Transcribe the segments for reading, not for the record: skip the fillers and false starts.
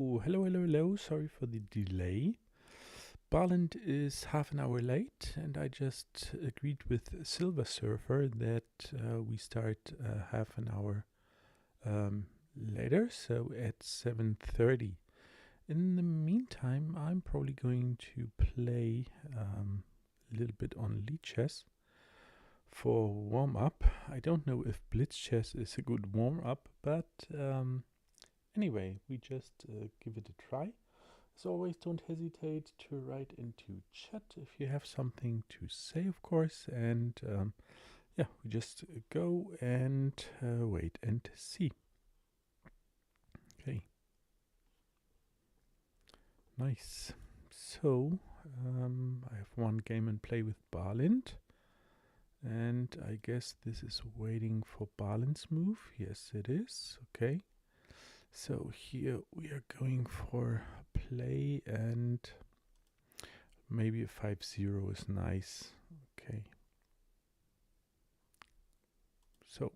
Hello, hello, hello. Sorry for the delay. Barland is half an hour late, and I just agreed with Silver Surfer that we start half an hour um, later, so at 7:30. In the meantime, I'm probably going to play a little bit on lead chess for warm up. I don't know if blitz chess is a good warm up, but anyway, we just give it a try. As always, don't hesitate to write into chat if you have something to say, of course. And yeah, we just go and wait and see. Okay, nice. So I have one game and play with Barlind. And I guess this is waiting for Barlind's move. Yes, it is. Okay. So here we are going for play, and maybe a 5-0 is nice. Okay. So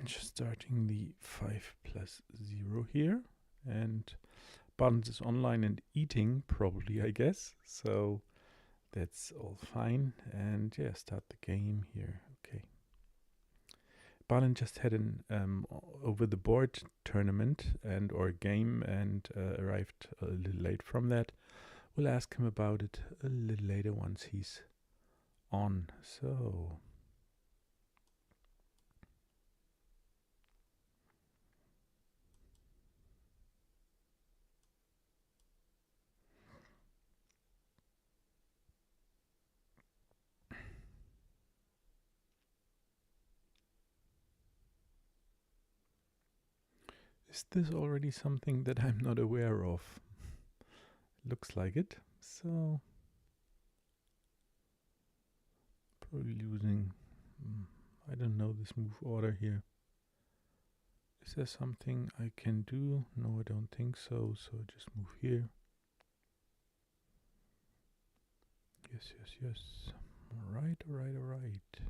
just starting the 5+0 here. And Barnes is online and eating, probably, I guess. So that's all fine. And yeah, start the game here. Okay. Balin just had an over the board tournament and or game and arrived a little late from that. We'll ask him about it a little later once he's on. So is this already something that I'm not aware of? Looks like it. So probably losing. I don't know this move order here. Is there something I can do? No, I don't think so. So just move here. Yes, yes, yes. All right, all right, all right.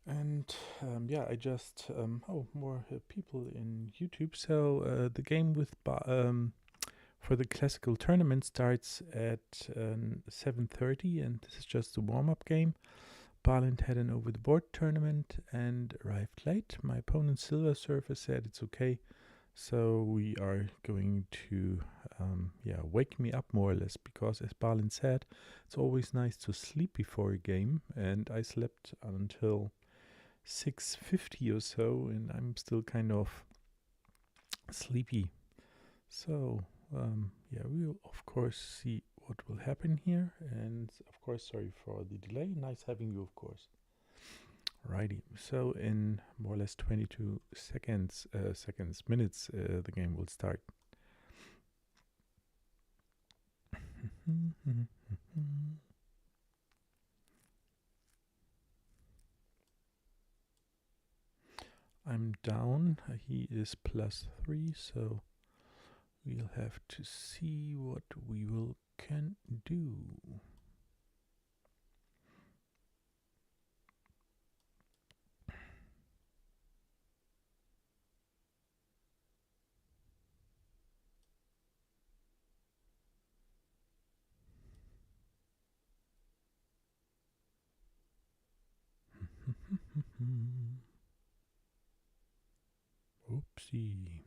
And yeah, I just more people in YouTube. So the game with for the classical tournament starts at 7:30, and this is just a warm-up game. Barland had an over-the-board tournament and arrived late. My opponent Silver Surfer said it's okay, so we are going to yeah, wake me up more or less, because as Barland said, it's always nice to sleep before a game, and I slept until 6:50 or so, and I'm still kind of sleepy. So yeah, we'll of course see what will happen here, and of course sorry for the delay. Nice having you, of course. Righty. So in more or less 22 minutes, the game will start. I'm down. He is +3, so we'll have to see what we will can do. Oopsie.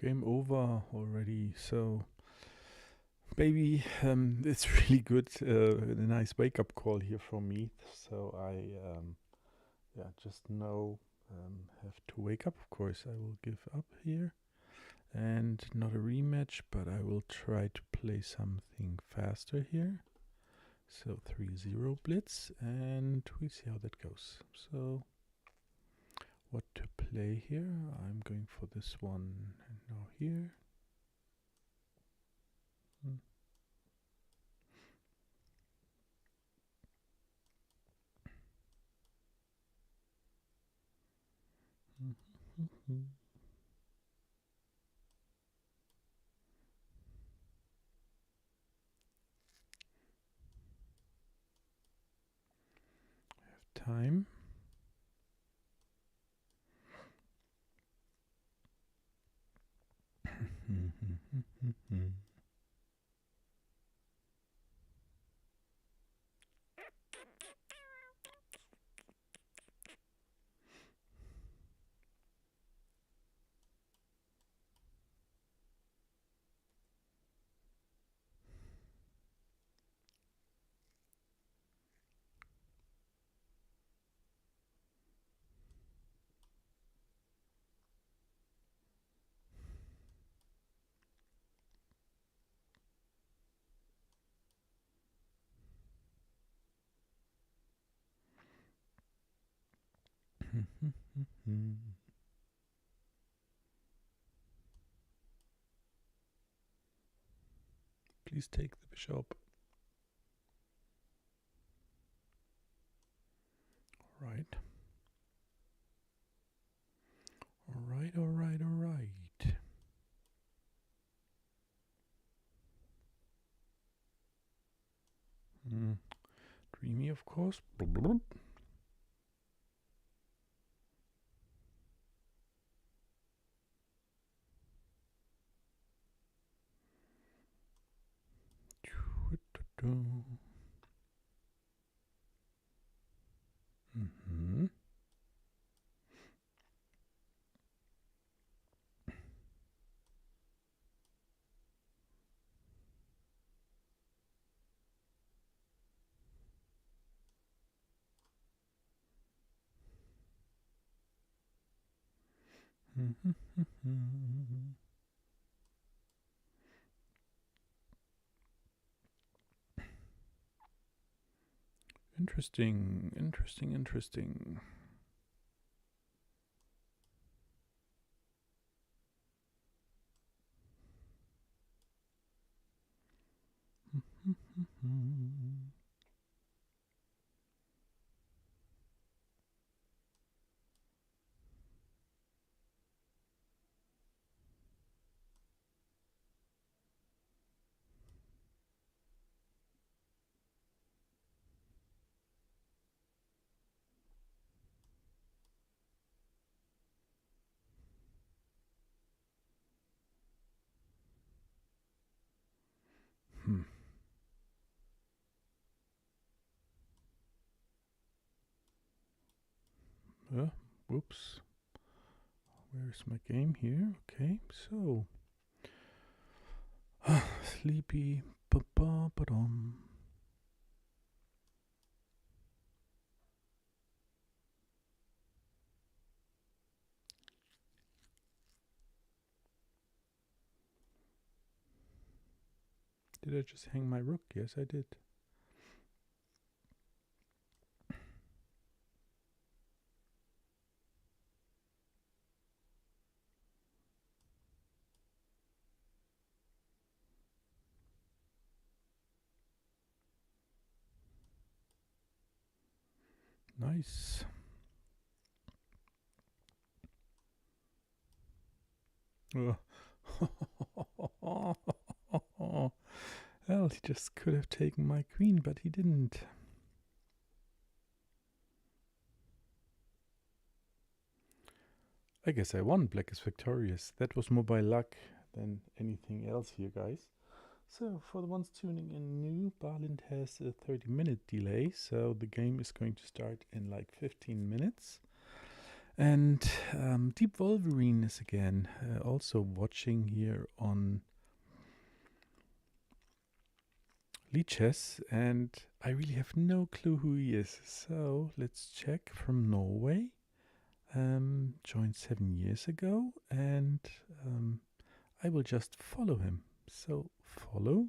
Game over already. So maybe it's really good. A nice wake up call here from me. So I just know have to wake up. Of course, I will give up here. And not a rematch, but I will try to play something faster here. So 3-0 blitz, and we see how that goes. So what to play here? I'm going for this one, and now here. Time. Please take the bishop. All right. All right, all right, all right. Dreamy, of course. Mm-hmm. Interesting, interesting, interesting. Whoops. Where's my game here? Okay, so sleepy. Ba-ba-ba-dum. Did I just hang my rook? Yes, I did. Nice. Well, he just could have taken my queen, but he didn't. I guess I won. Black is victorious. That was more by luck than anything else here, guys. So, for the ones tuning in new, Barlind has a 30-minute delay, so the game is going to start in like 15 minutes. And Deep Wolverine is again also watching here on Hedjesi, and I really have no clue who he is. So let's check. From Norway. Joined 7 years ago, and I will just follow him. So follow,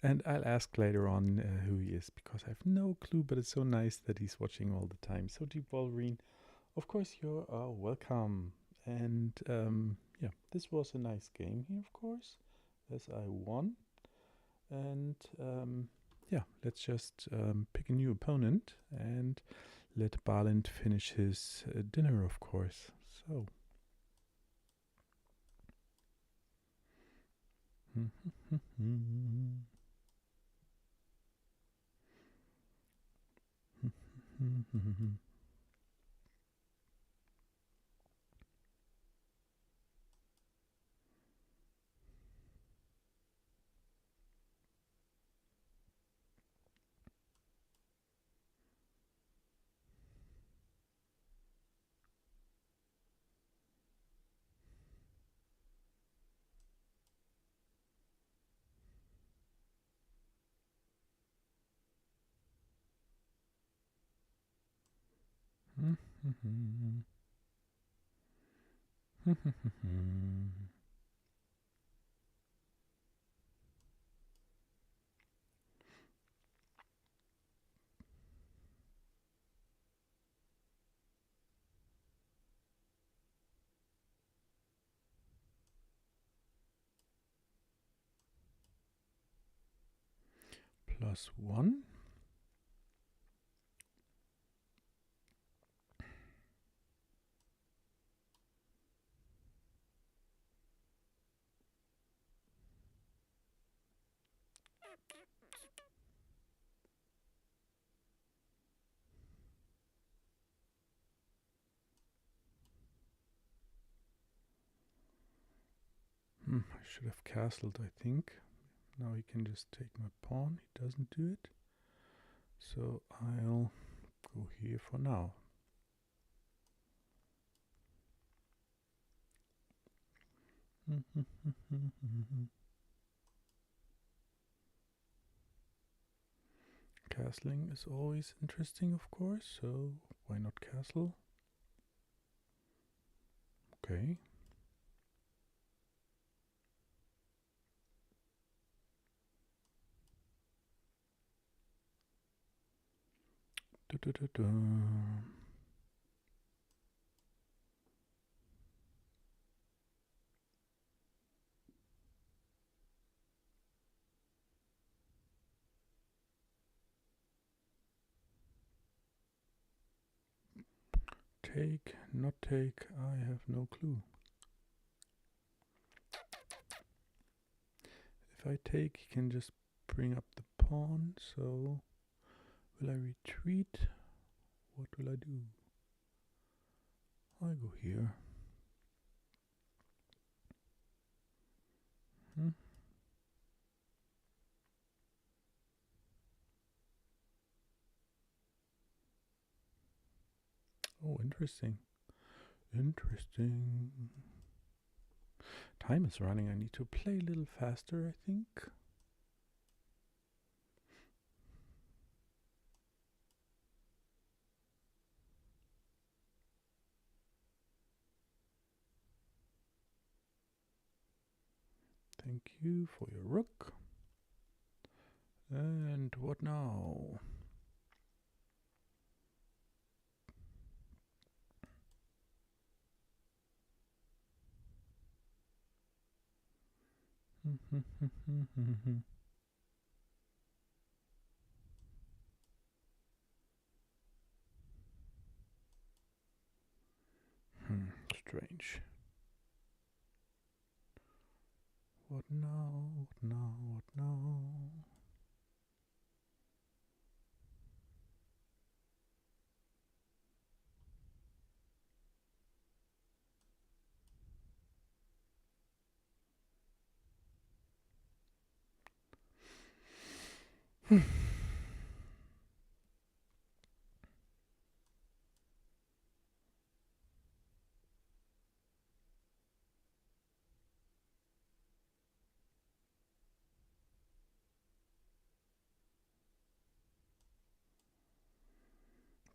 and I'll ask later on who he is because I have no clue. But it's so nice that he's watching all the time. So Deep Wolverine, of course you're welcome. And yeah, this was a nice game here, of course, as I won. And yeah, let's just pick a new opponent and let Balint finish his dinner, of course. So. +1. I should have castled, I think. Now he can just take my pawn. He doesn't do it. So I'll go here for now. Castling is always interesting, of course, so why not castle? Okay. Da, da, da, da. Take, not take, I have no clue. If I take, he can just bring up the pawn, so will I retreat? What will I do? I go here. Oh, interesting. Interesting. Time is running. I need to play a little faster, I think. Thank you for your rook. And what now? Strange. What now? What now? What now?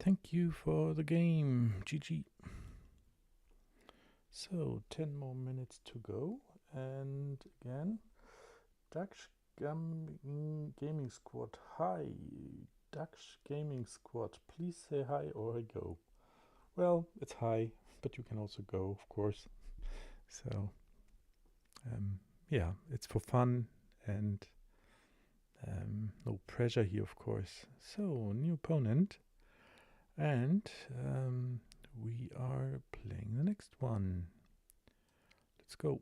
Thank you for the game. GG. So 10 more minutes to go, and again, Dutch Gaming Squad. Hi, Dutch Gaming Squad. Please say hi or I go. Well, it's hi, but you can also go, of course. So, yeah, it's for fun and no pressure here, of course. So, new opponent, and we are playing the next one. Let's go.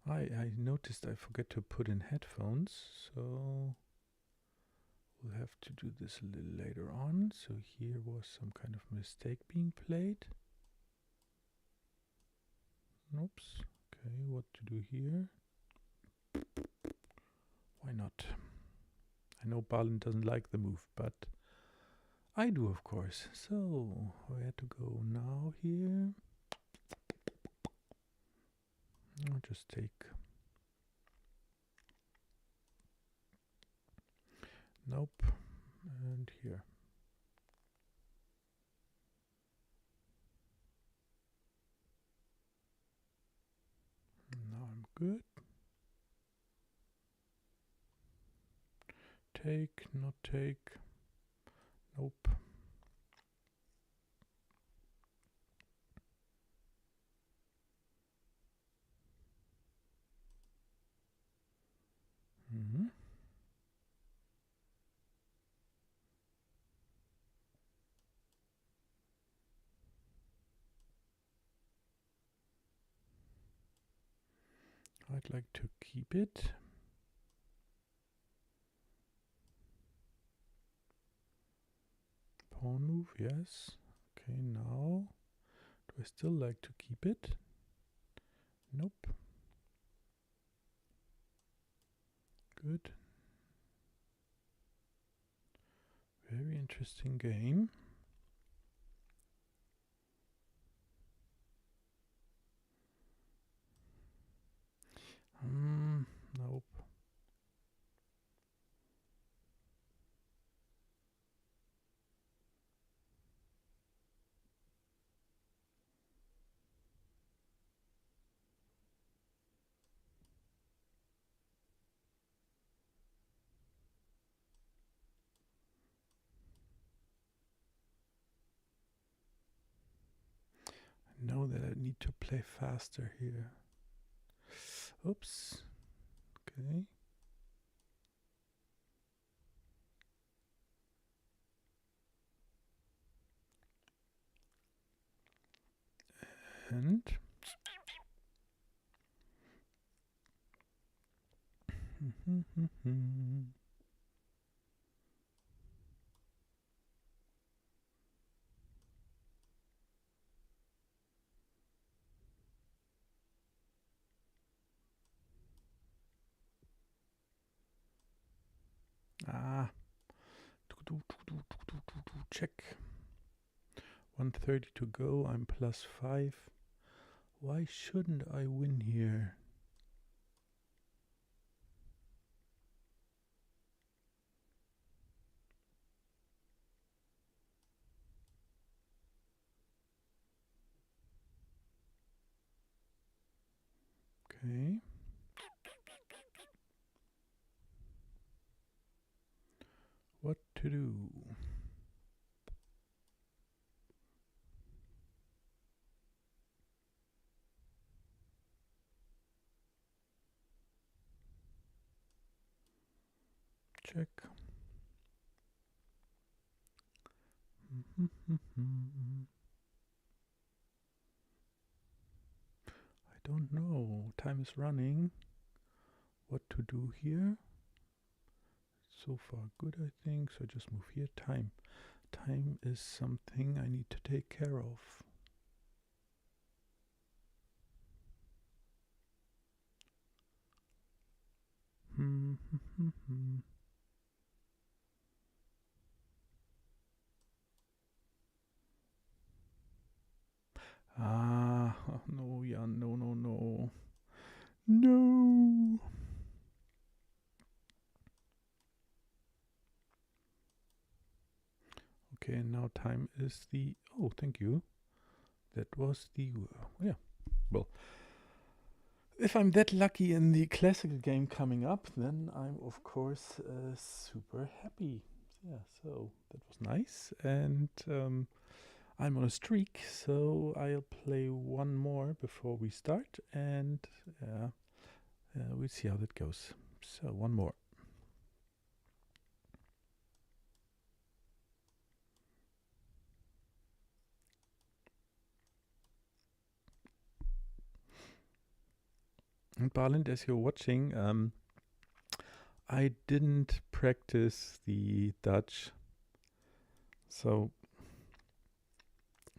I noticed I forget to put in headphones, so we'll have to do this a little later on. So here was some kind of mistake being played. Oops. Okay, what to do here? Why not? I know Balin doesn't like the move, but I do, of course. So where to go now here? I'll just take... Nope. And here. Now I'm good. Take, not take. Nope. Mm-hmm. I'd like to keep it. Pawn move, yes. Okay, now do I still like to keep it? Nope. Good. Very interesting game. Nope. I know that I need to play faster here. Oops. Okay. And ah, check. 130 to go. I'm +5. Why shouldn't I win here? Okay. What to do? Check. I don't know. Time is running. What to do here? So far good, I think. So just move here. Time. Time is something I need to take care of. Ah, no, yeah, no, no, no. No. Okay, and now time is the... Oh, thank you. That was the... yeah, well, if I'm that lucky in the classical game coming up, then I'm of course super happy. Yeah, so that was nice, and I'm on a streak, so I'll play one more before we start, and we'll see how that goes. So one more. And Barland, as you're watching, I didn't practice the Dutch, so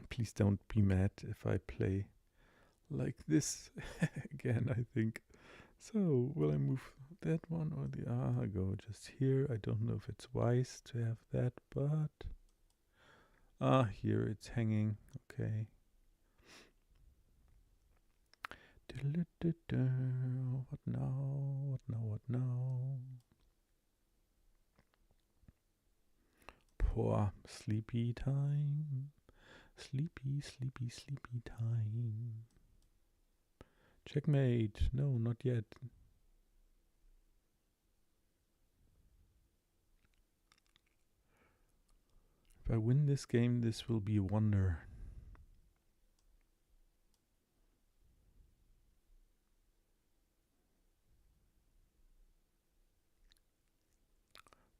please don't be mad if I play like this again, I think. So, will I move that one or the... I go just here. I don't know if it's wise to have that, but... here it's hanging. Okay. What now? What now? What now? Poor sleepy time. Sleepy, sleepy, sleepy time. Checkmate. No, not yet. If I win this game, this will be a wonder.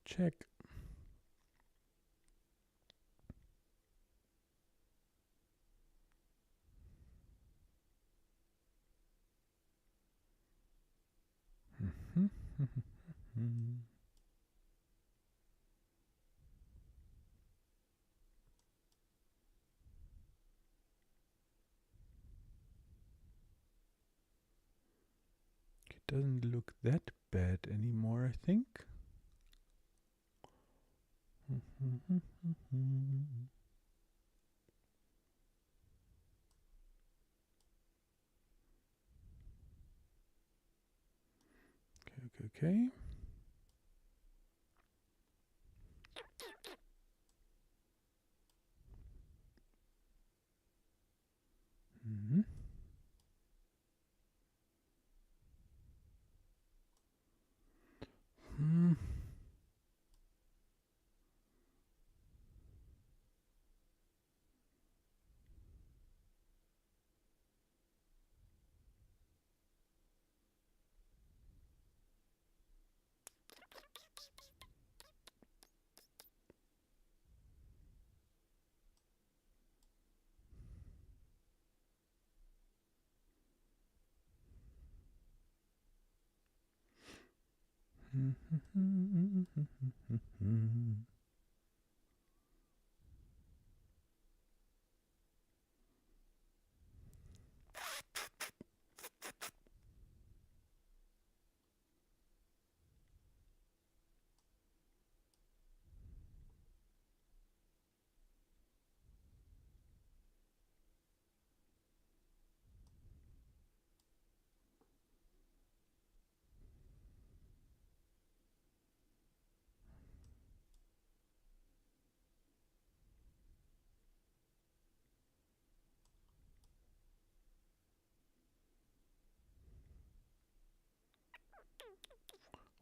Check. It doesn't look that bad anymore, I think. Okay. Mm-hmm. Mm.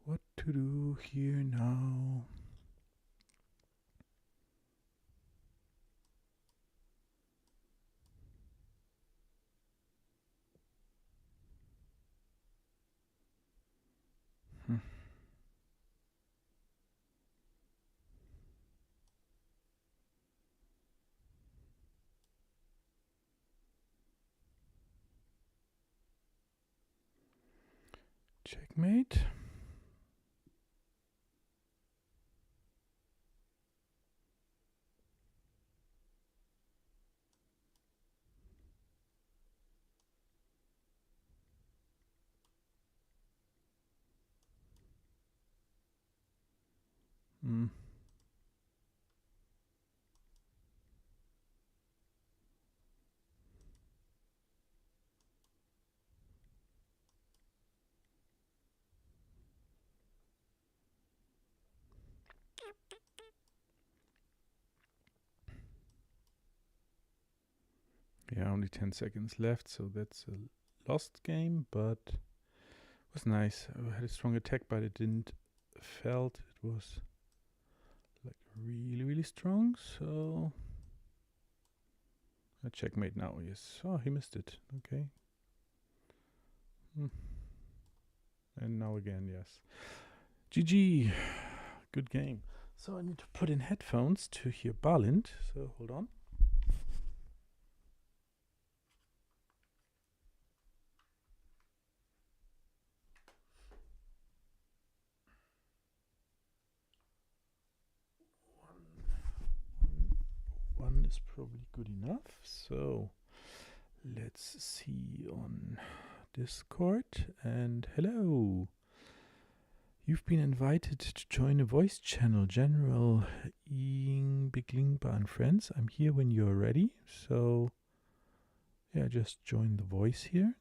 What to do here now? Checkmate. Mm. Yeah, only 10 seconds left, so that's a lost game, but it was nice. I had a strong attack, but it didn't felt it was like really, really strong. So a checkmate now. Yes. Oh, he missed it. Okay. And now again, yes. GG. Good game. So I need to put in headphones to hear Balint. So hold on. One is probably good enough. So let's see on Discord. And hello. You've been invited to join a voice channel, General Ing Biglingba and friends. I'm here when you're ready. So yeah, just join the voice here.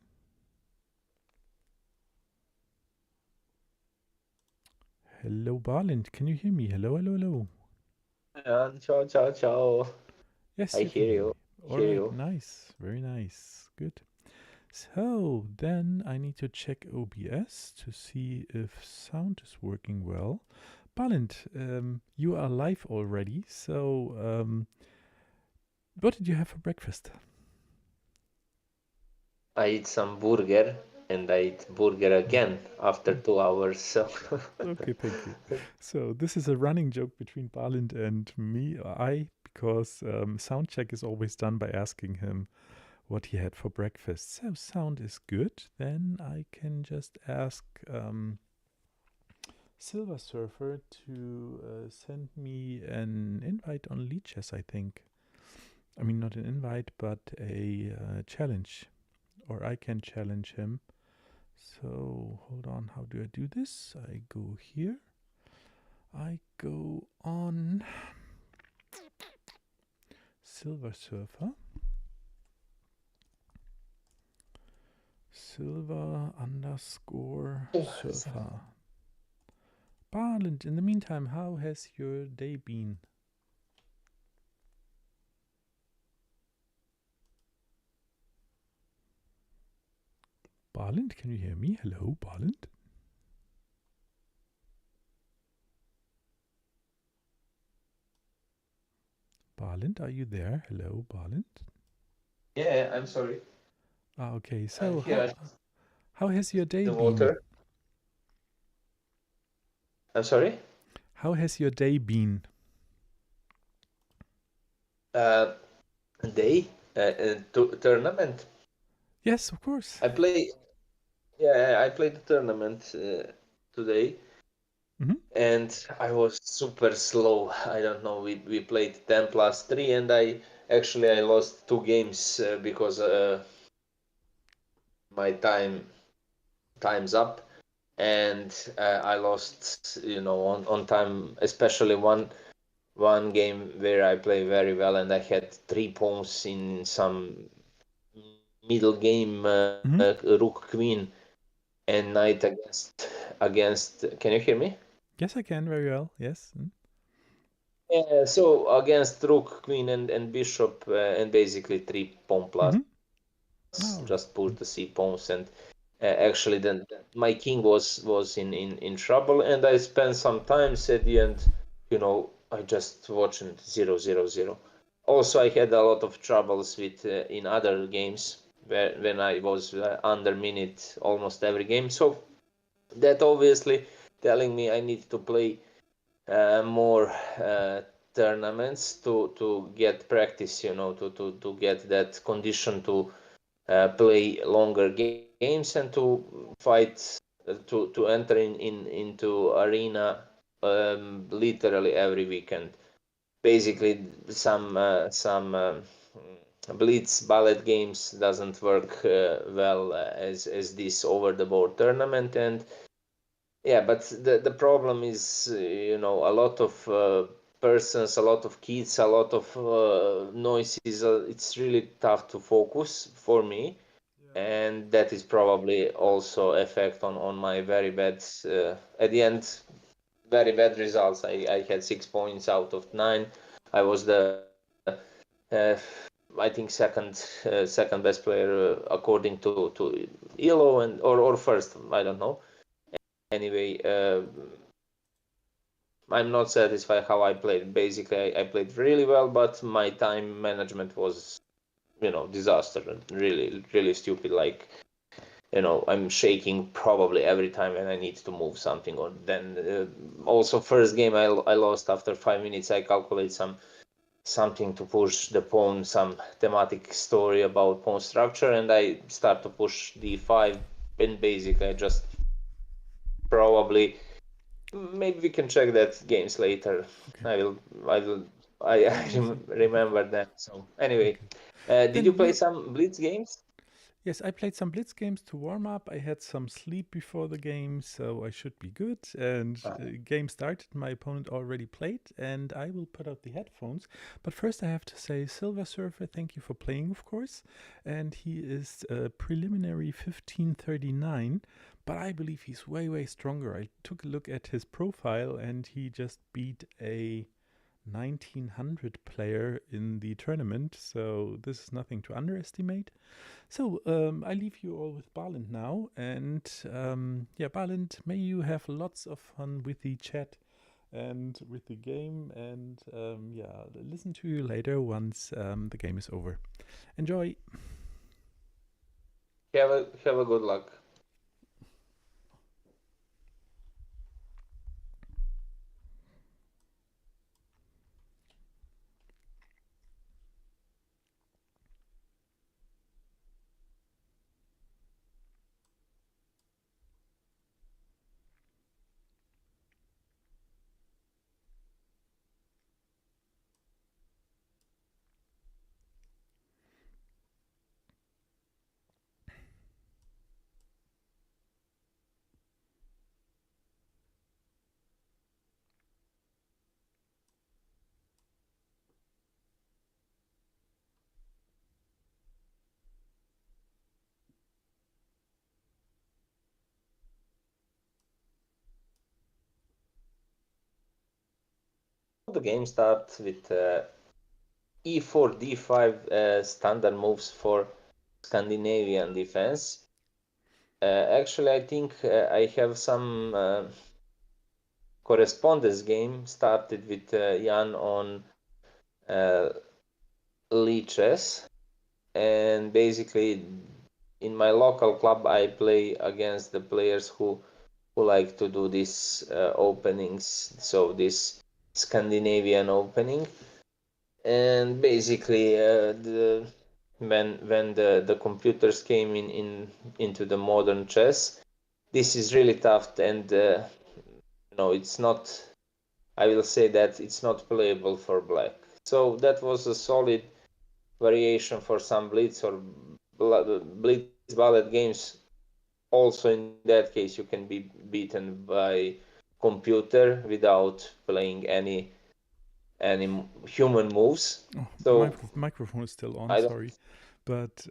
Hello, Balint. Can you hear me? Hello, hello, hello. Ciao, ciao, ciao. Yes, I you can hear hear you. me. All Hear right, you. nice. Very nice. Good. So then I need to check OBS to see if sound is working well. Balint, you are live already. So what did you have for breakfast? I eat some burger and I eat burger again after 2 hours. So Okay, thank you. So this is a running joke between Balint and me, because Soundcheck is always done by asking him what he had for breakfast. So sound is good. Then I can just ask Silver Surfer to send me an invite on Leeches, I think. I mean, not an invite, but a challenge. Or I can challenge him. So hold on, how do I do this? I go here. I go on Silver Surfer. Silver underscore surfer. Balint, in the meantime, how has your day been? Balint, can you hear me? Hello, Balint? Balint, are you there? Hello, Balint? yeah, I'm sorry. Okay. I'm So here. how has your day The been? water. I'm sorry. How has your day been? Uh, Day tournament. Yes, of course. I play. Yeah, I played the tournament today, Mm-hmm. and I was super slow. I don't know. We played 10+3, and I lost 2 games because my time's up, and I lost, on time, especially one game where I play very well, and I had 3 pawns in some middle game, Mm-hmm. rook queen and knight against. Can you hear me? Yes, I can very well. Yes. Mm-hmm. Yeah, so against rook queen and bishop, and basically 3 pawn plus, Mm-hmm. All just right. push the c-pawns, and actually then my king was in trouble, and I spent some time at the end, I just watching 0-0-0. Also, I had a lot of troubles with in other games when I was under minute almost every game, so that obviously telling me I need to play more tournaments to get practice, to get that condition to play longer games and to fight, to enter into arena literally every weekend. Basically, some blitz ballet games doesn't work well as this over the board tournament. And yeah, but the problem is, a lot of persons, a lot of kids, a lot of noises. It's really tough to focus for me, Yeah. and that is probably also effect on my very bad, at the end, very bad results. I had 6 points out of 9. I was the uh, I think second best player according to Elo and or first, I don't know. Anyway, I'm not satisfied how I played. Basically, I played really well, but my time management was, disaster and really stupid. Like, I'm shaking probably every time when I need to move something. Or then also first game I lost after 5 minutes. I calculate something to push the pawn, some thematic story about pawn structure, and I start to push d5, and basically I just probably, maybe we can check that games later. Okay. I Yes. remember that. So anyway, Okay. did you Then play we're some Blitz games? Yes, I played some Blitz games to warm up. I had some sleep before the game, so I should be good. And game started. My opponent already played, and I will put out the headphones. But first, I have to say, Silver Surfer, thank you for playing, of course. And he is preliminary 1539, but I believe he's way stronger. I took a look at his profile, and he just beat a 1900 player in the tournament, so this is nothing to underestimate. So I leave you all with Barland now, and yeah, Barland, may you have lots of fun with the chat and with the game, and yeah, listen to you later once the game is over. Enjoy. Have a good luck. The game starts with e4, d5 standard moves for Scandinavian defense. Actually, I think I have some correspondence game started with Jan on uh, Lichess, and basically in my local club I play against the players who like to do these openings, so this Scandinavian opening, and basically when the computers came into the modern chess, this is really tough, and it's not, I will say that it's not playable for black. So that was a solid variation for some blitz or blitz ballet games. Also, in that case, you can be beaten by computer without playing any human moves. Oh, my So microphone is still on, I don't, sorry. But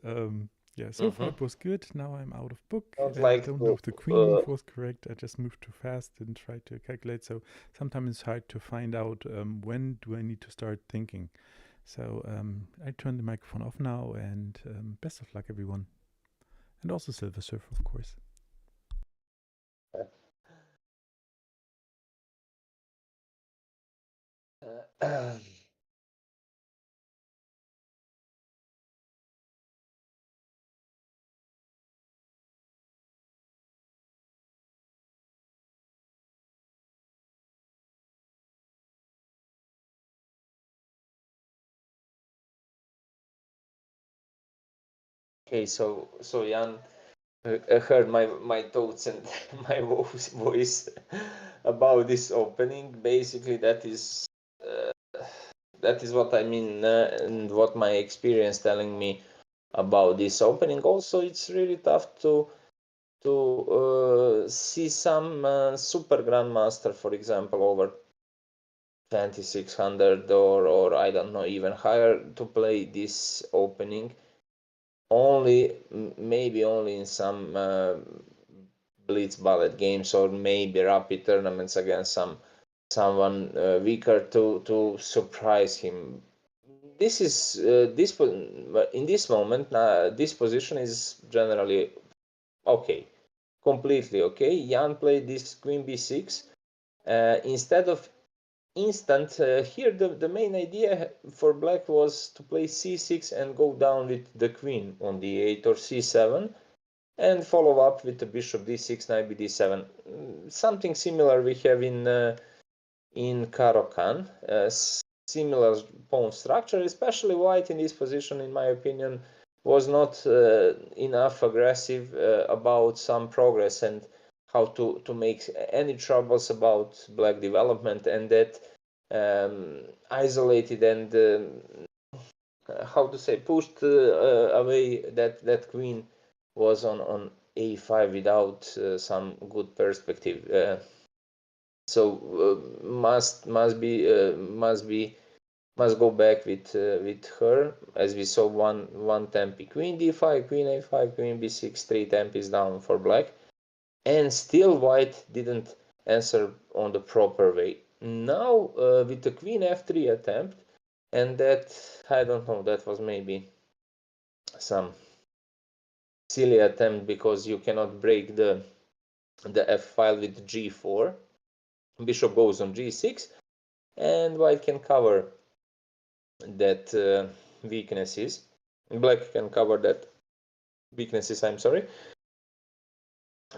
yeah, so far mhm, it was good. Now I'm out of book. don't I like don't know to. if the queen move was correct. I just moved too fast and tried to calculate. So sometimes it's hard to find out when do I need to start thinking. So I turn the microphone off now, and best of luck, everyone. And also Silver Surfer, of course. Okay, so Jan heard my thoughts and my voice about this opening. Basically, that is what I mean, and what my experience telling me about this opening. Also, it's really tough to see some super grandmaster, for example, over 2600 or I don't know, even higher, to play this opening. Only maybe only in some blitz ballet games, or maybe rapid tournaments against someone weaker to surprise him. this is in this moment, this position is generally okay, completely okay. Jan played this queen b6 instead of instant. Here the main idea for black was to play c6 and go down with the queen on d8 or c7 and follow up with the bishop d6, knight bd7. Something similar we have in Caro-Kann. Similar pawn structure, especially white in this position, in my opinion, was not enough aggressive about some progress and how to make any troubles about black development, and that isolated and how to say, pushed away that queen was on a5 without some good perspective. So must go back with her, as we saw one tempi, queen d5, queen a5, queen b6, 3 tempis down for black, and still white didn't answer on the proper way. Now with the queen f3 attempt, and that, I don't know, that was maybe some silly attempt because you cannot break the f file with g4. Bishop goes on g6, and white can cover that weaknesses. Black can cover that weaknesses, I'm sorry.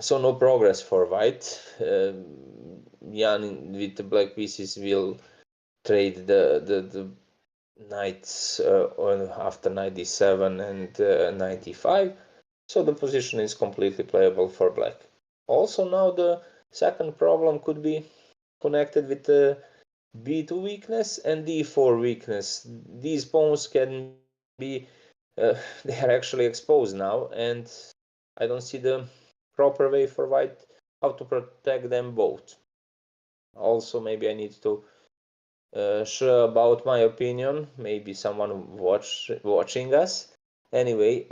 So no progress for white. Jan with the black pieces will trade the knights after knight d7 and knight e5. So the position is completely playable for black. Also now the second problem could be connected with the b2 weakness and d4 weakness. These pawns can be they are actually exposed now, and I don't see the proper way for white how to protect them both. Also, maybe I need to share about my opinion. Maybe someone watching us. Anyway,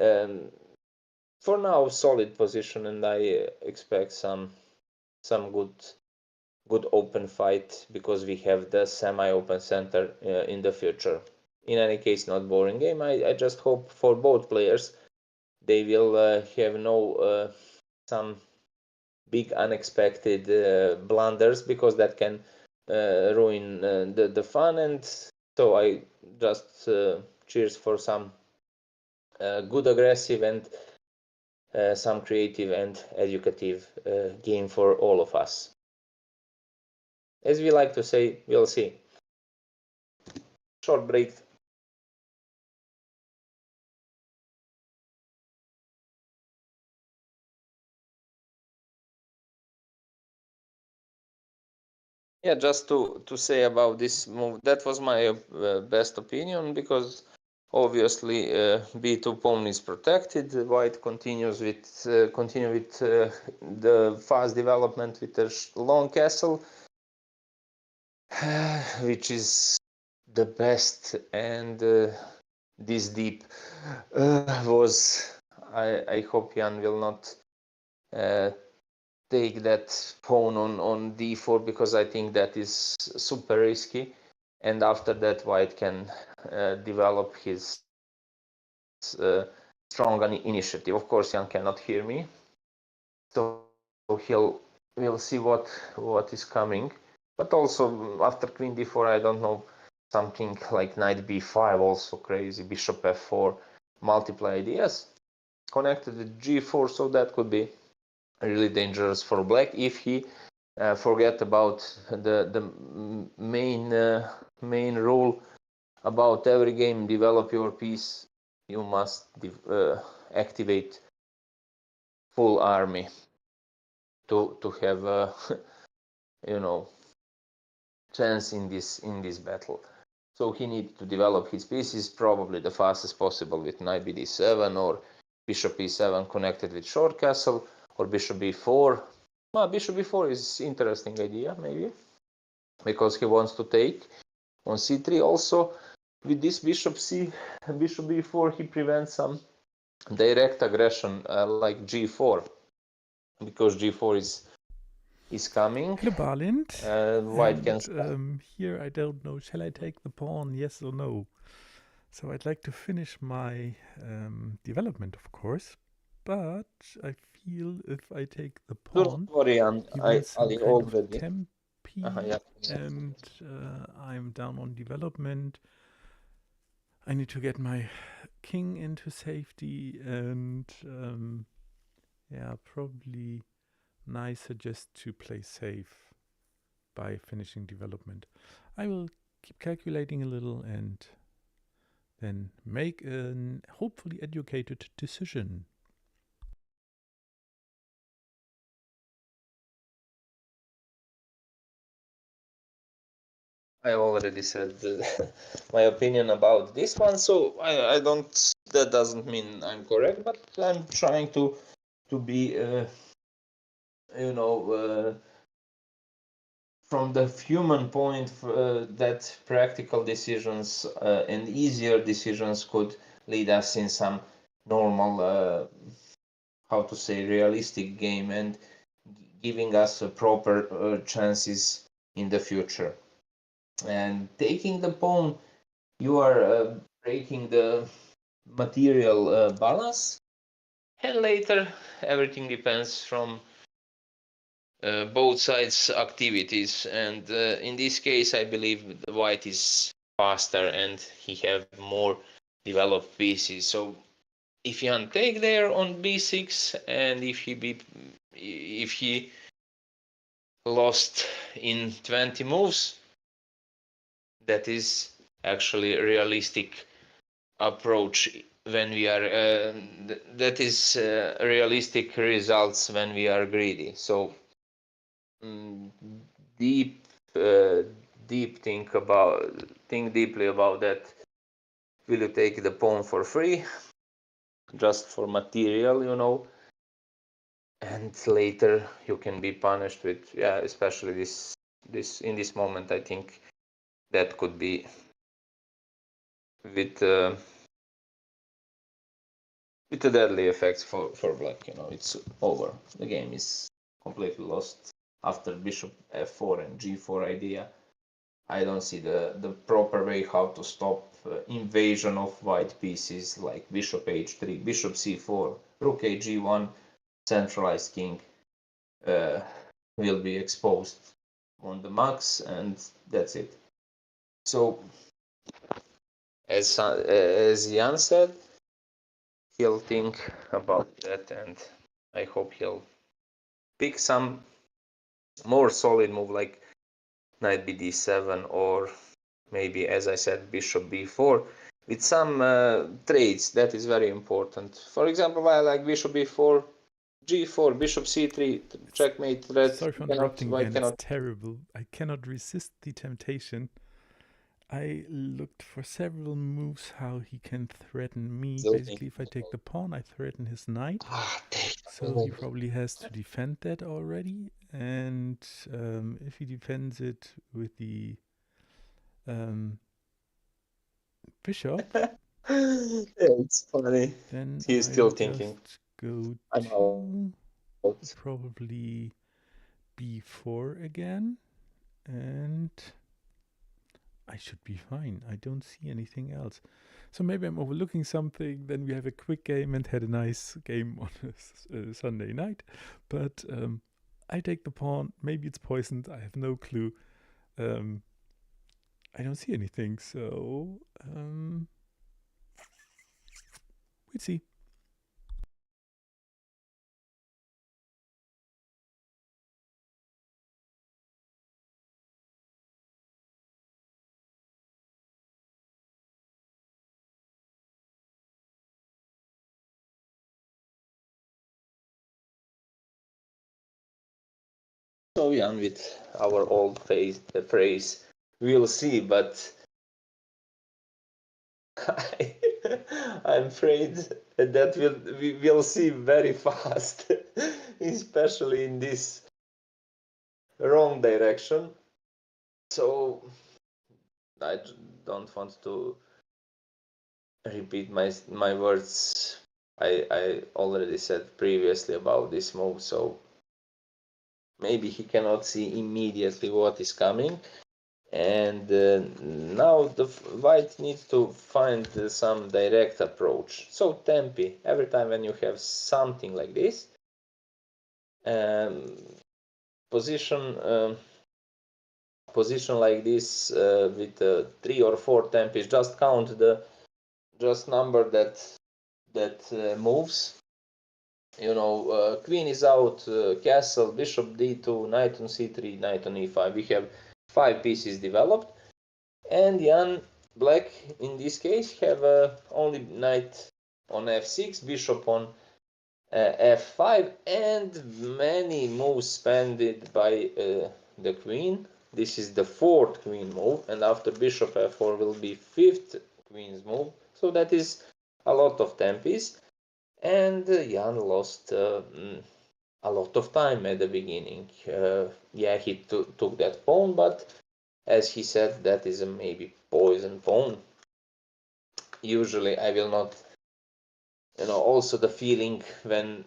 for now, solid position, and I expect some good open fight because we have the semi-open center in the future. In any case, not boring game. I just hope for both players they will have no some big unexpected blunders, because that can ruin the fun. And so I just cheers for some good aggressive and some creative and educative game for all of us. As we like to say, we'll see. Short break. Yeah, just to say about this move, that was my best opinion, because obviously b2 pawn is protected. White continues with the fast development with the long castle, which is the best. And this deep was, I hope Jan will not take that pawn on d4, because I think that is super risky. And after that, white can develop his strong initiative. Of course, Jan cannot hear me, so we'll see what is coming. But also after queen d4, I don't know, something like knight b5, also crazy, bishop f4, multiple ideas connected with g4, so that could be really dangerous for black if he forget about the main rule about every game: develop your piece. You must activate full army to have a chance in this battle. So he needs to develop his pieces probably the fastest possible with knight bd7 or bishop e7 connected with short castle, or bishop b4. Well, bishop b4 is interesting idea, maybe, because he wants to take on c3. Also, with this bishop b4, he prevents some direct aggression like g4, because g4 is coming. Hello, Barlind. White can Here I don't know. Shall I take the pawn? Yes or no? So I'd like to finish my development, of course, but I feel if I take the Do not pawn, worry, he wins some Ali kind of already. tempi, Yeah. and I'm down on development. I need to get my king into safety, and yeah, probably nicer just to play safe by finishing development. I will keep calculating a little and then make an hopefully educated decision. I already said my opinion about this one, so I don't. That doesn't mean I'm correct, but I'm trying to be, from the human point, that practical decisions and easier decisions could lead us in some normal, how to say, realistic game and giving us a proper chances in the future. And taking the pawn, you are breaking the material balance, and later everything depends from both sides' activities. And in this case, I believe the white is faster and he have more developed pieces. So if Jan take there on b6, and if he lost in 20 moves, that is actually a realistic approach when we are that is realistic results when we are greedy. So mm, deep uh, deep think deeply about that. Will you take the pawn for free just for material, and later you can be punished with, yeah, especially this in this moment. I think that could be with the deadly effects for black. It's over. The game is completely lost after bishop f4 and g4 idea. I don't see the proper way how to stop invasion of white pieces like bishop h3, bishop c4, rook g1, centralized king uh, will be exposed on the max, and that's it. So as Jan said, he'll think about that, and I hope he'll pick some more solid move like knight bd7, or maybe, as I said, bishop b4 with some trades. That is very important. For example, I like bishop b4, g4, bishop c3, checkmate threat. Sorry for Cannot, interrupting why again, it's cannot? terrible. I cannot resist the temptation. I looked for several moves how he can threaten me. Still Basically, thinking if I take about. the pawn, I threaten his knight. So he Oh, probably has to defend that already. And if he defends it with the um, bishop, yeah, it's funny. then He's I still thinking. just go I'm out. to probably b4 again. And I should be fine. I don't see anything else. So maybe I'm overlooking something. Then we have a quick game and had a nice game on a Sunday night. But I take the pawn. Maybe it's poisoned. I have no clue. Um, I don't see anything. So we'll see. So young with our old phrase, we'll see, but I'm afraid that we will see very fast, especially in this wrong direction. So I don't want to repeat my words. I already said previously about this move, so maybe he cannot see immediately what is coming, And now the white needs to find some direct approach. So tempi, every time when you have something like this, position like this with 3 or 4 tempis, just count the number that moves. You know, queen is out, castle, bishop d2, knight on c3, knight on e5. We have 5 pieces developed, and Jan black in this case have only knight on f6, bishop on f5, and many moves spent by the queen. This is the 4th queen move, and after bishop f4 will be 5th queen's move. So that is a lot of tempis, and Jan lost a lot of time at the beginning. Yeah, he took that pawn, but as he said, that is a maybe poison pawn. Usually I will not, you know, also the feeling when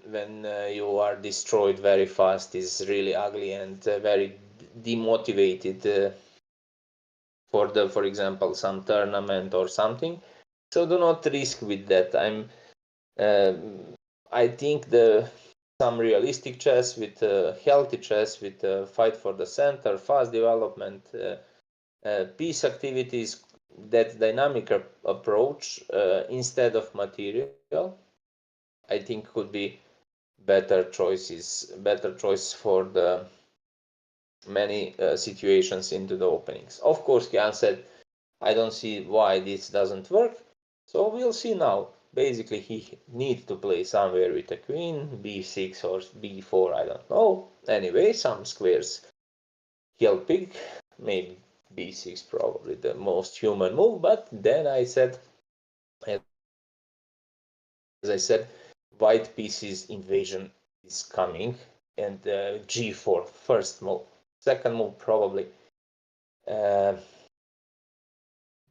you are destroyed very fast is really ugly and very demotivated for example some tournament or something. So do not risk with that. I think some realistic chess with healthy chess with fight for the center, fast development, piece activities, that dynamic approach instead of material, I think could be better choice for the many situations into the openings. Of course, Jan said, I don't see why this doesn't work, so we'll see now. Basically, he needs to play somewhere with a queen, b6 or b4, I don't know. Anyway, some squares he'll pick, maybe b6 probably the most human move, but then I said, as I said, white pieces invasion is coming, and g4 first move. Second move probably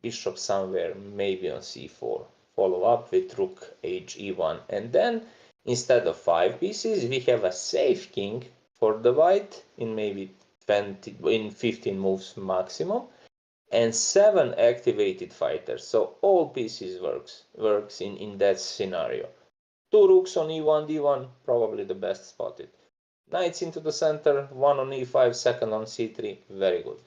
bishop somewhere, maybe on c4. Follow up with rook h e1, and then instead of 5 pieces we have a safe king for the white in maybe 15 moves maximum, and 7 activated fighters. So all pieces works in that scenario. 2 rooks on e1 d1, probably the best spotted. Knights into the center, 1 on e5, second on c3, very good.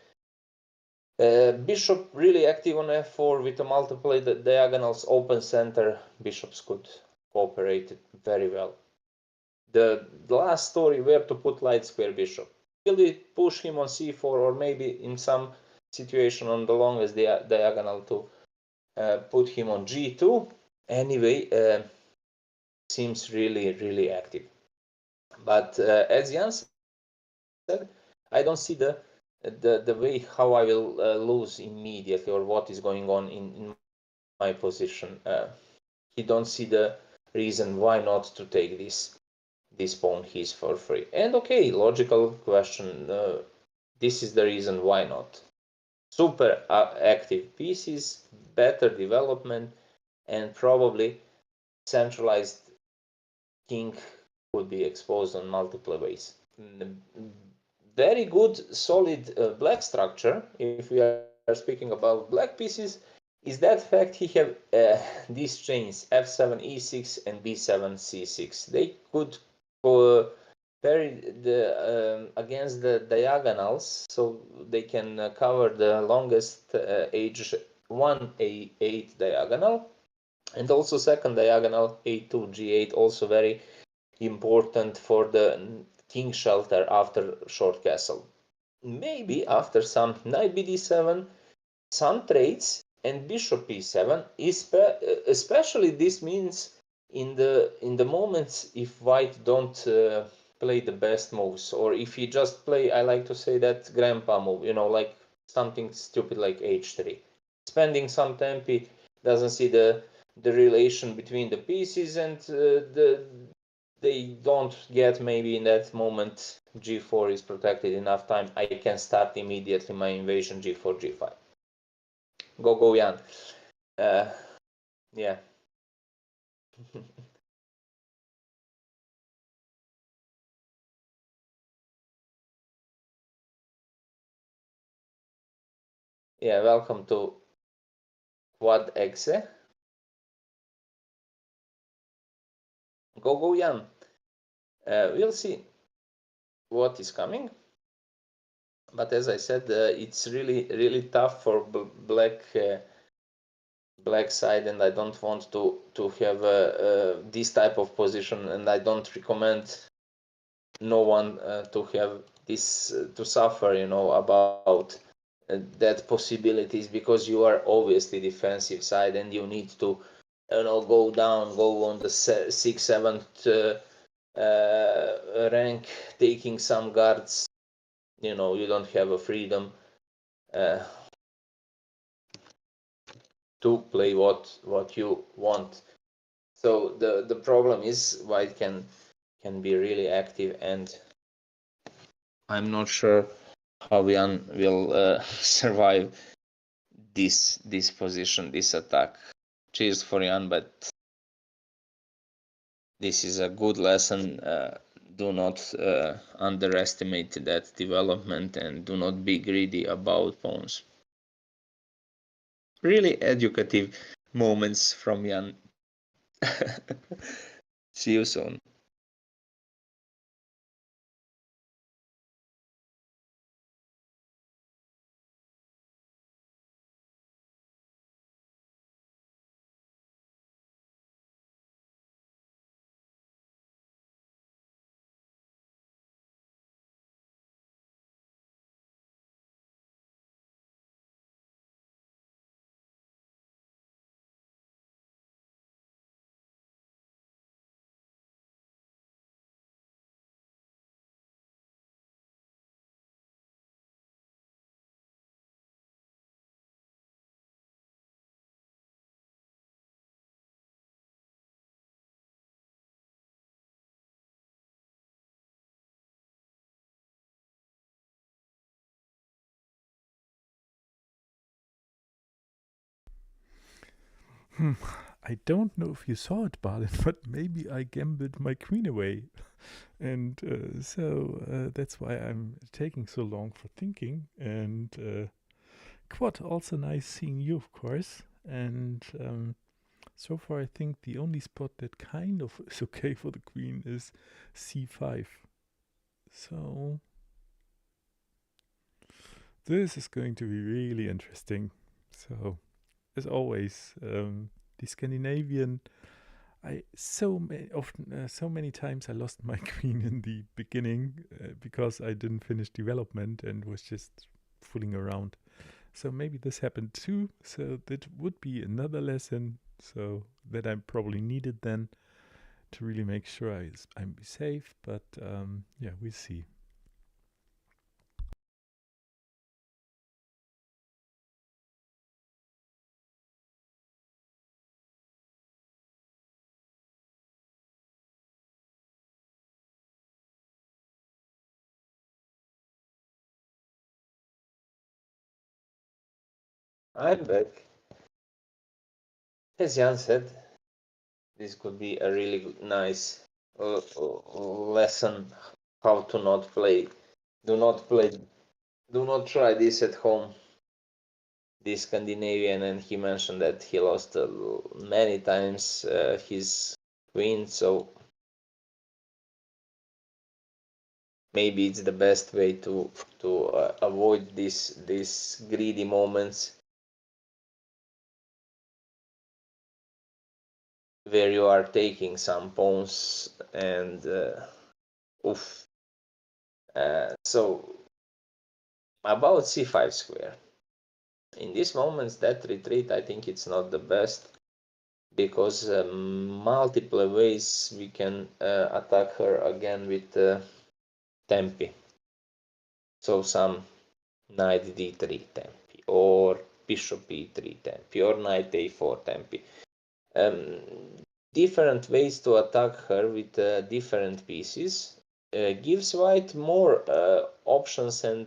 Bishop really active on f4 with a multiple diagonals, open center. Bishops could cooperate very well. The last story, where to put light square bishop. Will we push him on c4, or maybe in some situation on the longest diagonal to put him on g2? Anyway, seems really active. But as Jan said, I don't see the way how I will lose immediately, or what is going on in my position. He don't see the reason why not to take this pawn his for free. And okay, logical question. This is the reason why not. Super active pieces, better development, and probably centralized king could be exposed on multiple ways. Very good, solid black structure, if we are speaking about black pieces, is that fact he have these chains f7 e6 and b7 c6. They could parry against the diagonals, so they can cover the longest h1 a8 diagonal, and also second diagonal a2 g8, also very important for the king shelter after short castle. Maybe after some knight bd7, some trades, and bishop e7, especially this means in the moments if white don't play the best moves, or if he just play, I like to say, that grandpa move, you know, like something stupid like h3, spending some tempi, doesn't see the relation between the pieces, and they don't get, maybe in that moment g4 is protected enough time, I can start immediately my invasion g4 g5. Go Jan. Yeah. Yeah, welcome to Quad Exe. Go Jan. We'll see what is coming. But as I said, it's really tough for black side, and I don't want to have this type of position, and I don't recommend no one to have this to suffer, about that possibilities, because you are obviously defensive side and you need to go down, go on the 6th, 7th rank, taking some guards. You don't have a freedom to play what you want. So the problem is white can be really active, and I'm not sure how Jan will survive this position, this attack. Cheers for Jan, but this is a good lesson. Do not underestimate that development, and do not be greedy about pawns. Really educative moments from Jan. See you soon. I don't know if you saw it, Balin, but maybe I gambled my queen away. And so that's why I'm taking so long for thinking. And Quad, also nice seeing you, of course. And so far, I think the only spot that kind of is okay for the queen is c5. So this is going to be really interesting. So, as always, the Scandinavian. So many times I lost my queen in the beginning because I didn't finish development and was just fooling around. So maybe this happened too. So that would be another lesson. So that I probably needed then to really make sure I'm safe. But yeah, we'll see. I'm back. As Jan said, this could be a really nice lesson how to not play. Do not play. Do not try this at home. This Scandinavian, and he mentioned that he lost many times his queen. So maybe it's the best way to avoid these greedy moments where you are taking some pawns and oof. So about c5 square. In these moments, that retreat, I think it's not the best, because multiple ways we can attack her again with tempi. So some knight d3 tempi, or bishop e3 tempi, or knight a4 tempi. Different ways to attack her with different pieces gives white more options and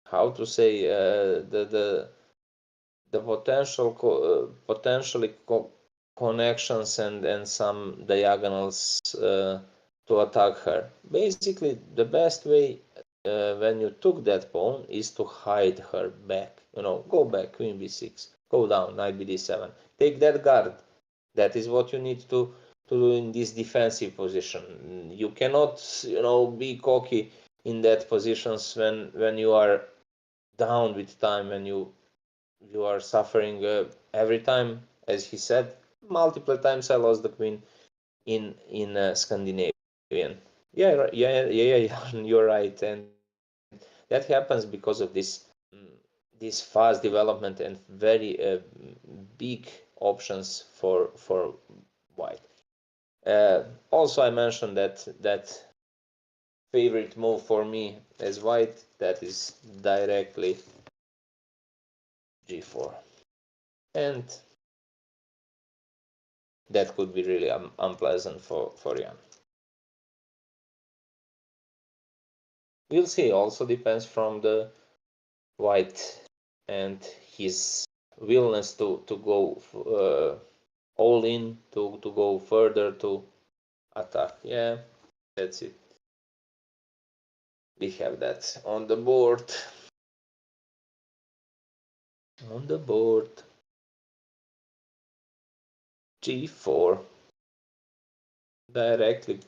how to say the potentially connections and some diagonals to attack her. Basically, the best way when you took that pawn is to hide her back. Go back, queen b6, go down, knight bd7, take that guard. That is what you need to do in this defensive position. You cannot, be cocky in that positions when you are down with time, when you are suffering every time. As he said, multiple times I lost the queen in Scandinavian. Yeah, you're right, and that happens because of this fast development and very big options for white. Also, I mentioned that favorite move for me as white, that is directly g4, and that could be really unpleasant for Jan. We'll see. Also depends from the white and his willingness to go all in, to go further, to attack. Yeah, that's it. We have that on the board. On the board. g4. Directly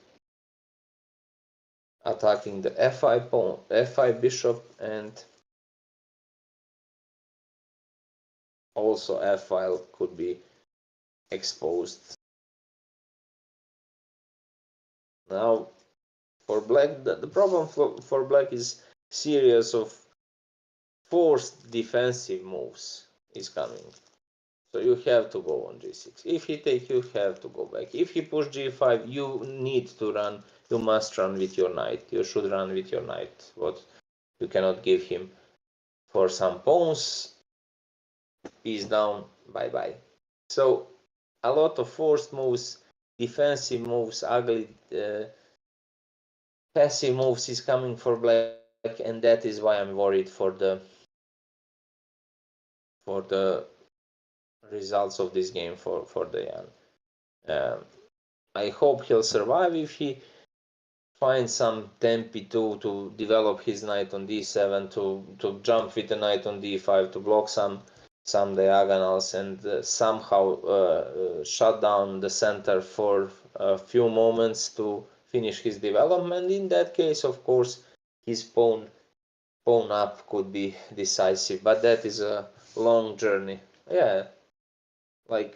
attacking the f5 pawn, f5 bishop, and also f file could be exposed. Now for black, the problem for black is series of forced defensive moves is coming. So you have to go on g6. If he take, you have to go back. If he push g5, you need to run. You must run with your knight. You should run with your knight. What you cannot give him for some pawns. Piece down. Bye bye. So a lot of forced moves, defensive moves, ugly passive moves is coming for black, and that is why I'm worried for the results of this game for the Jan. I hope he'll survive. If he finds some tempi to develop his knight on d7, to jump with the knight on d5, to block some diagonals, and somehow shut down the center for a few moments to finish his development. In that case, of course, his pawn up could be decisive, but that is a long journey. Yeah, like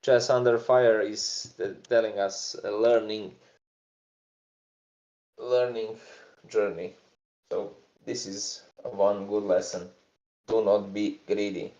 Chess Under Fire is telling us a learning journey. So this is one good lesson. Do not be greedy.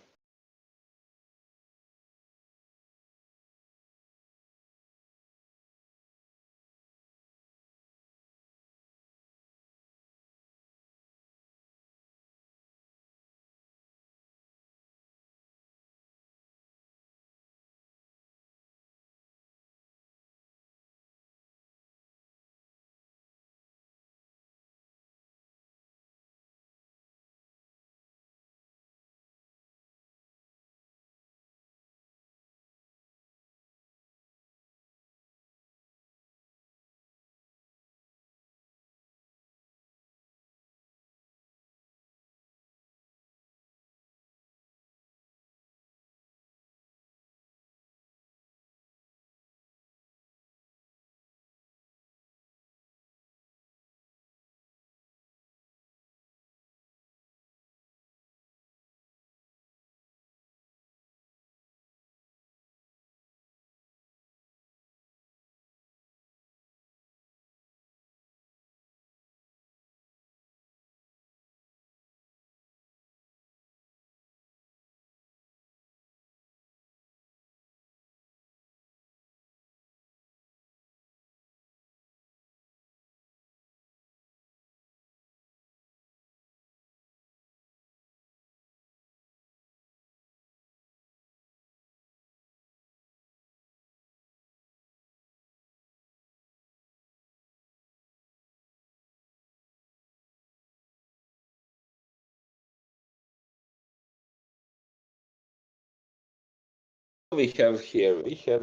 We have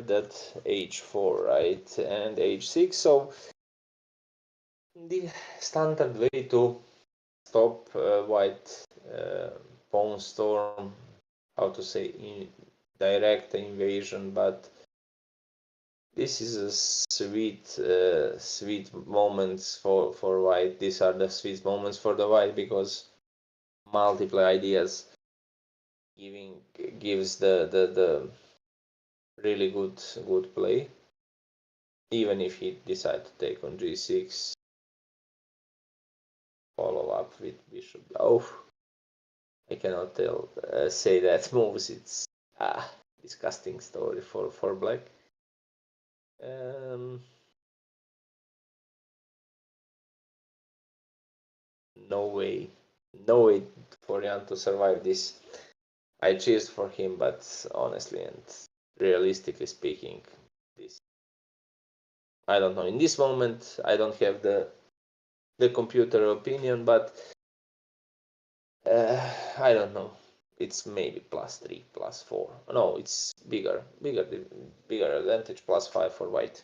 that h4, right, and h6. So the standard way to stop white pawn storm, how to say, direct invasion, but this is a sweet moments for white. These are the sweet moments for the white because multiple ideas gives the really good play. Even if he decide to take on g6, follow up with bishop. Oh, I cannot say that moves. It's disgusting story for black. No way for Jan to survive this. I cheered for him, but honestly and realistically speaking, this, I don't know. In this moment, I don't have the computer opinion, but I don't know. It's maybe +3, +4. No, it's bigger advantage, +5 for white.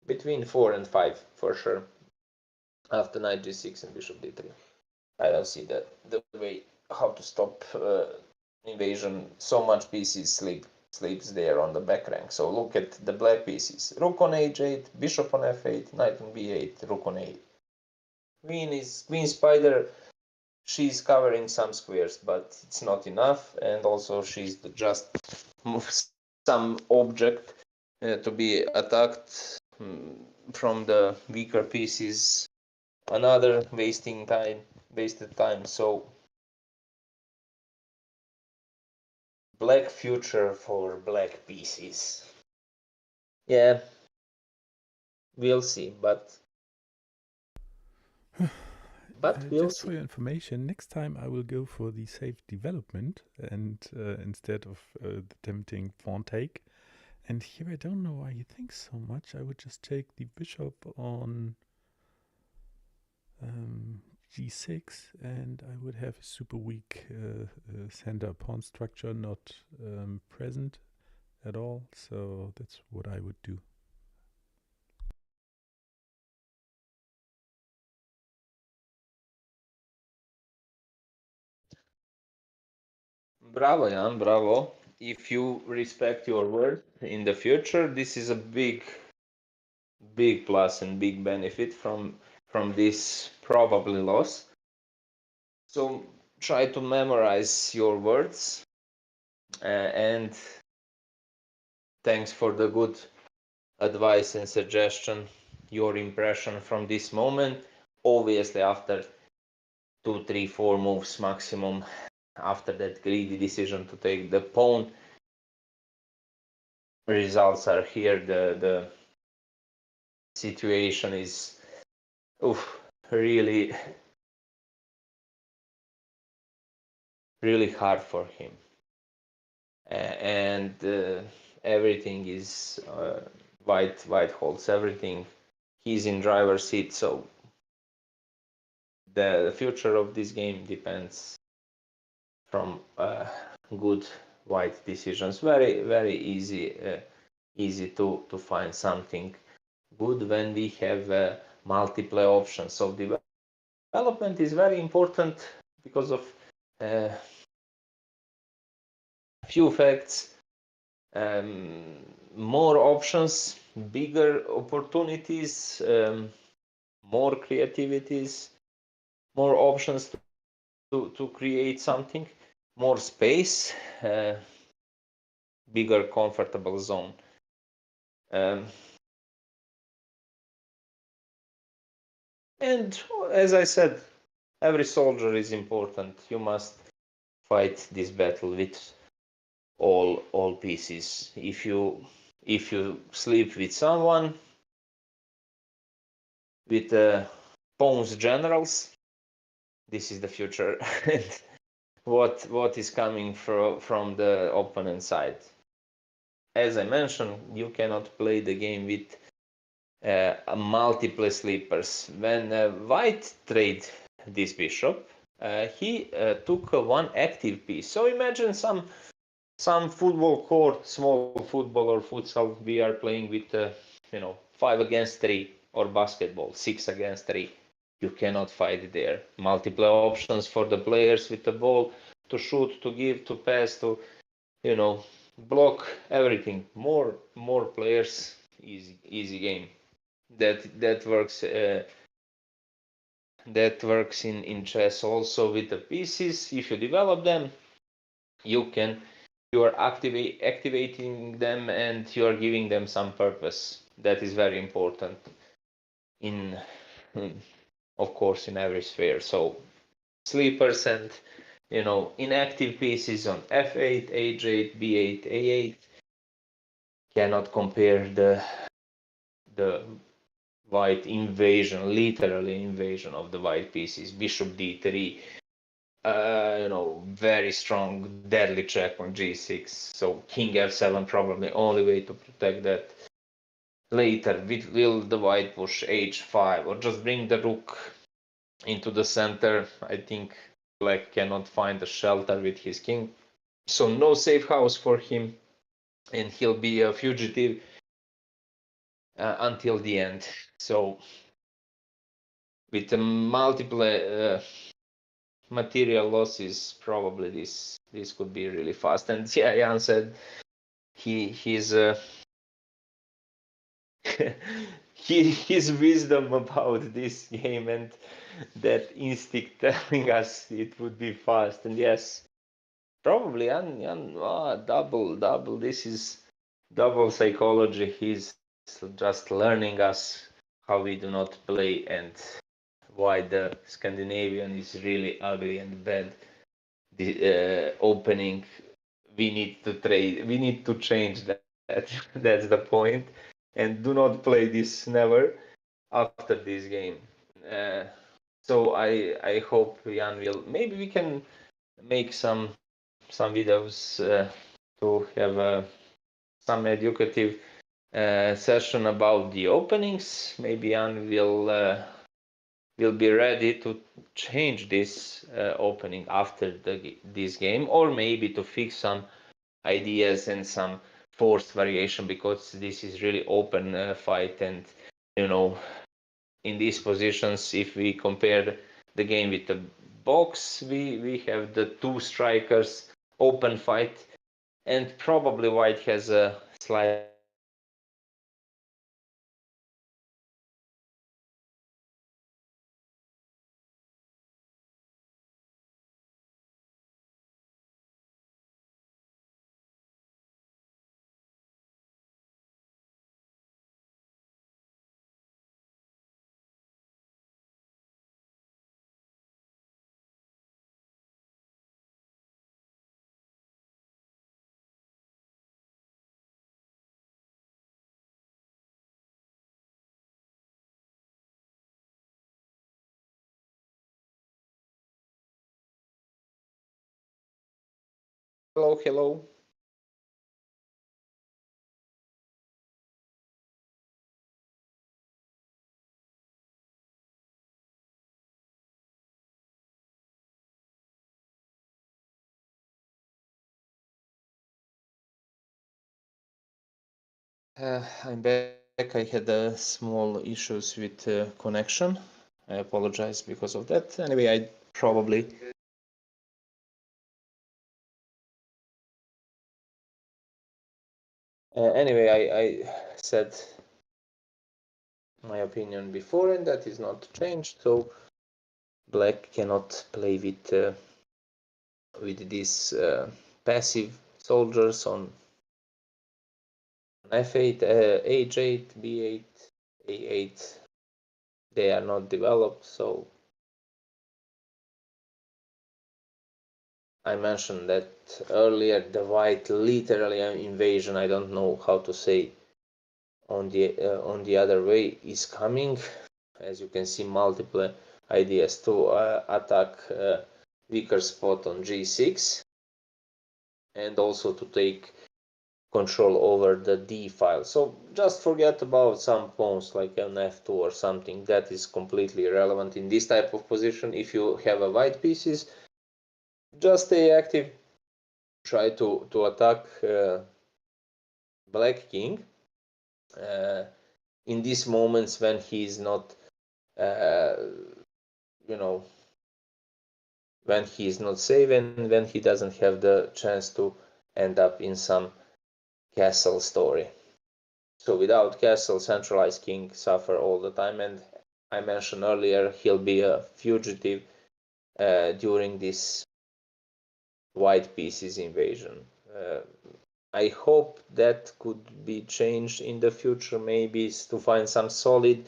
Between 4 and 5 for sure. After knight g6 and bishop d3. I don't see the way how to stop invasion. So much pieces sleeps there on the back rank. So look at the black pieces. Rook on h8, bishop on f8, knight on b8, rook on a. Queen spider. She's covering some squares, but it's not enough, and also she's just some object to be attacked from the weaker pieces. Another wasted time. So black future for black pieces. Yeah, we'll see, but we'll just see. for your information, next time I will go for the safe development and instead of the tempting pawn take. And here I don't know why you think so much. I would just take the bishop on g6 and I would have a super weak center pawn structure not present at all. So that's what I would do. Bravo, Jan, bravo. If you respect your word in the future, this is a big plus and big benefit from this probably loss. So try to memorize your words and thanks for the good advice and suggestion. Your impression from this moment, obviously after 2, 3, 4 moves maximum, after that greedy decision to take the pawn, results are here. The situation is really hard for him, and everything is white holds everything. He's in driver's seat, so the future of this game depends from good white decisions. Very easy to find something good when we have multiple options. So development is very important because of few facts. More options, bigger opportunities, more creativities, more options to create something, more space, bigger comfortable zone. And as I said, every soldier is important. You must fight this battle with all pieces. If you sleep with someone with pawns generals, this is the future. what is coming from the opponent side. As I mentioned, you cannot play the game with multiple sleepers. When white trade this bishop, he took one active piece. So imagine some football court, small football or futsal, we are playing with 5 against 3, or basketball 6 against 3. you cannot fight there. Multiple options for the players with the ball to shoot, to give, to pass, to block, everything. More players, easy game. That works in chess also with the pieces. If you develop them, you are activating them, and you are giving them some purpose. That is very important in of course in every sphere. So sleepers and inactive pieces on f8, h8, b8, a8 cannot compare the white invasion, literally invasion of the white pieces. Bishop d3, very strong, deadly check on g6. So king f7 probably only way to protect that. Later, will the white push h5 or just bring the rook into the center? I think black cannot find a shelter with his king, so no safe house for him, and he'll be a fugitive until the end. So with multiple material losses, probably this could be really fast. And yeah, Jan said he's his wisdom about this game and that instinct telling us it would be fast. And yes, probably double. This is double psychology. He's just learning us how we do not play and why the Scandinavian is really ugly and bad. The opening, we need to trade. We need to change that. That's the point. And do not play this never after this game. Uh, so I hope Jan will. Maybe we can make some videos to have some educative session about the openings. Maybe Jan will be ready to change this opening after this game, or maybe to fix some ideas and some forced variation, because this is really open fight. And in these positions, if we compare the game with the box, we have the two strikers, open fight, and probably white has a slight hello. I'm back. I had small issues with connection. I apologize because of that. Anyway, I probably anyway, I said my opinion before, and that is not changed. So black cannot play with these passive soldiers on f8, h8, b8, a8. They are not developed. So I mentioned that earlier. The white literally invasion, I don't know how to say on the other way, is coming. As you can see, multiple ideas to attack weaker spot on g6, and also to take control over the d file. So just forget about some pawns like an f2 or something. That is completely irrelevant in this type of position. If you have a white pieces, just stay active, try to attack black king in these moments when he is not when he is not safe and when he doesn't have the chance to end up in some castle story. So without castle, centralized king suffer all the time, and I mentioned earlier he'll be a fugitive during this white pieces invasion. I hope that could be changed in the future, maybe to find some solid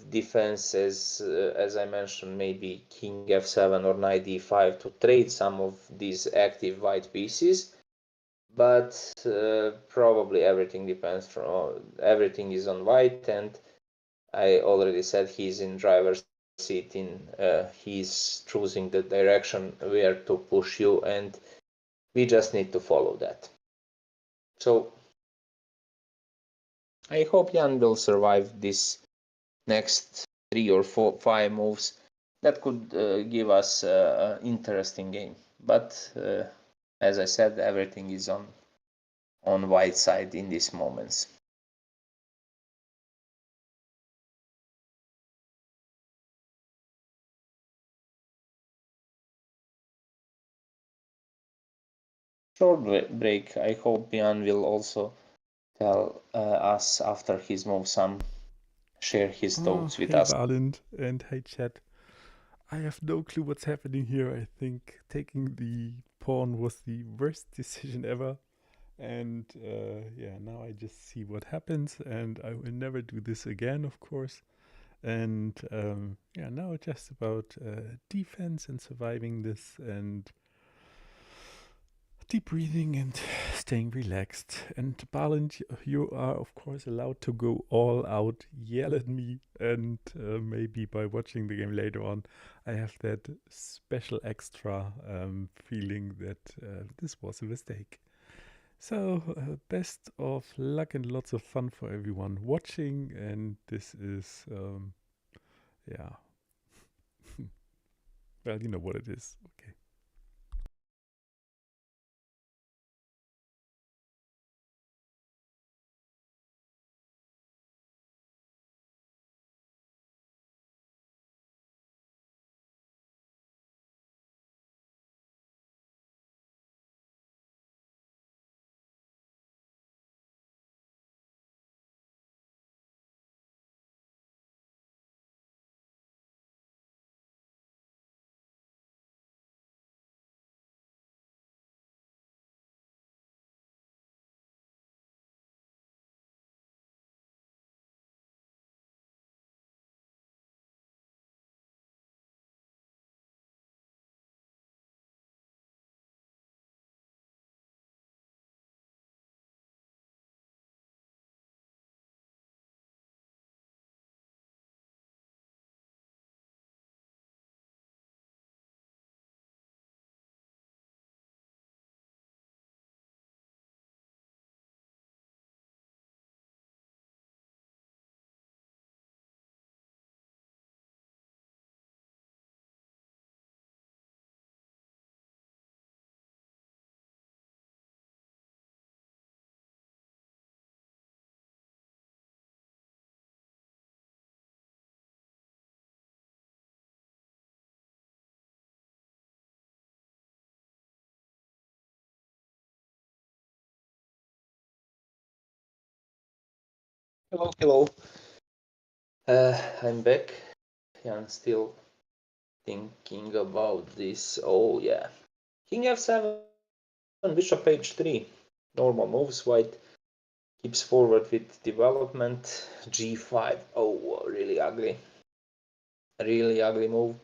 defense, as I mentioned, maybe king f7 or knight d5 to trade some of these active white pieces. But probably everything depends from everything is on white, and I already said he's in driver's seat. He's choosing the direction where to push you, and we just need to follow that. So I hope Jan will survive this next 3 or 4, 5 moves. That could give us an interesting game. But as I said, everything is on white side in these moments. Short break. I hope Jan will also tell us after his move share his thoughts with Hey us. Balint and hey chat. I have no clue what's happening here. I think taking the pawn was the worst decision ever. And yeah, now I just see what happens, and I will never do this again, of course. And yeah, now it's just about defense and surviving this, and deep breathing and staying relaxed. And Balint, you are of course allowed to go all out, yell at me, and maybe by watching the game later on, I have that special extra feeling that this was a mistake. So, best of luck and lots of fun for everyone watching. And this is, yeah, well, you know what it is. Okay. Hello, hello. I'm back. I'm still thinking about this. Oh yeah, king f7, bishop h3. Normal moves. White keeps forward with development. g5. Oh, really ugly move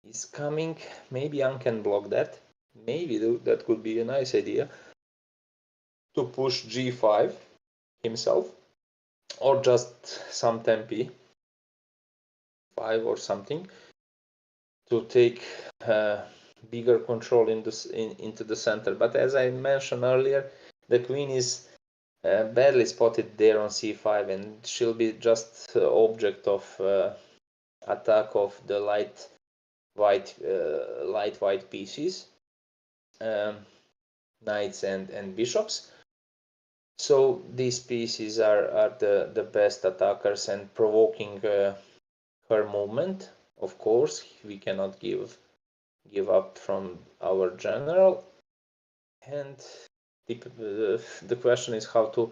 is coming. Maybe Jan can block that. Maybe that could be a nice idea to push g5 himself, or just some tempi 5 or something to take bigger control into the center. But as I mentioned earlier, the queen is badly spotted there on c5, and she'll be just object of attack of the light white pieces, knights and bishops. So these pieces are the best attackers and provoking her movement. Of course, we cannot give up from our general. And the question is how to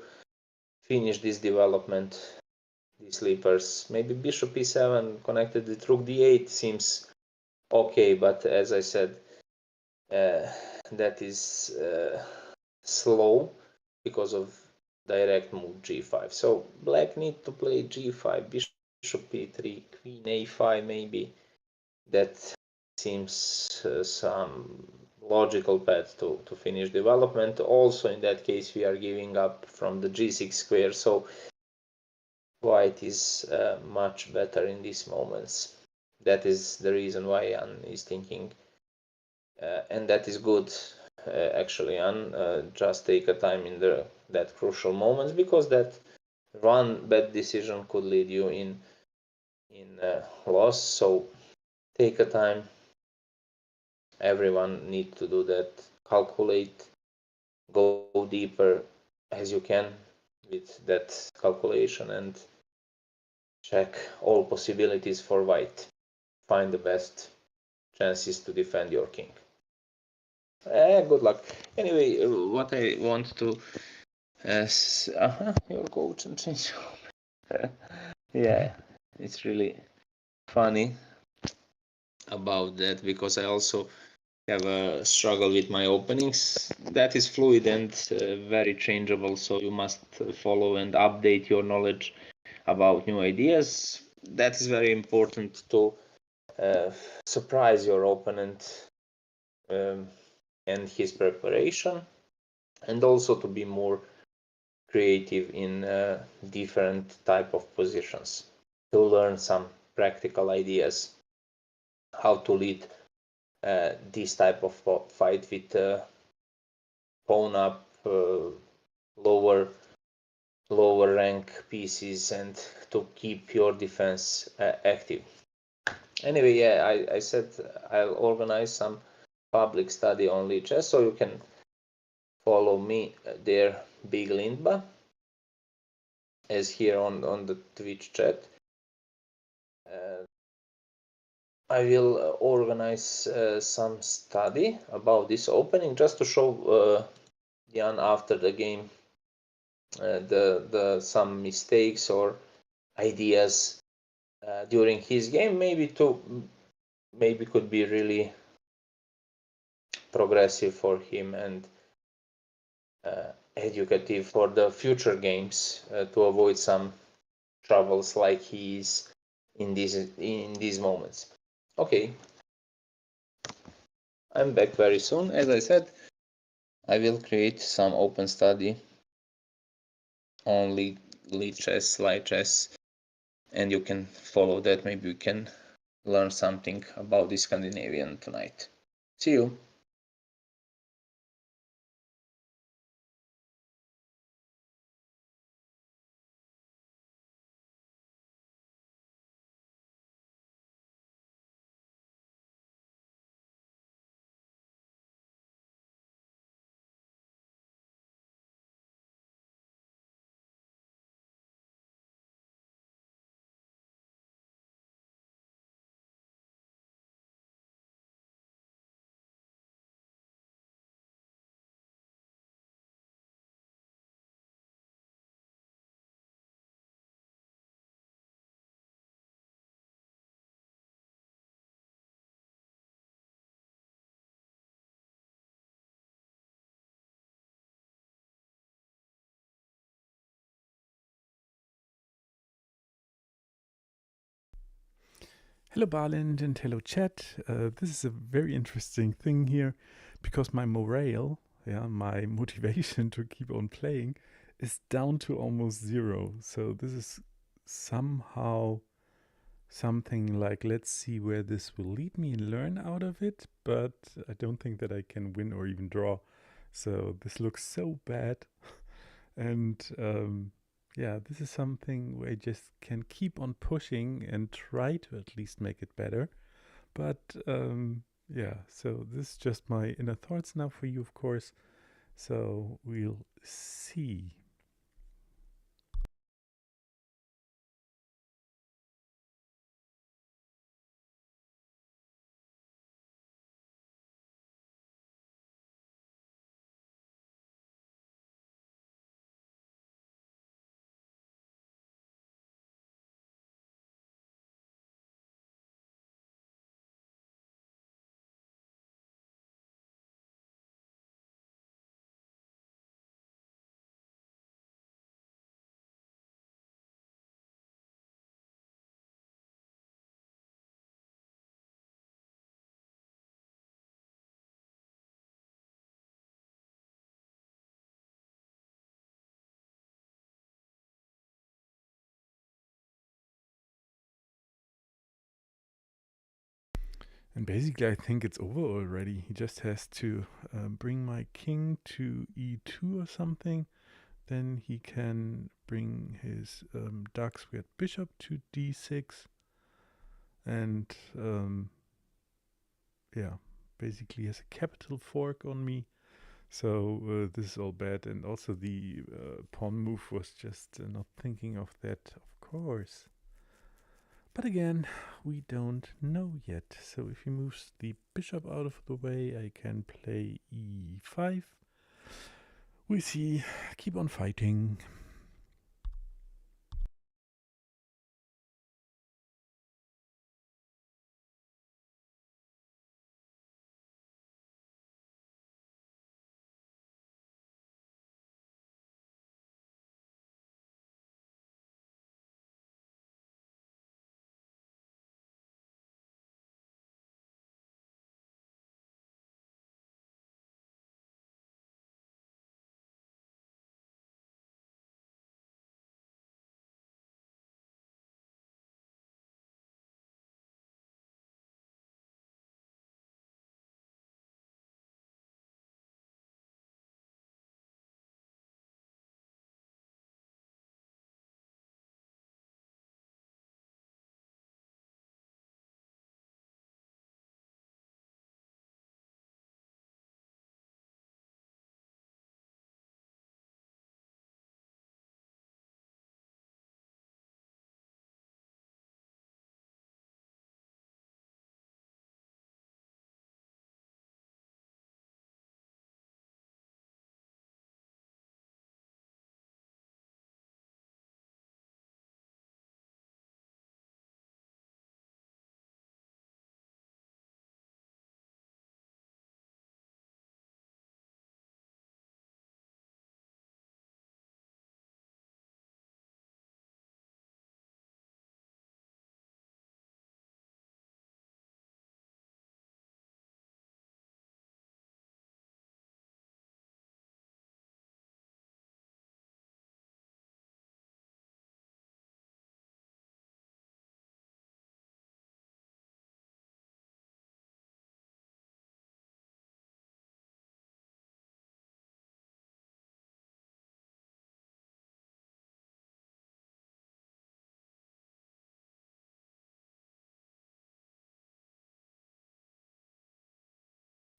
finish this development. These sleepers, maybe bishop e7 connected with rook d8 seems okay, but as I said, that is slow because of direct move g5. So black need to play g5, bishop e3, queen a5 maybe. That seems some logical path to finish development. Also in that case we are giving up from the g6 square, so white is much better in these moments. That is the reason why Jan is thinking, and that is good actually, Jan. Just take a time in that crucial moments, because that one bad decision could lead you in loss. So take a time. Everyone need to do that. Calculate, go deeper as you can with that calculation, and check all possibilities for white. Find the best chances to defend your king. Good luck. Anyway, what I want to your coach and change. Yeah, it's really funny about that, because I also have a struggle with my openings. That is fluid and very changeable, so you must follow and update your knowledge about new ideas. That is very important to surprise your opponent and his preparation, and also to be more creative in different type of positions, to learn some practical ideas how to lead this type of fight with pawn up, lower rank pieces, and to keep your defense active. Anyway, yeah, I said I'll organize some public study on Lichess, so you can follow me there, Big Lindba, as here on the Twitch chat. I will organize some study about this opening, just to show Jan after the game the some mistakes or ideas during his game, maybe could be really progressive for him and educative for the future games, to avoid some troubles like he is in these moments. Okay, I'm back very soon. As I said, I will create some open study on lead chess, light chess, and you can follow that. Maybe you can learn something about the Scandinavian tonight. See you. Hello, Barlind, and hello, chat. This is a very interesting thing here, because my morale, yeah, my motivation to keep on playing, is down to almost zero. So this is somehow something like, let's see where this will lead me and learn out of it, but I don't think that I can win or even draw. So this looks so bad. And yeah, this is something where I just can keep on pushing and try to at least make it better. But yeah, so this is just my inner thoughts now for you, of course. So we'll see. And basically, I think it's over already. He just has to bring my king to e2 or something. Then he can bring his ducks. We had bishop to d6. And yeah, basically he has a capital fork on me. So this is all bad. And also the pawn move was just not thinking of that, of course. But again, we don't know yet. So if he moves the bishop out of the way, I can play e5. We see, keep on fighting.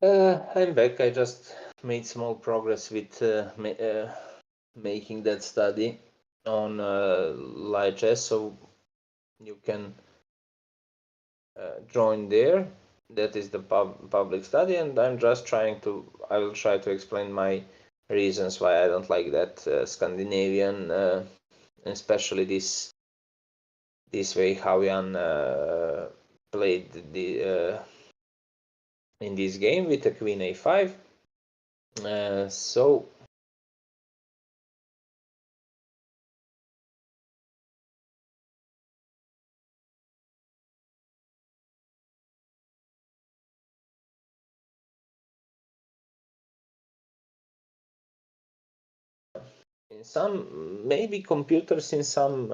I'm back. I just made small progress with making that study on Lichess, so you can join there. That is the public study, and I'm just trying to. I will try to explain my reasons why I don't like that Scandinavian, especially this way how Jan played the in this game with a queen a5. So in some maybe computers in some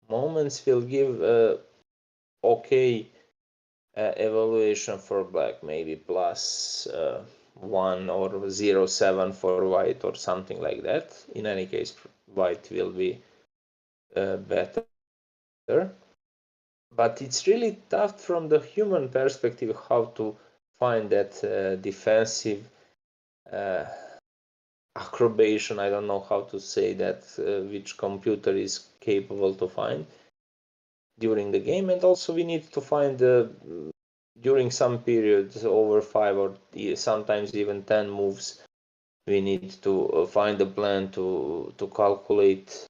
moments will give okay evaluation for black, maybe plus 1 or 0.7 for white or something like that. In any case, white will be better, but it's really tough from the human perspective how to find that defensive acrobation. I don't know how to say that, which computer is capable to find during the game. And also we need to find during some periods over 5 or sometimes even 10 moves, we need to find a plan to calculate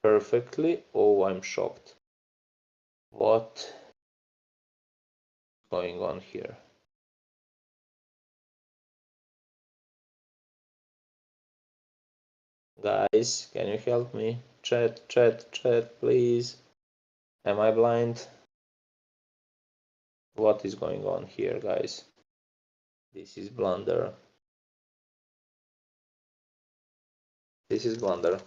perfectly. Oh, I'm shocked. What's going on here? Guys, can you help me? Chat, please. Am I blind? What is going on here, guys? This is blunder. This is blunder.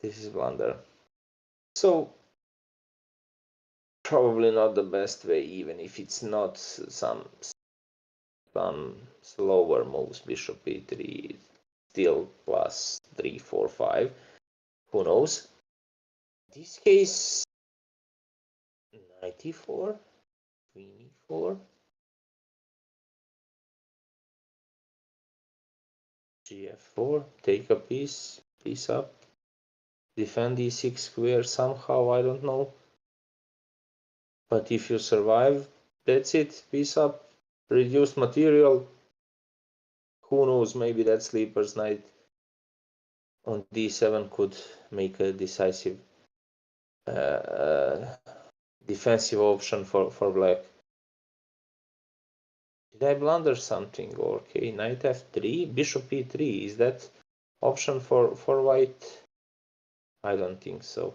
This is blunder. So probably not the best way, even if it's not some slower moves. Bishop e3, still plus 3, 4, 5. Who knows? In this case, knight e4, queen e4, gf4, take a piece up, defend e6 square somehow, I don't know. But if you survive, that's it, piece up, reduced material. Who knows, maybe that sleeper's knight on d7 could make a decisive defensive option for black. Did I blunder something? Okay, knight f3, bishop e3. Is that option for white? I don't think so.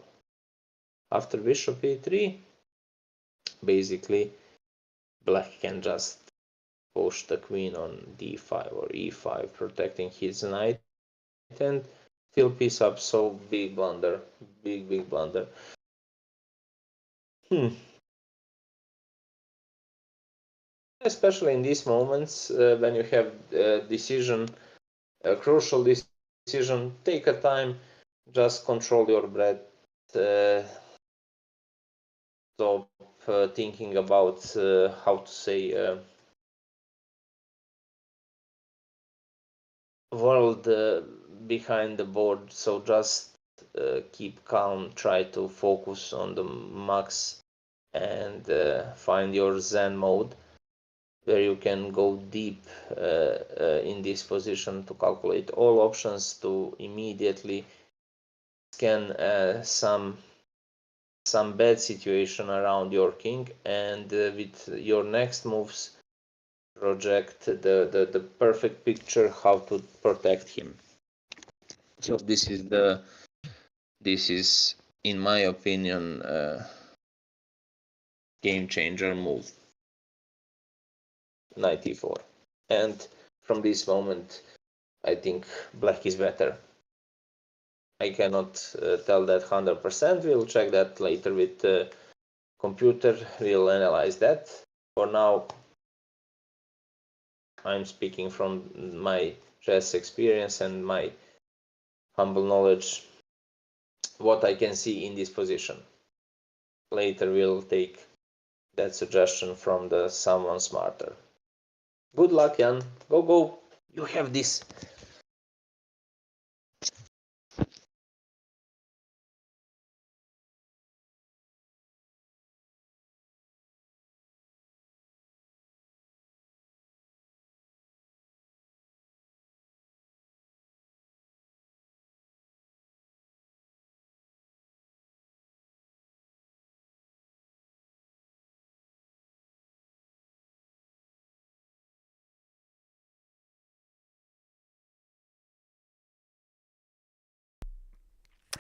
After bishop e3, basically black can just push the queen on d5 or e5, protecting his knight and still piece up. So big blunder, big blunder. Especially in these moments when you have a crucial decision, take a time, just control your breath, stop thinking about how to say world behind the board. So just keep calm, try to focus on the max and find your zen mode where you can go deep in this position to calculate all options, to immediately scan some bad situation around your king, and with your next moves project the perfect picture how to protect him. So this is in my opinion game changer move, knight e4. And from this moment I think black is better. I cannot tell that 100%. We'll check that later with the computer. We'll analyze that. For now, I'm speaking from my chess experience and my humble knowledge, what I can see in this position. Later, we'll take that suggestion from the someone smarter. Good luck, Jan. Go. You have this.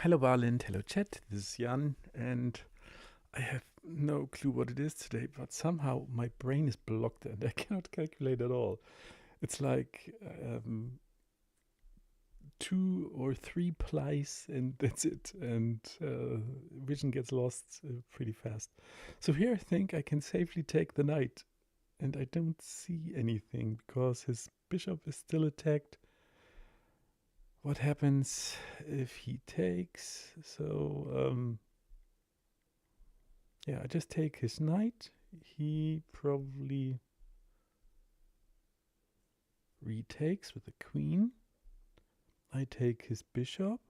Hello, Barlind. Hello, chat. This is Jan, and I have no clue what it is today, but somehow my brain is blocked and I cannot calculate at all. It's like 2 or 3 plies, and that's it. And vision gets lost pretty fast. So here I think I can safely take the knight, and I don't see anything because his bishop is still attacked. What happens if he takes? So yeah, I just take his knight. He probably retakes with the queen. I take his bishop.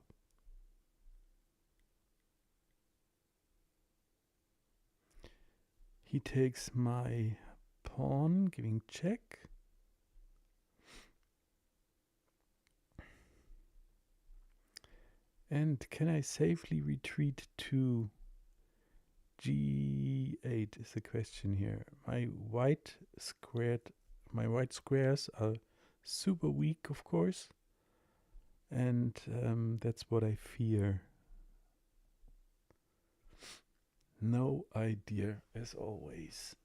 He takes my pawn, giving check. And can I safely retreat to g8 is the question here. My white squares are super weak, of course. And that's what I fear. No idea, as always.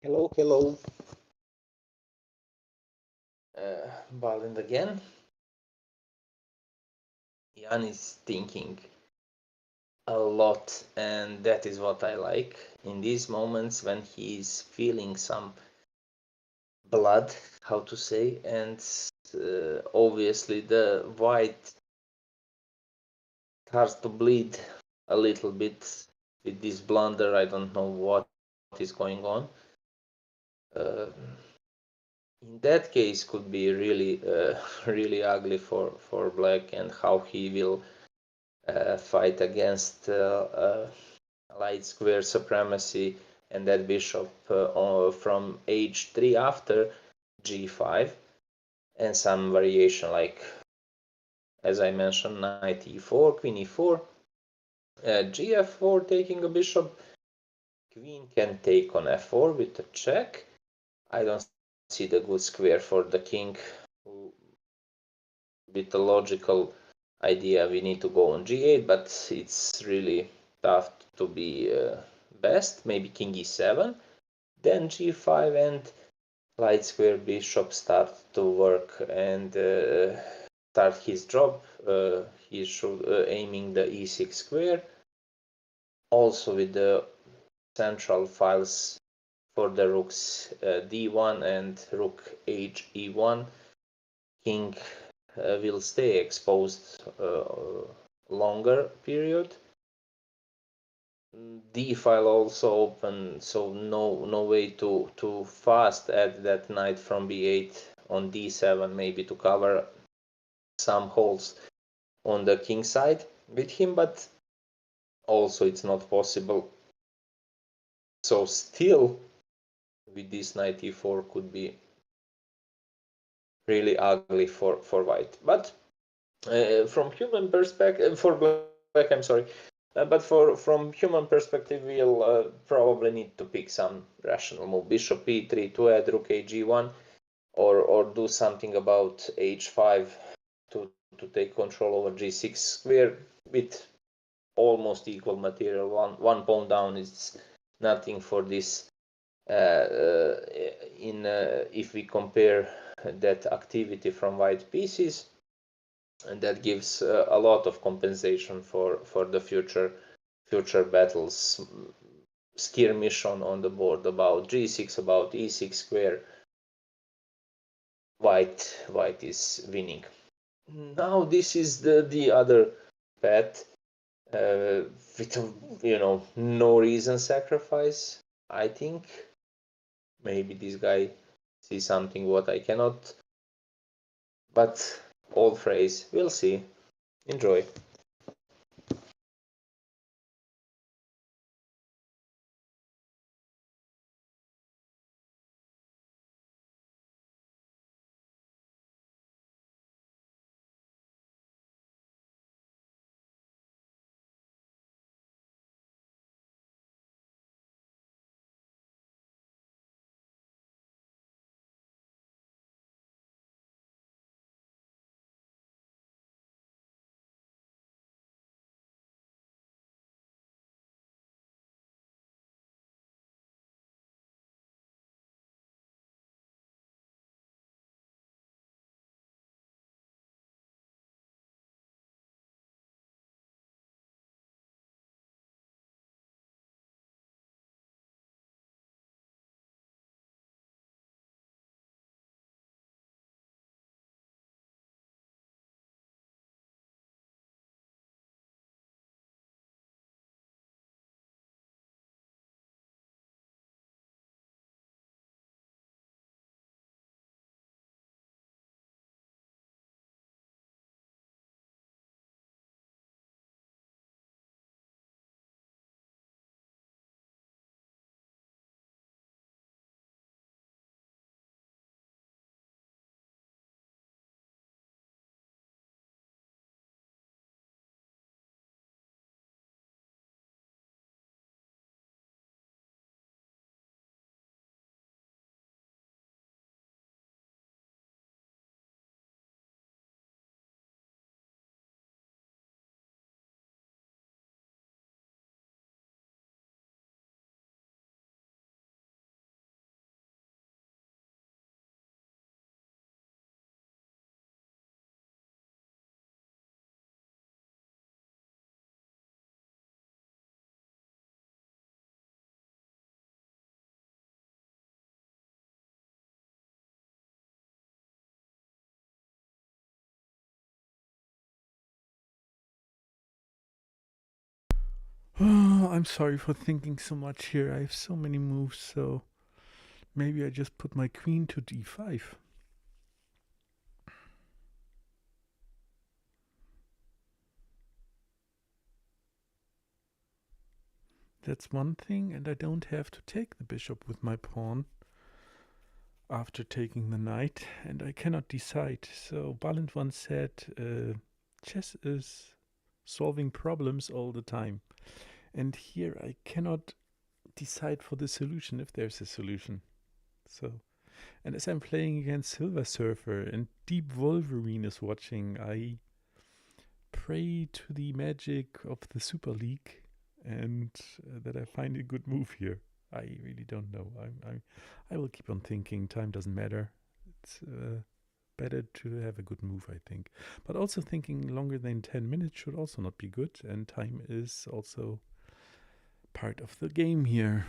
Hello, hello. Balin again. Jan is thinking a lot, and that is what I like in these moments when he's feeling some blood, how to say, and obviously the white starts to bleed a little bit with this blunder. I don't know what is going on. Uh, in that case, could be really, really ugly for black, and how he will fight against light square supremacy and that bishop from h3 after g5, and some variation like, as I mentioned, knight e4, queen e4, gf4 taking a bishop, queen can take on f4 with a check. I don't see the good square for the king. With a logical idea, we need to go on g8, but it's really tough to be best. Maybe king e7, then g5, and light square bishop start to work and start his job. He should aiming the e6 square, also with the central files for the rooks d1 and rook h e1. King will stay exposed longer period. D file also open, so no way to fast add that knight from b8 on d7, maybe to cover some holes on the king side with him, but also it's not possible. So still with this knight e4 could be really ugly for white. But from human perspective, for black, I'm sorry. But from human perspective, we'll probably need to pick some rational move. Bishop e3 to add rook ag1, or do something about h5 to take control over g6 square with almost equal material. One pawn down is nothing for this. If we compare that activity from white pieces, and that gives a lot of compensation for the future battles. Skirmish on the board about g6, about e6 square. White is winning. Now this is the other path, with no reason sacrifice. I think maybe this guy sees something what I cannot, but old phrase, we'll see. Enjoy. Oh, I'm sorry for thinking so much here. I have so many moves, so maybe I just put my queen to d5. That's one thing, and I don't have to take the bishop with my pawn after taking the knight, and I cannot decide. So Balint once said, chess is solving problems all the time. And here I cannot decide for the solution if there's a solution. So, and as I'm playing against Silver Surfer and Deep Wolverine is watching, I pray to the magic of the Super League and that I find a good move here. I really don't know. I will keep on thinking. Time doesn't matter. It's better to have a good move, I think. But also thinking longer than 10 minutes should also not be good, and time is also part of the game here.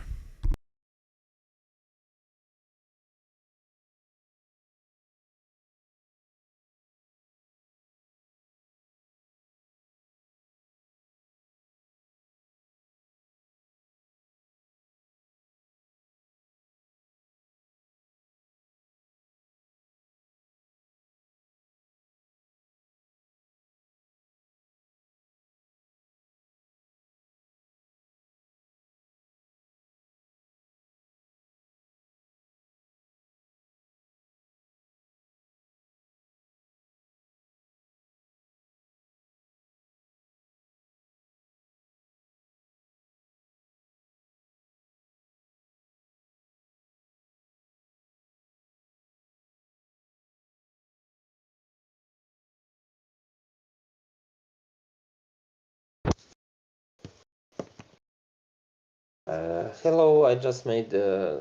Hello, I just made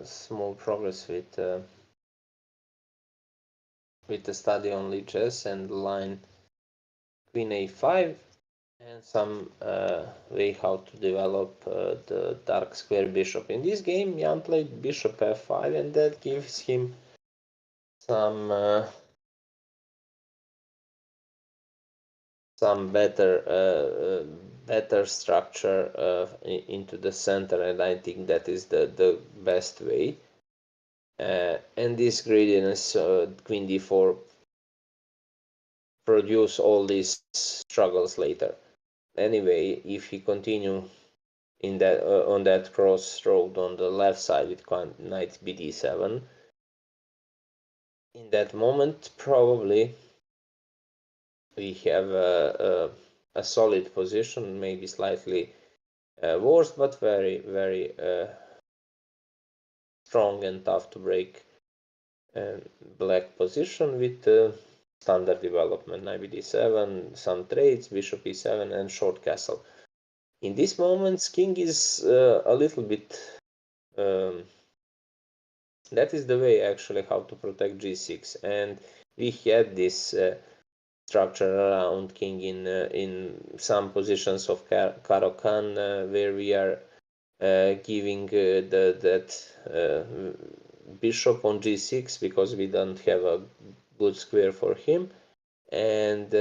small progress with the study on lichess and line queen a5 and some way how to develop the dark square bishop. In this game, Jan played bishop f5, and that gives him some better structure into the center, and I think that is the best way. And this greediness, queen d4, produce all these struggles later. Anyway, if he continue in that on that crossroad on the left side with knight bd7, in that moment probably we have a solid position, maybe slightly worse, but very strong and tough to break black position with standard development, knight bd7, some trades, bishop e7, and short castle. In this moment, king is a little bit. That is the way actually how to protect g6, and we had this structure around king in some positions of Caro-Kann where we are giving that bishop on g6 because we don't have a good square for him, and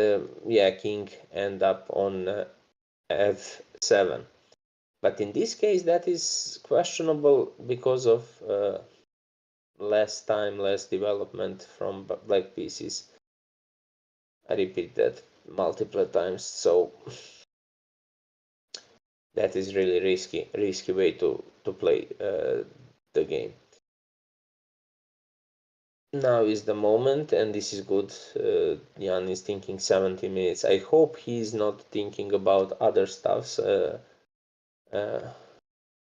yeah, king end up on f7. But in this case, that is questionable because of less time, less development from black pieces. I repeat that multiple times, so that is really risky way to play the game. Now is the moment, and this is good. Jan is thinking 70 minutes. I hope he's not thinking about other stuffs. So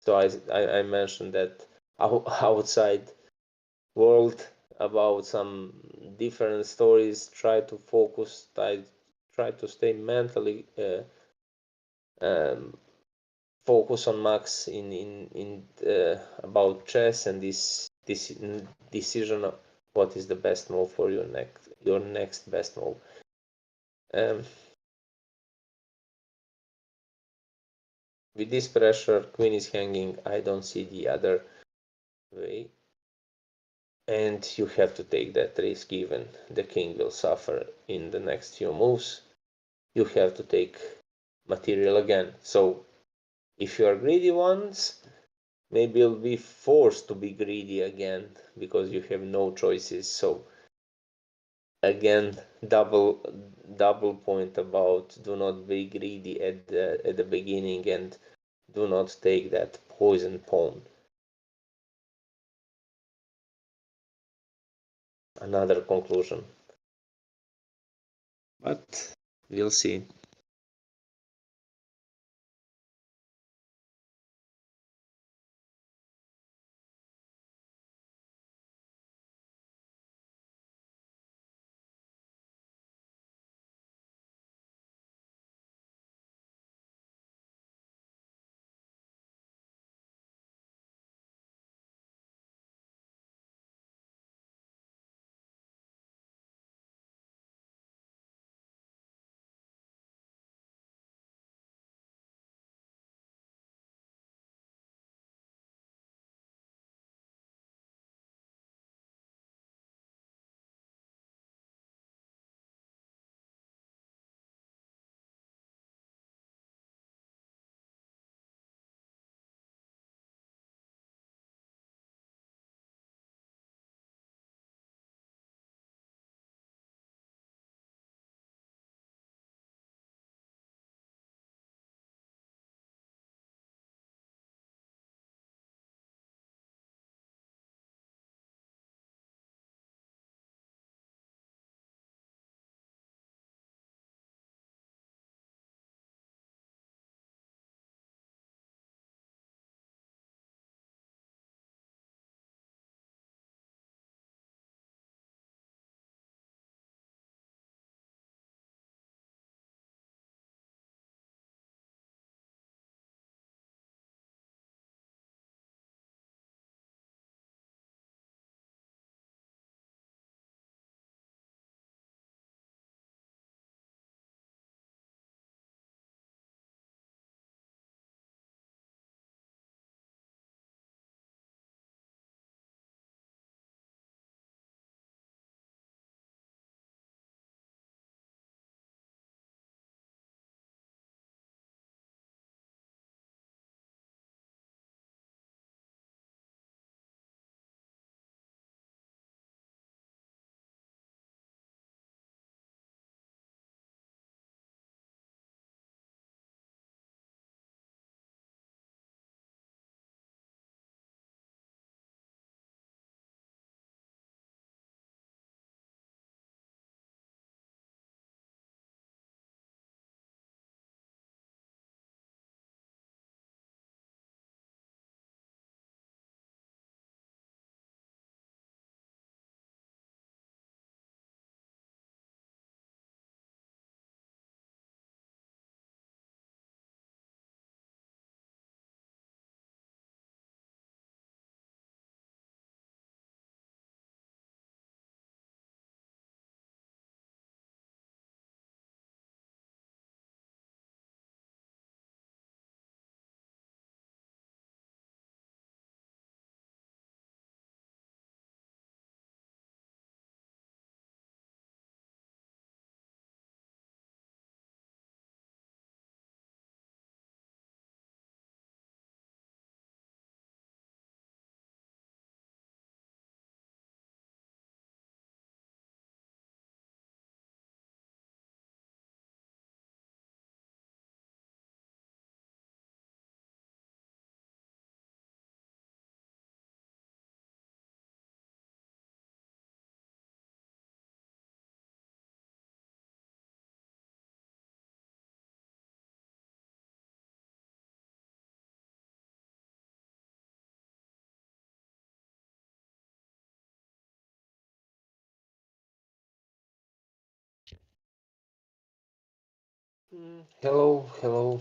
I mentioned that outside world about some different stories. Try to focus. Try to stay mentally focus on max in about chess and this decision of what is the best move for your next best move. With this pressure, queen is hanging. I don't see the other way, and you have to take that risk. Even the king will suffer in the next few moves. You have to take material again. So If you are greedy once, maybe you'll be forced to be greedy again because you have no choices. So again, double point about do not be greedy at the beginning and do not take that poison pawn. Another conclusion. But we'll see. Hello, hello.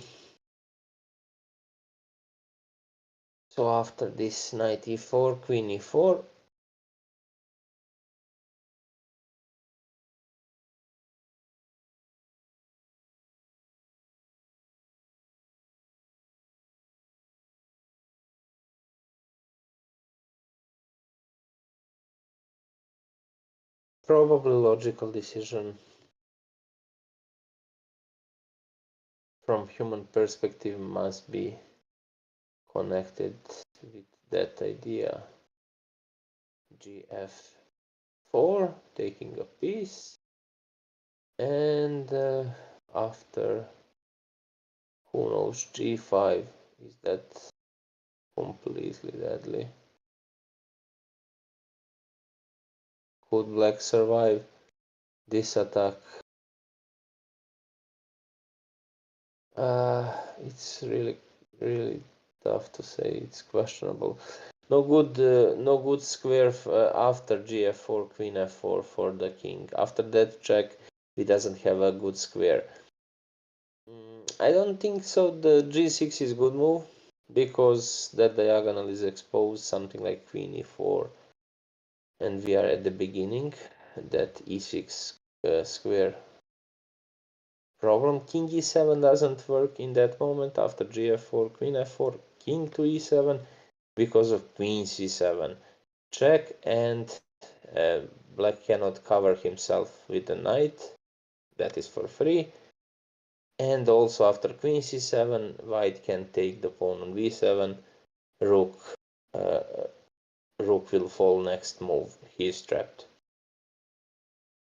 So after this knight e4, queen e4, probably logical decision from human perspective must be connected with that idea. gf4, taking a piece, and after, who knows, g5, is that completely deadly? Could black survive this attack? It's really tough to say. It's questionable. No good square after gf4, queen f4 for the king. After that check, he doesn't have a good square. I don't think so. The g6 is good move because that diagonal is exposed, something like queen e4, and we are at the beginning. That e6 square problem. King e7 doesn't work in that moment after gf4, queen f4, king to e7 because of queen c7 check, and black cannot cover himself with the knight. That is for free. And also after queen c7, white can take the pawn on b7. Rook will fall next move. He is trapped.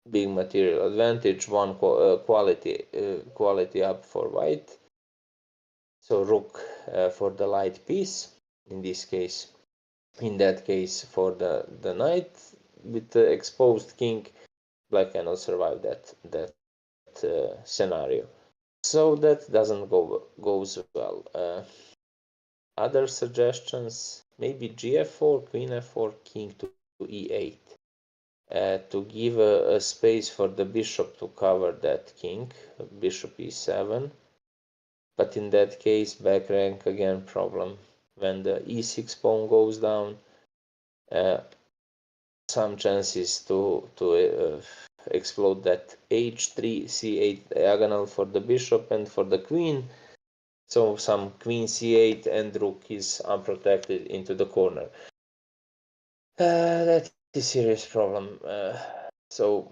Big material advantage, one quality up for white. So rook for the light piece. In that case for the knight. With the exposed king, black cannot survive that scenario. So that doesn't goes well. Other suggestions, maybe gf4, queen f4, king to e8, to give a space for the bishop to cover that king, bishop e7. But in that case, back rank again problem. When the e6 pawn goes down, some chances to explode that h3 c8 diagonal for the bishop and for the queen. So some queen c8 and rook is unprotected into the corner. That is a serious problem. So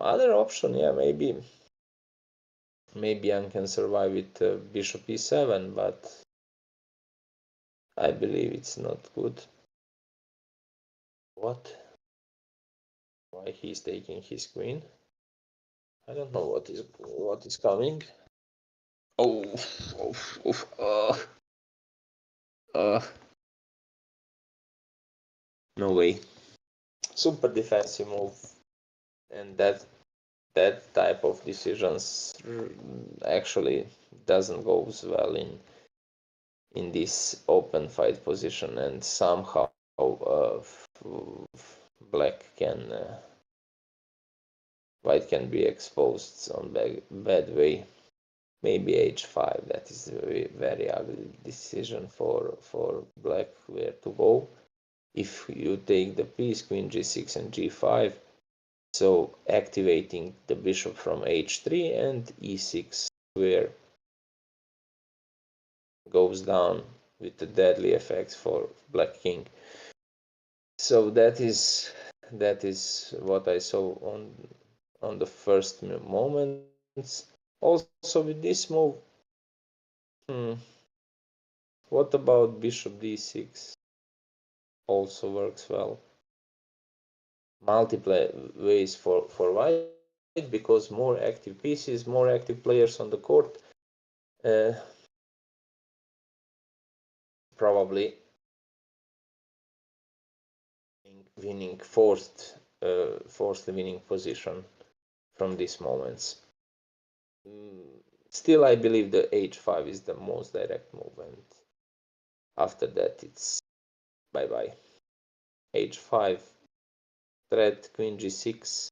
other option, yeah, maybe I can survive with bishop e7, but I believe it's not good. What? Why he's taking his queen? I don't know what is coming. Oh, no way. Super defensive move, and that type of decisions actually doesn't go well in this open fight position, and somehow black white can be exposed on bad way. Maybe h5. That is a very ugly decision for black where to go. If you take the piece, queen g6 and g5, so activating the bishop from h3, and e6 square goes down with the deadly effects for black king. So that is what I saw on the first moments. Also with this move, what about bishop d6? Also works well. Multiple ways for white, because more active pieces, more active players on the court. Probably winning forced winning position from these moments. Still, I believe the h5 is the most direct move, and after that it's bye bye. h5, threat, queen g6.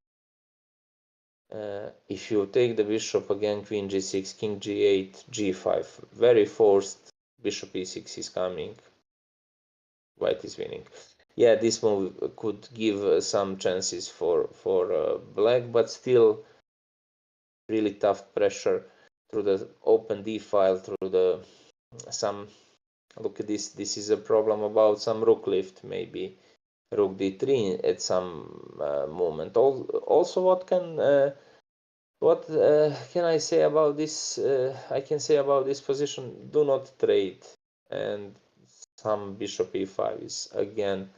If you take the bishop again, queen g6, king g8, g5, very forced. Bishop e6 is coming. White is winning. Yeah, this move could give some chances for black, but still really tough pressure through the open d file, through the some. Look at this. This is a problem about some rook lift, maybe rook d3 at some moment. Also, what can What can I say about this? I can say about this position, do not trade. And some bishop e5 is again,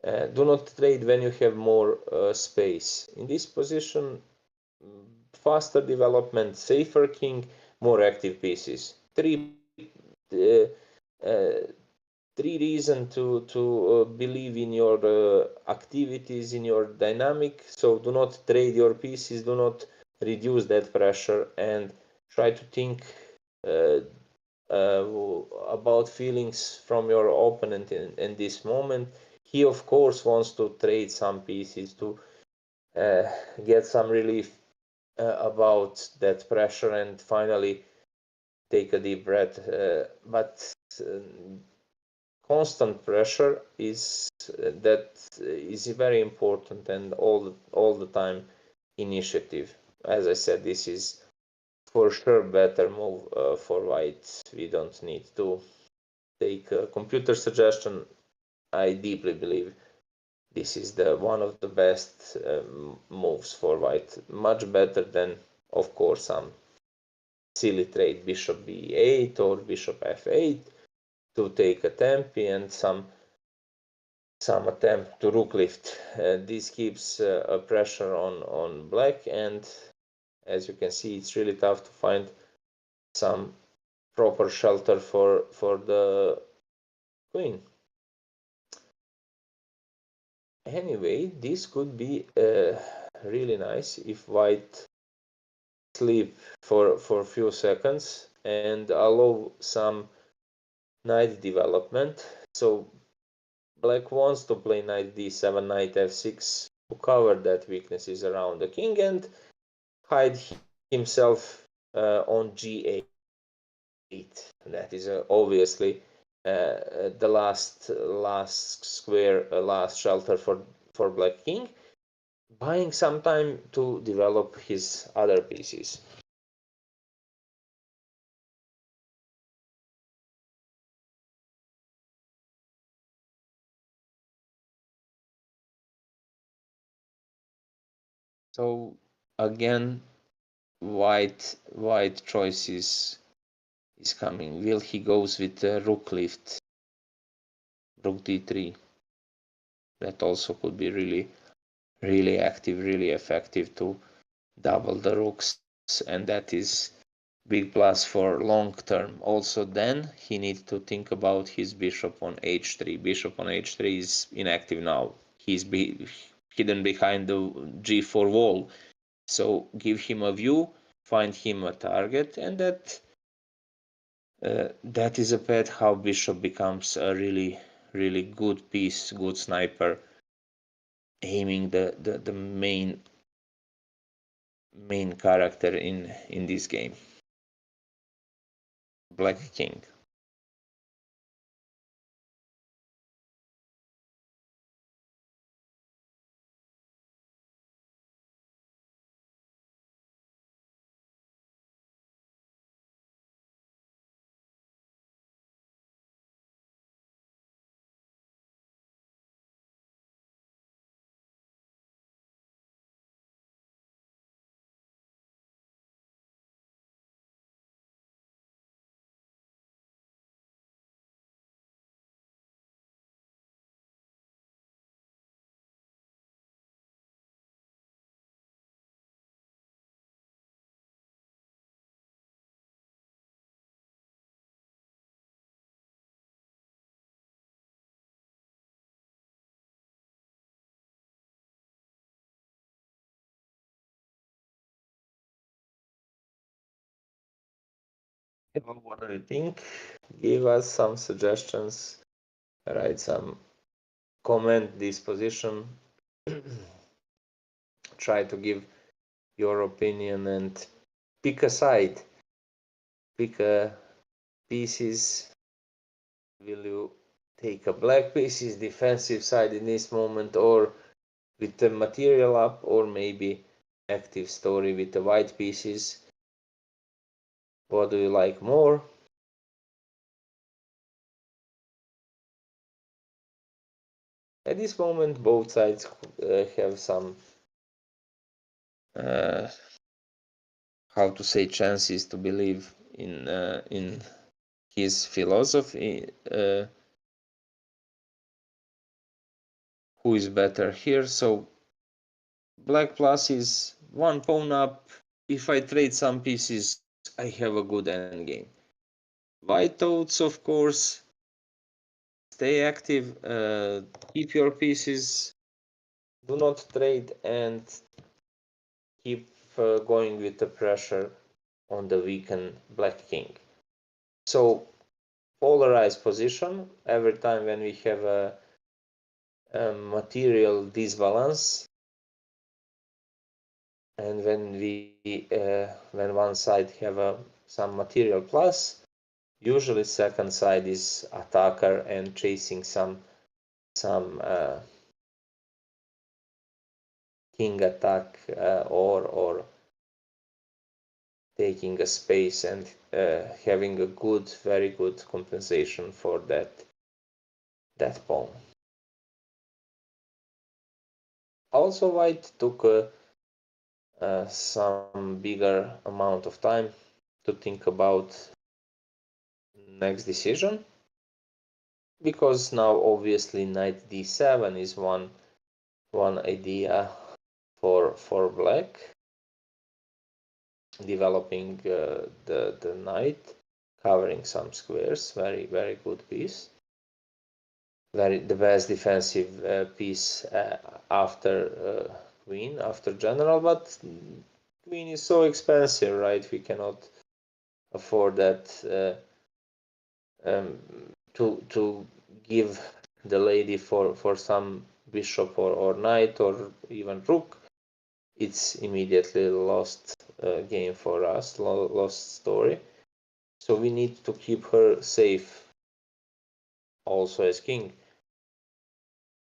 do not trade when you have more space. In this position, faster development, safer king, more active pieces. Uh, uh, three reasons to believe in your activities, in your dynamic. So do not trade your pieces, do not reduce that pressure, and try to think uh, uh, about feelings from your opponent in this moment. He of course wants to trade some pieces to uh, get some relief about that pressure and finally take a deep breath. But constant pressure is that is very important, and all the time initiative. As I said, this is for sure better move for white. We don't need to take a computer suggestion. I deeply believe this is the one of the best moves for white, much better than of course some silly trade bishop b8 or bishop f8 to take a tempi and some attempt to rook lift. This keeps a pressure on black, and as you can see, it's really tough to find some proper shelter for the queen. Anyway, this could be really nice if white sleep for a few seconds and allow some knight development. So black wants to play knight d7, knight f6 to cover that weaknesses around the king and hide himself on g8. That is obviously the last square, last shelter for black king, buying some time to develop his other pieces. So again, white choice is coming. Will he goes with rook lift, rook d3? That also could be really active, really effective to double the rooks, and that is big plus for long term. Also, then he needs to think about his bishop on h3. Bishop on h3 is inactive now. He's hidden behind the g4 wall. So give him a view, find him a target, and that is a path how bishop becomes a really good piece, good sniper, aiming the main character in this game. Black king. What do you think? Give us some suggestions. Write some comment this position. Try to give your opinion and pick a side. Pick a pieces. Will you take a black pieces defensive side in this moment, or with the material up, or maybe active story with the white pieces? What do you like more? At this moment, both sides have some uh, how to say, chances to believe in his philosophy. Who is better here? So black plus is one pawn up. If I trade some pieces, I have a good endgame. White thoughts, of course, stay active, keep your pieces, do not trade, and keep going with the pressure on the weakened black king. So polarized position. Every time when we have a material disbalance, and when one side have some material plus, usually second side is attacker and chasing some king attack or taking a space and having a very good compensation for that pawn. Also, white took some bigger amount of time to think about next decision, because now obviously knight d7 is one idea for black, developing the knight, covering some squares. Very good piece. The best defensive piece after queen, after general, but queen is so expensive, right? We cannot afford that to give the lady for some bishop or knight or even rook. It's immediately lost game for us, lost story. So we need to keep her safe also as king.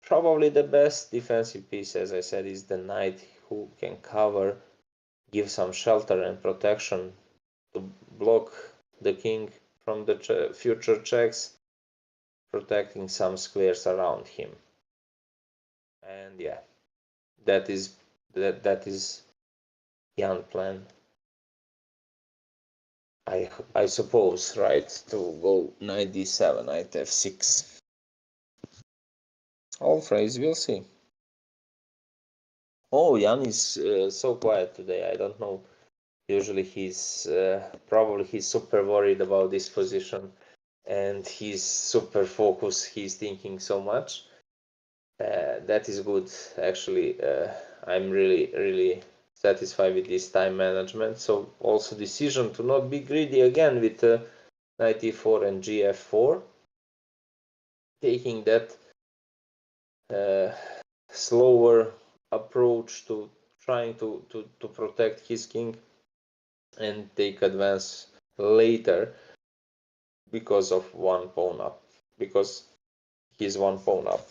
Probably the best defensive piece, as I said, is the knight, who can cover, give some shelter and protection to block the king from the future checks, protecting some squares around him. And yeah, that is Jan plan. I suppose, right, to go knight d7, knight f6. All phrase, we'll see. Oh, Jan is so quiet today. I don't know. Usually he's probably super worried about this position, and he's super focused. He's thinking so much. That is good, actually. I'm really satisfied with this time management. So also decision to not be greedy again with knight e4 and gf4, taking that slower approach to trying to protect his king and take advance later because of one pawn up, because he's one pawn up.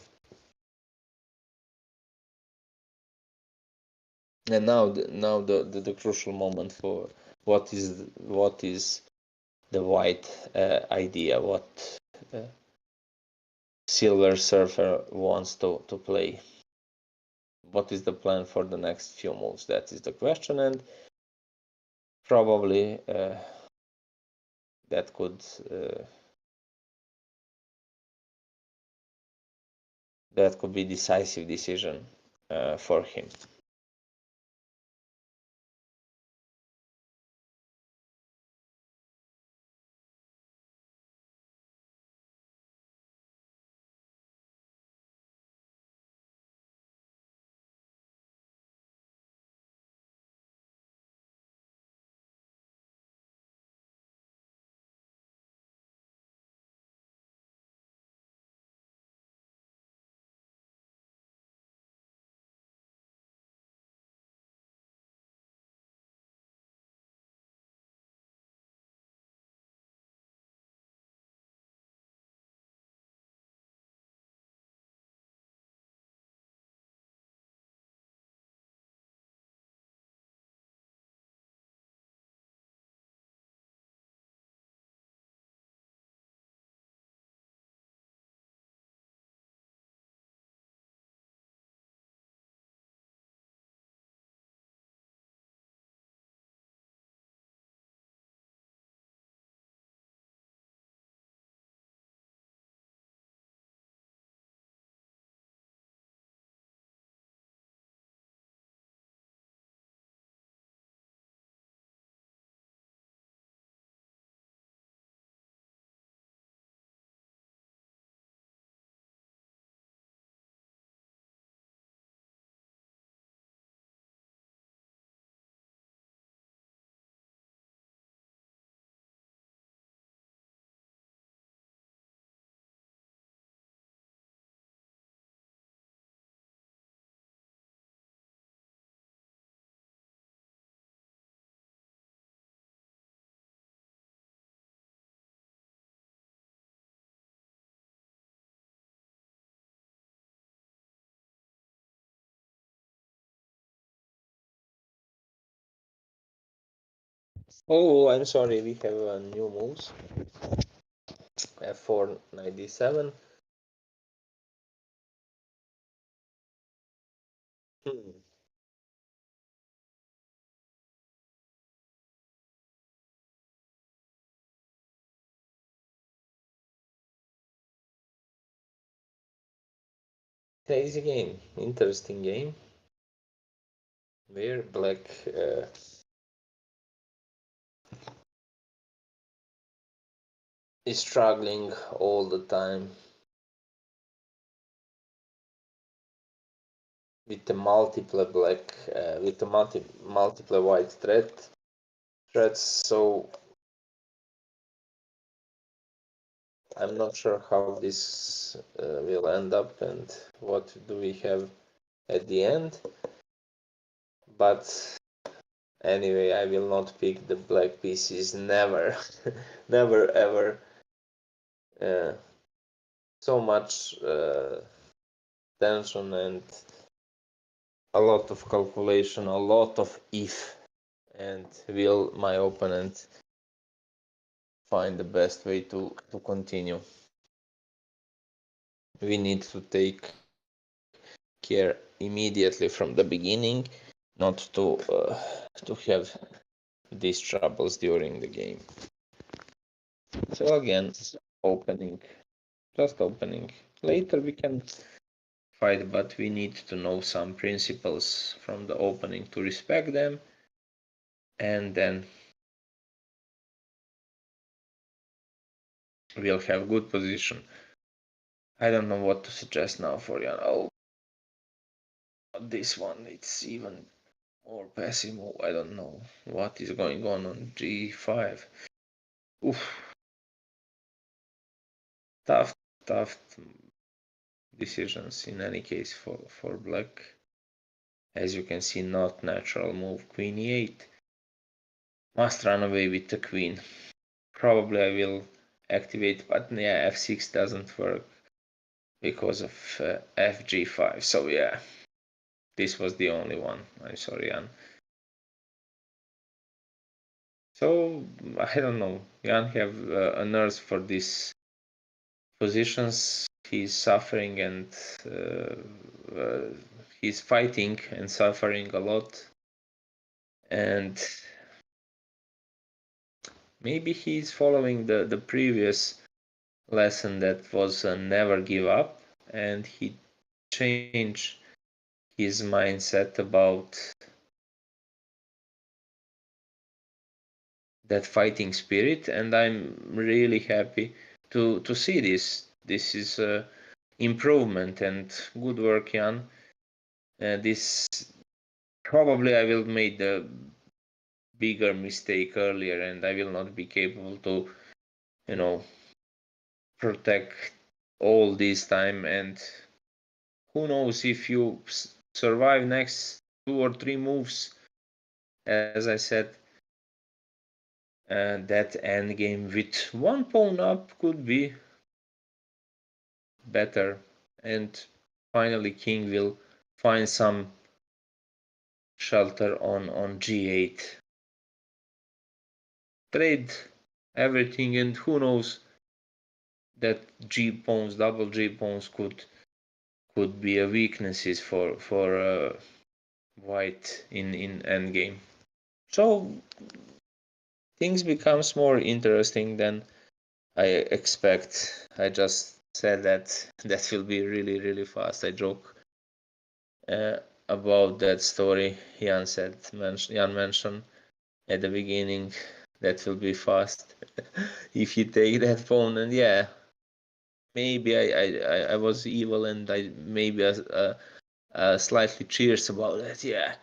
And now the crucial moment for what is the white idea, what silver surfer wants to play. What is the plan for the next few moves? That is the question, and probably that could be decisive decision for him. Oh, I'm sorry, we have new moves. F4, 97. Hmm. Crazy game, interesting game, where black is struggling all the time with the multiple black, with the multiple white threads. So I'm not sure how this will end up and what do we have at the end. But anyway, I will not pick the black pieces. Never, never ever. Uh, so much tension and a lot of calculation, a lot of if, and will my opponent find the best way to continue. We need to take care immediately from the beginning, not to have these troubles during the game. So again, opening, just opening. Later we can fight, but we need to know some principles from the opening to respect them, and then we'll have good position. I don't know what to suggest now for Jan. Oh, this one, it's even more passive. I don't know what is going on G5. Oof, tough, tough decisions in any case for black. As you can see, not natural move. Queen e8. Must run away with the queen. Probably I will activate, but yeah, f6 doesn't work because of fg5. So yeah, this was the only one. I'm sorry, Jan. So I don't know. Jan have a nurse for these positions. He's suffering and he's fighting and suffering a lot. And maybe he's following the previous lesson that was never give up, and he changed his mindset about that fighting spirit, and I'm really happy to see this. This is improvement and good work, Jan. This probably I will make the bigger mistake earlier, and I will not be capable to, you know, protect all this time. And who knows if you survive next 2 or 3 moves. As I said, that endgame with one pawn up could be better, and finally king will find some shelter on g8. Trade everything, and who knows, that g pawns, double g pawns could be a weaknesses for white in endgame. So things becomes more interesting than I expect. I just said that will be really fast. I joke uh, about that story. Jan mentioned at the beginning that will be fast if you take that phone. And yeah, maybe I was evil, and I maybe slightly cheers about that. Yeah,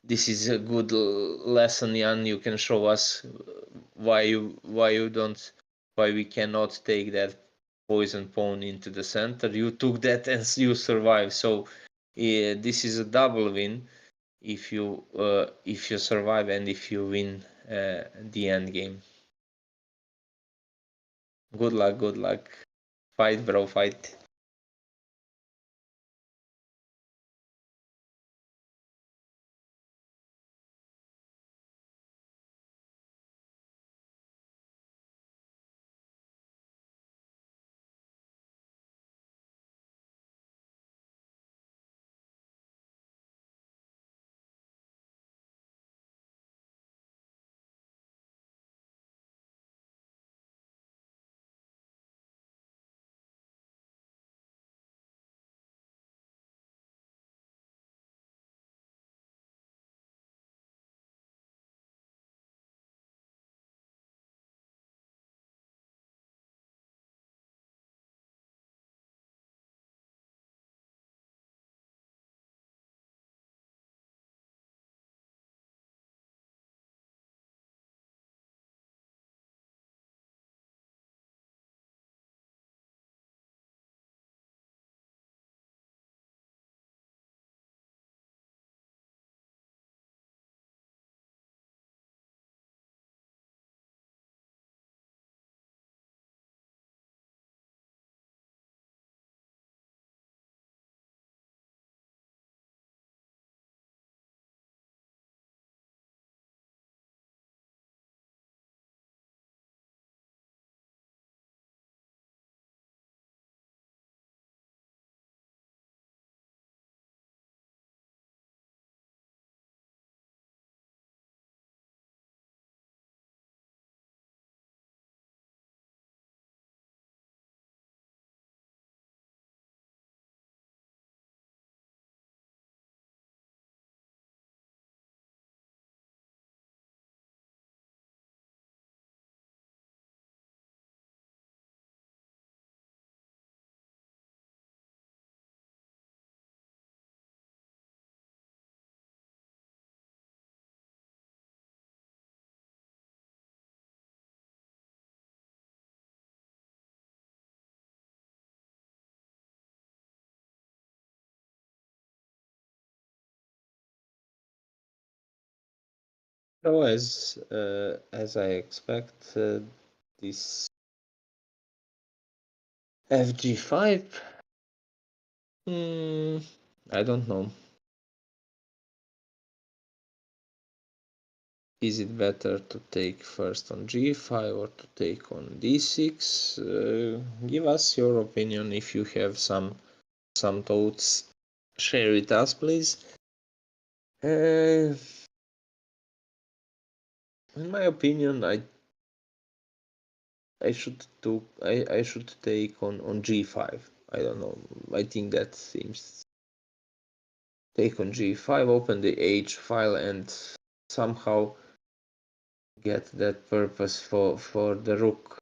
this is a good lesson, Jan. You can show us why you don't, why we cannot take that poison pawn into the center. You took that and you survived. So yeah, this is a double win if you survive and if you win the end game. Good luck, good luck. Fight, bro, fight. So as I expect, this FG5, I don't know. Is it better to take first on G5 or to take on D6? Give us your opinion if you have some thoughts. Share with us, please. In my opinion, I should take on G5. I don't know. I think that seems take on G5, open the H file, and somehow get that purpose for the rook.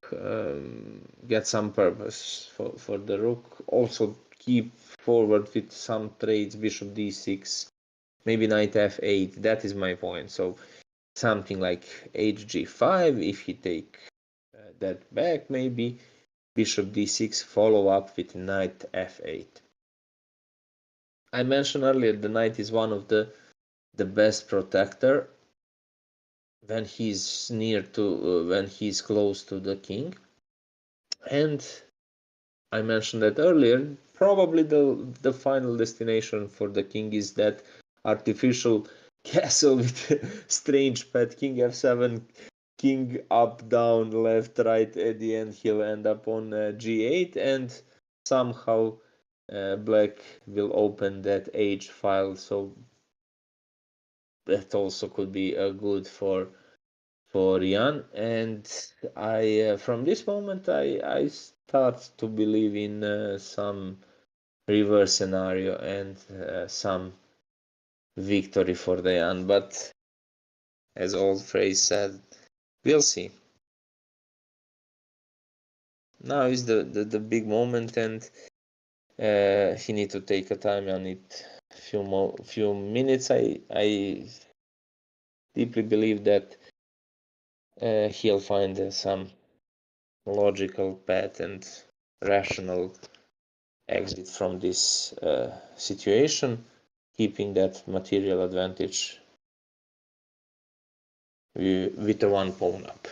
Get some purpose for the rook. Also keep forward with some trades, bishop d6, maybe knight f8. That is my point. So something like hg5. If he take that back, maybe bishop d6, follow up with knight f8. I mentioned earlier the knight is one of the best protector when he's near to when he's close to the king. And I mentioned that earlier, probably the final destination for the king is that artificial castle with strange pet, king f7, king up, down, left, right. At the end he'll end up on g8, and somehow black will open that h file, so that also could be good for Jan. And I from this moment I start to believe in some reverse scenario and some victory for the Jan. But as old phrase said, we'll see. Now is the big moment, and he need to take a time. I need few minutes. I deeply believe that he'll find some logical path and rational exit from this situation, keeping that material advantage with a one pawn up.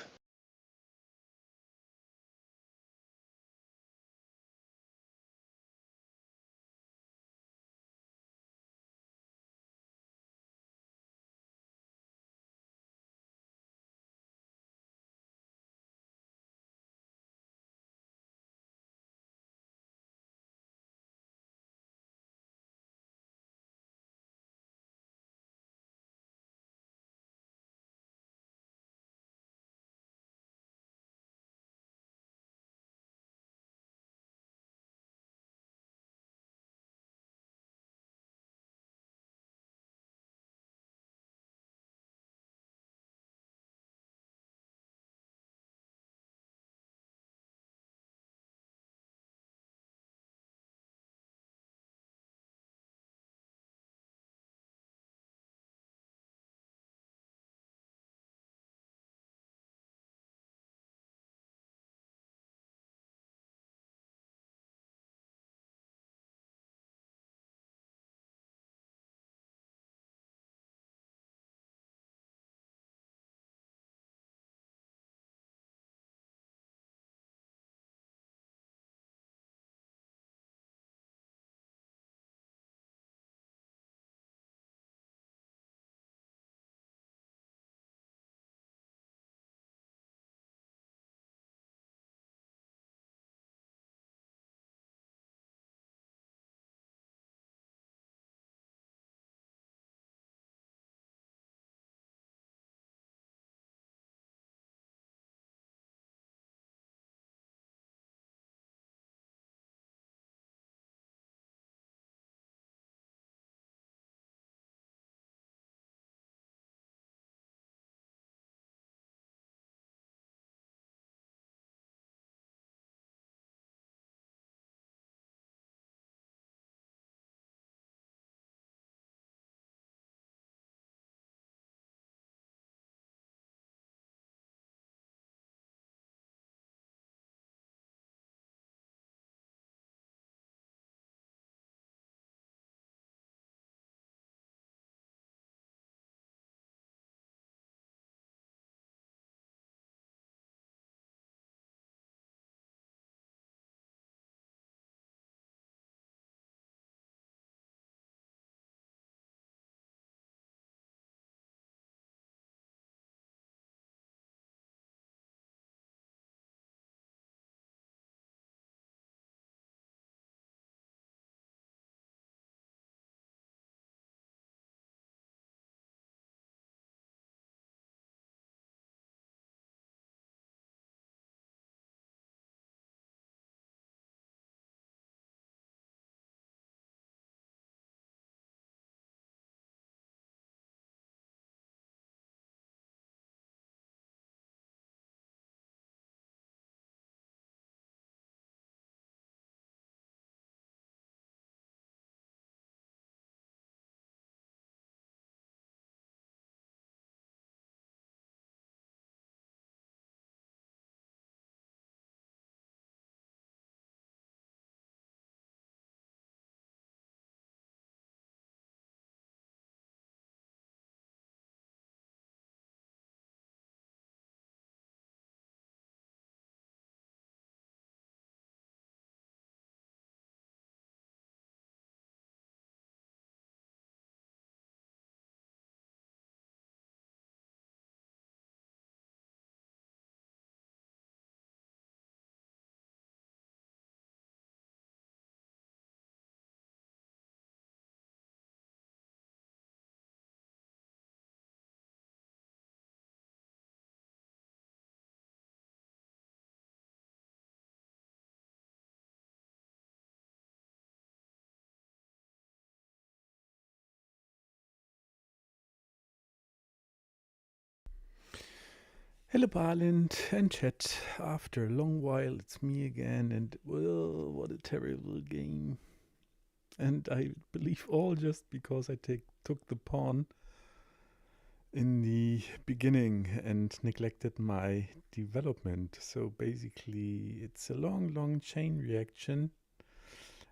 Hello, Balint and chat. After a long while, it's me again, and well, what a terrible game. And I believe all just because I took the pawn in the beginning and neglected my development. So basically, it's a long chain reaction.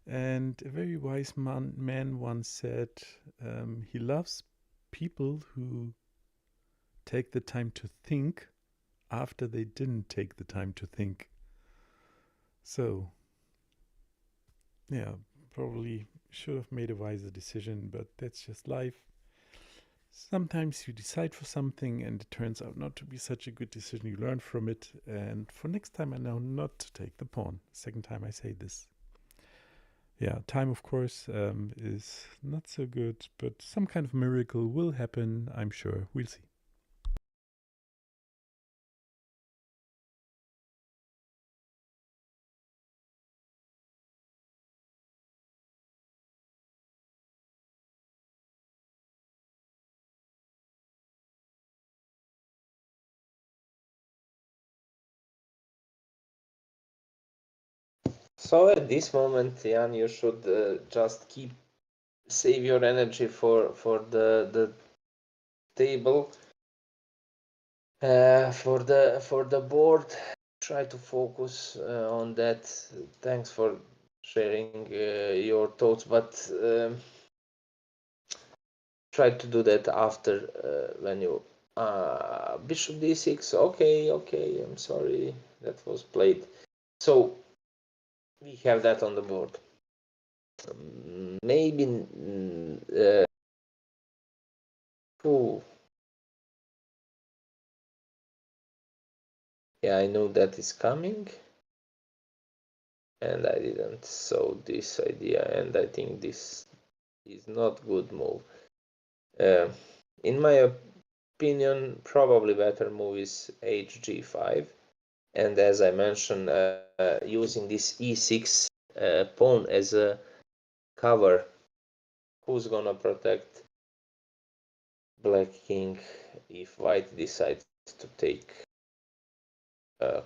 And a very wise man once said he loves people who take the time to think after they didn't take the time to think. So, yeah, probably should have made a wiser decision, but that's just life. Sometimes you decide for something and it turns out not to be such a good decision. You learn from it, and for next time, I know not to take the pawn. Second time I say this. Yeah, time, of course, is not so good, but some kind of miracle will happen, I'm sure. We'll see. So at this moment, Jan, you should just save your energy for the table, for the board. Try to focus on that. Thanks for sharing your thoughts, but try to do that after when you bishop d6. Okay, I'm sorry, that was played. So we have that on the board. Maybe yeah, I know that is coming, and I didn't saw this idea, and I think this is not good move. In my opinion, probably better move is hg5, and as I mentioned, using this e6 pawn as a cover. Who's gonna protect black king if white decides to take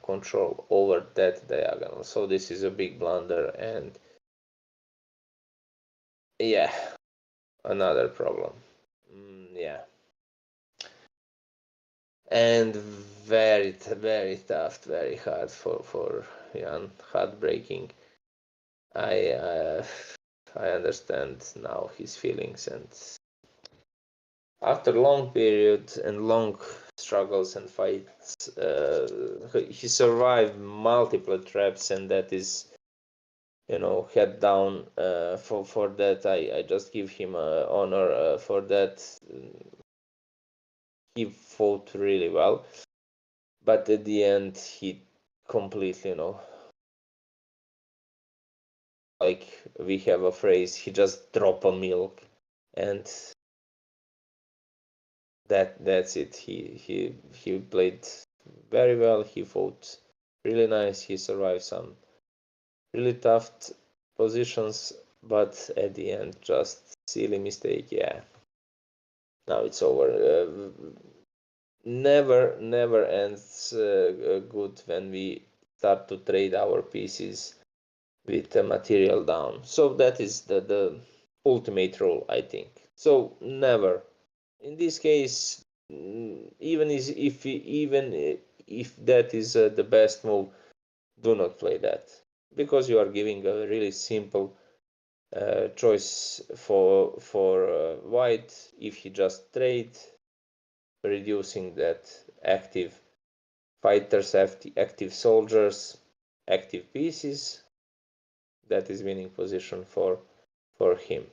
control over that diagonal? So this is a big blunder, and yeah, another problem. Yeah, and very tough, very hard for Jan, heartbreaking. I understand now his feelings, and after long periods and long struggles and fights, he survived multiple traps, and that is, head down. For that, I just give him honor for that. He fought really well, but at the end, he completely, like we have a phrase, he just drop a milk, and that's it. He played very well. He fought really nice. He survived some really tough positions, but at the end, just silly mistake. Yeah, now it's over. Never ends good when we start to trade our pieces with the material down. So that is the ultimate rule, I think. So never. In this case, even if that is the best move, do not play that, because you are giving a really simple choice for white if he just trade, reducing that active fighters, active soldiers, active pieces. That is winning position for him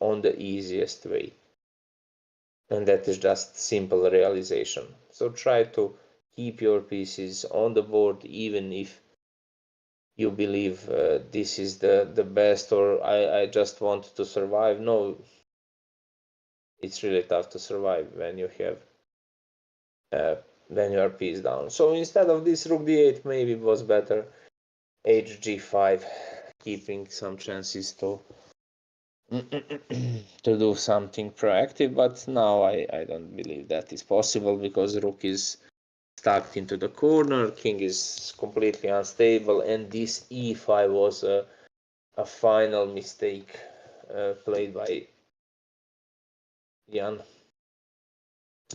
on the easiest way, and that is just simple realization. So try to keep your pieces on the board, even if you believe this is the best, or I just want to survive. No, it's really tough to survive when you have when you are piece down. So instead of this rook d8, maybe it was better hg5, keeping some chances to to do something proactive, but now I don't believe that is possible, because rook is stuck into the corner. King is completely unstable, and this e5 was a final mistake played by Jan.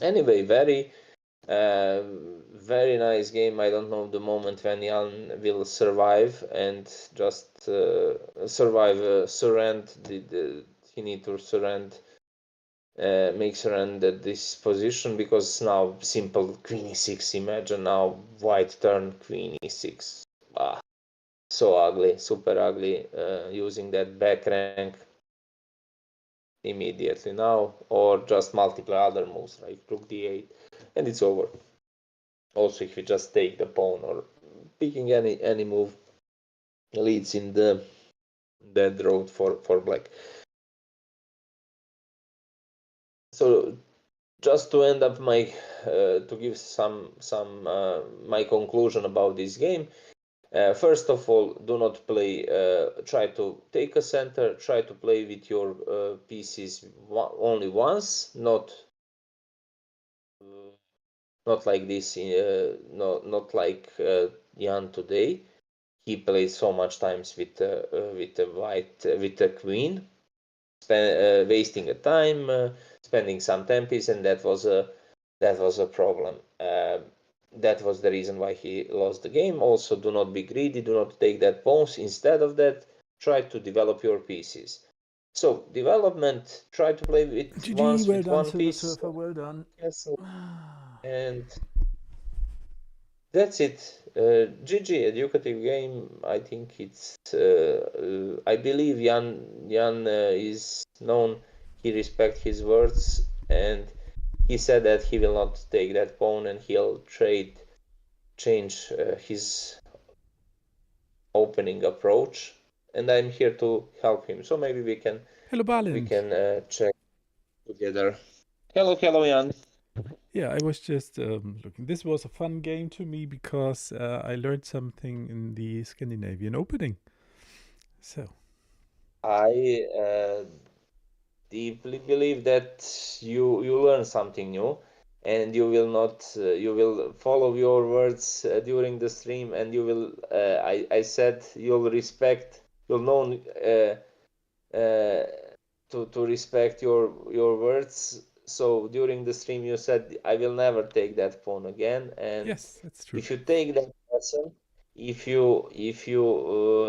Anyway, very nice game. I don't know the moment when Jan will survive and just surrender. He need to surrender, make surrender this position, because now simple queen e6. Imagine now white turn queen e6. So ugly, super ugly. Using that back rank immediately now, or just multiply other moves like rook d8, and it's over. Also, if you just take the pawn or picking any move leads in the dead road for black. So just to end up my to give some my conclusion about this game. First of all, do not play. Try to take a center. Try to play with your pieces only once, not like this. Not like Jan today. He plays so much times with the white with the queen, wasting a time, spending some tempis, and that was a problem. That was the reason why he lost the game. Also, do not be greedy. Do not take that pawns. Instead of that, try to develop your pieces. So development. Try to play with GG, once well with done, one Silver piece. Surfer, well done. Castle, and that's it. GG, educative game. I think it's. I believe Jan is known. He respects his words, and he said that he will not take that pawn, and he'll change his opening approach. And I'm here to help him. So maybe we can Hello, Balint. check together. Hello, Jan. Yeah, I was just looking. This was a fun game to me because I learned something in the Scandinavian opening. So, I deeply believe that you learn something new, and you will not you will follow your words during the stream, and you will I said you'll know to respect your words. So during the stream you said, I will never take that pawn again, and yes, that's true. if you take that lesson, if you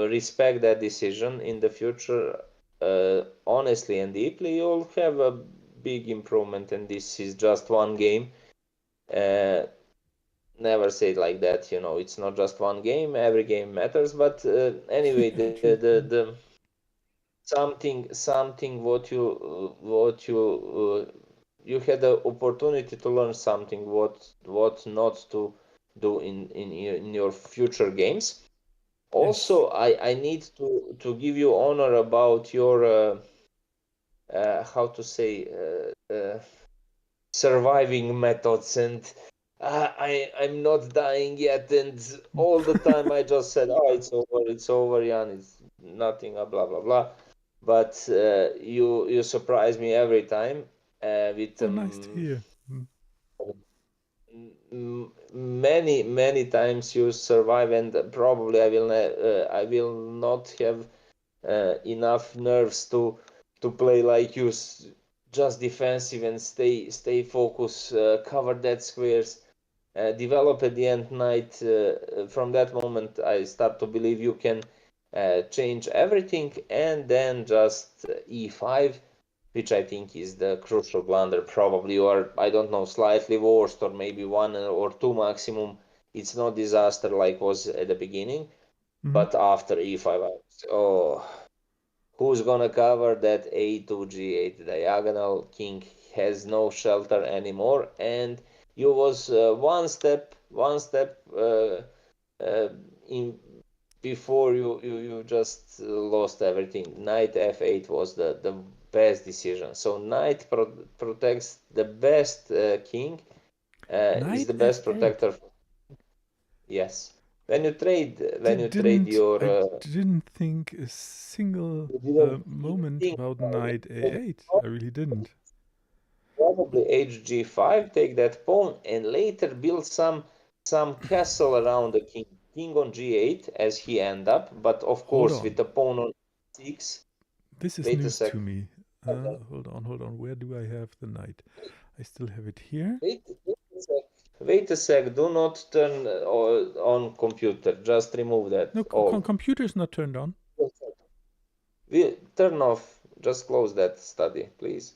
respect that decision in the future, honestly and deeply, you'll have a big improvement. And this is just one game. Never say it like that. It's not just one game. Every game matters. But anyway, True. the something you had the opportunity to learn something, what not to do in your future games. Yes. Also, I need to give you honor about your how to say surviving methods, and I'm not dying yet, and all the time I just said, oh, it's over, Jan, it's nothing, blah blah blah. But you surprise me every time with Oh, nice to hear. many times you survive, and probably I will not have enough nerves to play like you, just defensive and stay focused, cover that squares, develop at the end knight. From that moment, I start to believe you can change everything, and then just e5, which I think is the crucial blunder. Probably you are, I don't know, slightly worse, or maybe one or two maximum. It's not disaster like was at the beginning, but after e5, who's gonna cover that a2 g8 diagonal? King has no shelter anymore, and you was one step in before you just lost everything. Knight f8 was the best decision. So knight protects the best king, is Knight the best f8. protector. Yes, when you trade Didn't your I didn't think a single you didn't even moment think about about knight it. a8. I really didn't. Probably hg5, take that pawn, and later build some some castle around the king. King on g8 as he end up, but of Hold course on. with the pawn on 6. This is Wait a news sec. to me. Hold on. Where do I have the knight? I still have it here. Wait a sec. Wait a sec. Do not turn on computer. Just remove that. No, Oh, computer is not turned on. turn off. Just close that study, please.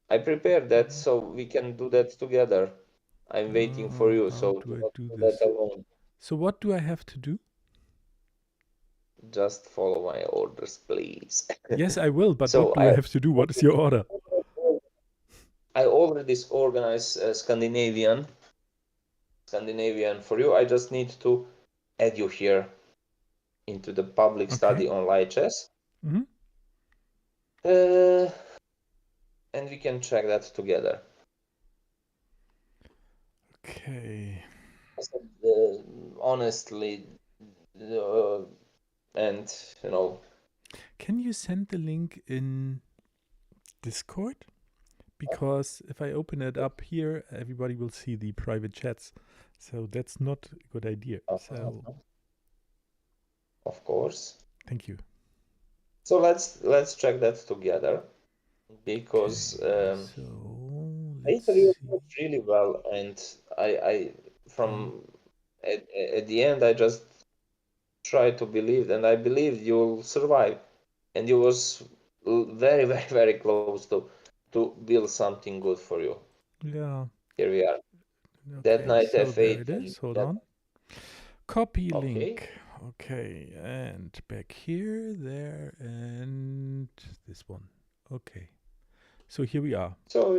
I prepared that so we can do that together. I'm waiting for you, How so do do I not do do that this? alone. So what do I have to do? Just follow my orders, please. Yes, I will, but what So do I have to do? What is your order? I already organized Scandinavian for you. I just need to add you here into the public Okay. study on light chess. Mm-hmm. And we can check that together. Okay. Honestly, and Can you send the link in Discord? Because if I open it up here, everybody will see the private chats. So that's not a good idea. So of course. thank you. So let's check that together because Okay. So later let's you see. played really well, and I Okay. from at the end I just try to believe, and I believed you'll survive, and you was very very very close to build something good for you. Yeah. Here we are. That Okay. knight So there f8 it and is. Hold that. on. Copy Okay. link. Okay. And back here, there, and this one. Okay. So here we are. So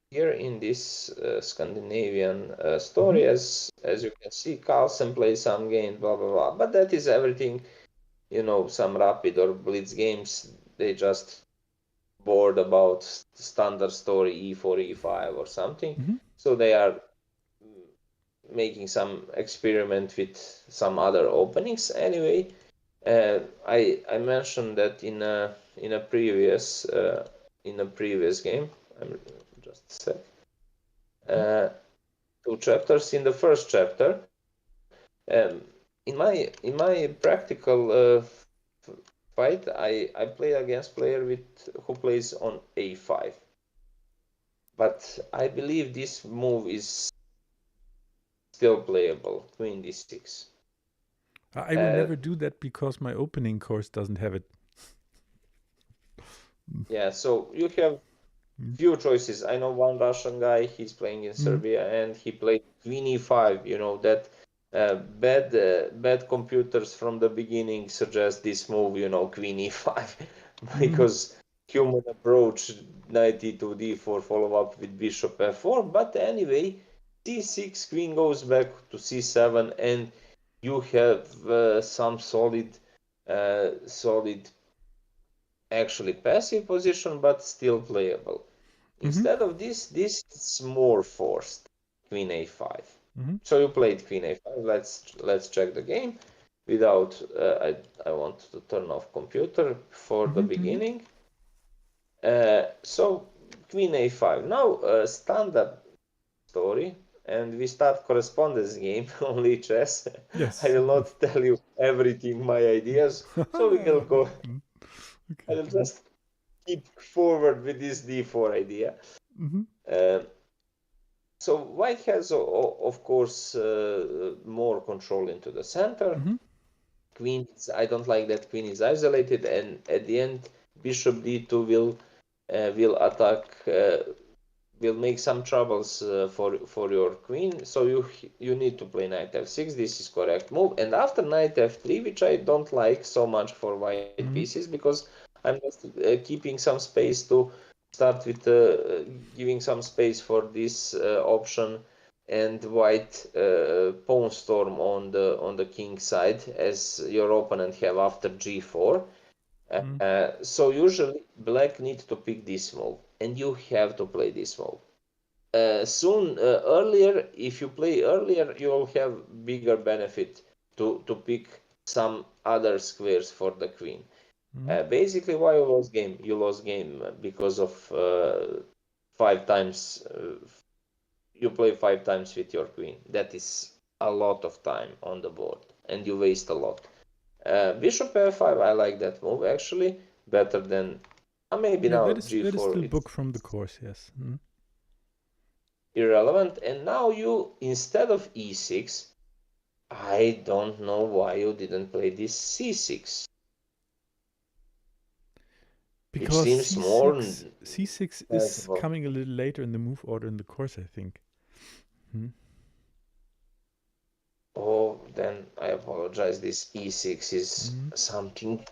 here in this Scandinavian Mm-hmm. story, as you can see, Carlsen plays some game, blah blah blah. But that is everything, some rapid or blitz games. They just bored about standard story e4, e5 or something. Mm-hmm. So they are making some experiment with some other openings. Anyway, I mentioned that in a previous game. I'm just a sec. Mm-hmm. Uh, two chapters. In the first chapter, in my practical fight, I play against player who plays on a5. But I believe this move is still playable. Queen d6. I will never do that because my opening course doesn't have it. Yeah, so you have few choices. I know one Russian guy, he's playing in Mm-hmm. Serbia, and he played Queen e5. That bad computers from the beginning suggest this move, Queen e5, Mm-hmm. because human approach knight e2 d4 follow up with bishop f4. But anyway, c6, queen goes back to c7, and you have some solid actually passive position, but still playable. Mm-hmm. Instead of this is more forced. Queen a5. Mm-hmm. So you played queen a5. Let's check the game. Without I want to turn off computer for the Mm-hmm. beginning. So queen a5. Now standard story, and we start correspondence game only chess. I Yes. will not tell you everything my ideas. So we will go. I Okay. will just keep forward with this d4 idea. Mm-hmm. Uh, so white has, of course, more control into the center. Mm-hmm. Queen, I don't like that queen is isolated, and at the end, bishop d2 will attack, will make some troubles for your queen. So you need to play knight f6. This is correct move. And after knight f3, which I don't like so much for white Mm-hmm. pieces, because I'm just keeping some space to start with giving some space for this option, and white pawn storm on the king side, as your opponent have after g4. So usually black needs to pick this move, and you have to play this move. Earlier, if you play earlier, you will have bigger benefit to pick some other squares for the queen. Mm-hmm. Basically, why you lost game? You lost game because of 5 times you play 5 times with your queen. That is a lot of time on the board, and you waste a lot. Bishop f5, I like that move actually better than maybe Yeah, now that is g4. still It's book from the course. Yes. irrelevant. And now you, instead of e6, I don't know why you didn't play this c6, which Because seems more c6 is sensible. coming a little later in the move order in the course, I think. Oh, then I apologize. This e6 is something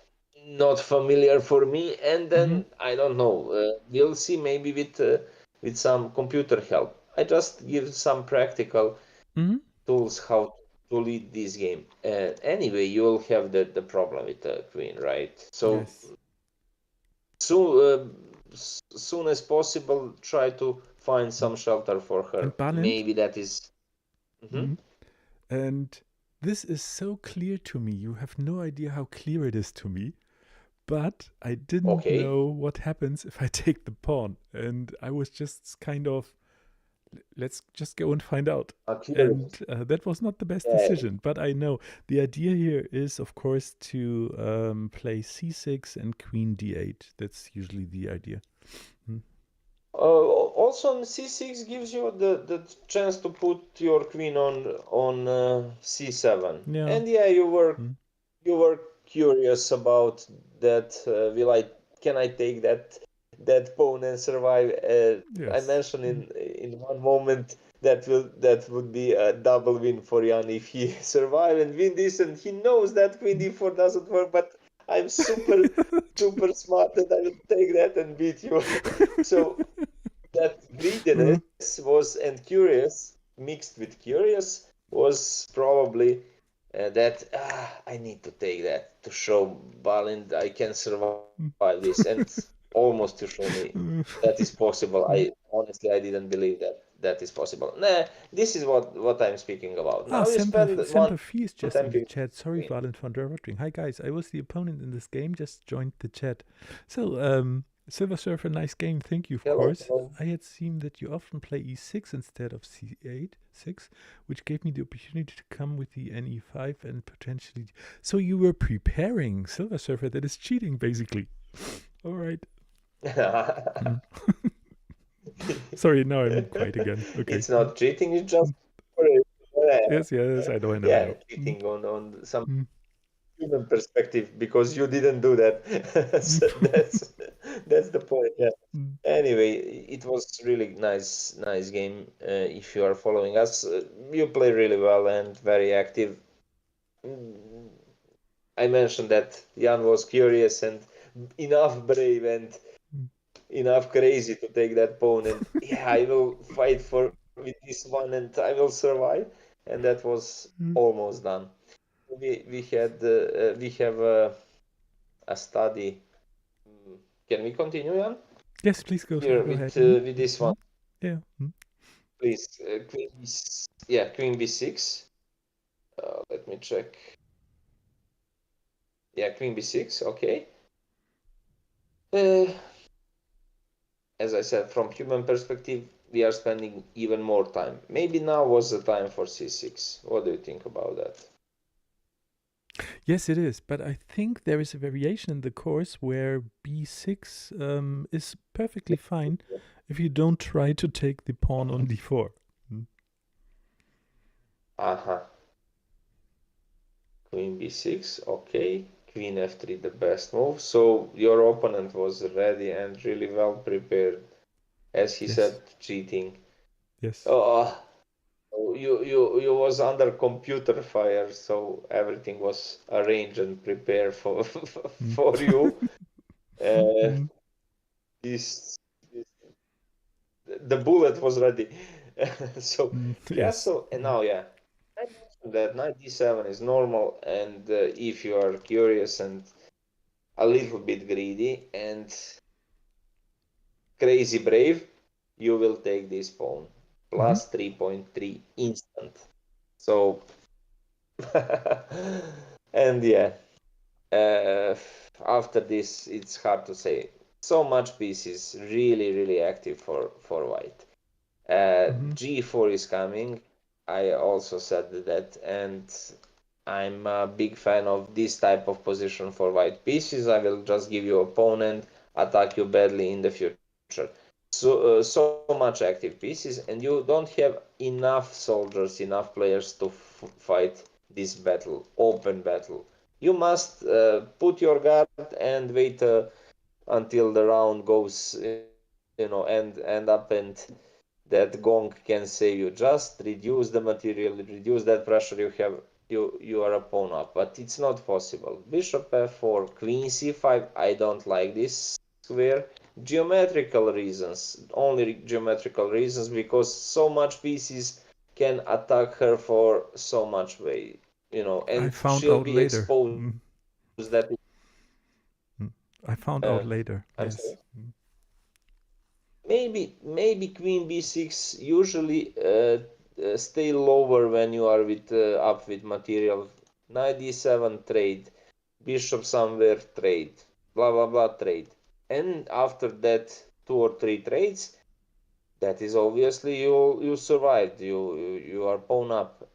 not familiar for me, and then I don't know. We'll see maybe with some computer help. I just give some practical tools how to lead this game. Anyway, you'll have the problem with the queen, right? So Yes. soon as possible, try to find some shelter for her. And Balint. Maybe that is. Mhm. And this is so clear to me. You have no idea how clear it is to me. But I didn't Okay. know what happens if I take the pawn. And I was just kind of, let's just go and find out. And that was not the best decision. But I know the idea here is, of course, to play c6 and queen d8. That's usually the idea. Also, c6 gives you the chance to put your queen on c7. Yeah. And yeah, you were curious about that. Can I take that pawn and survive? I Yes. mentioned in one moment that would be a double win for Jan if he survive and win this, and he knows that queen d4 doesn't work, but I'm super smart that I will take that and beat you. So that greediness was, and curious mixed with curious was probably that I need to take that to show Balint I can survive this, and almost to show me that is possible. I honestly I didn't believe that is possible. Nah, this is what I'm speaking about. Now you spend one Semper Fi is just time in the chat. Sorry, Valent von der Rottering. Hi, guys. I was the opponent in this game. Just joined the chat. So, Silver Surfer, nice game. Thank you, of course. Hello. I had seen that you often play e6 instead of c8, 6, which gave me the opportunity to come with the ne5 and potentially. So you were preparing, Silver Surfer. That is cheating, basically. All right. Sorry, now I'm quiet again. Okay. It's not cheating, it's just Yes, I know. Yeah, cheating on some human perspective because you didn't do that. So that's the point. Yeah. Anyway, it was really nice game. If you are following us, you play really well and very active. I mentioned that Jan was curious and enough brave and enough crazy to take that pawn, and yeah, I will fight for with this one and I will survive, and that was almost done. We have a study. Can we continue, Jan? Yes, please go Here ahead. With this one. Yeah. Please, queen b6. Let me check. Yeah, queen b6. Okay. As I said, from human perspective, we are spending even more time. Maybe now was the time for c6. What do you think about that? Yes, it is. But I think there is a variation in the course where b6 is perfectly fine if you don't try to take the pawn on d4. Queen b6, okay. Queen f3, the best move. So your opponent was ready and really well prepared. As he said, cheating. Yes. You was under computer fire, so everything was arranged and prepared for you. This the bullet was ready. So yeah. Yes. So and now yeah, I mentioned that knight d7 is normal, and if you are curious and a little bit greedy and crazy brave, you will take this pawn plus 3.3 instant. So and yeah, after this it's hard to say. So much piece is really active for white. G4 is coming. I also said that, and I'm a big fan of this type of position for white pieces. I will just give you opponent, attack you badly in the future. So much active pieces, and you don't have enough soldiers, enough players to fight this battle, open battle. You must put your guard and wait until the round goes, end up, and that gong can save you. Just reduce the material, reduce that pressure you have. You are a pawn up, but it's not possible. Bishop f4, queen c5. I don't like this square. Geometrical reasons, only geometrical reasons, because so much pieces can attack her for so much way, I and found she'll out be later. exposed that. I found out later. I'm Yes. sorry. Maybe queen b6 usually stay lower when you are with up with material. Knight d7 trade, bishop somewhere trade, blah blah blah trade, and after that 2 or 3 trades, that is obviously you survived. You are pawn up.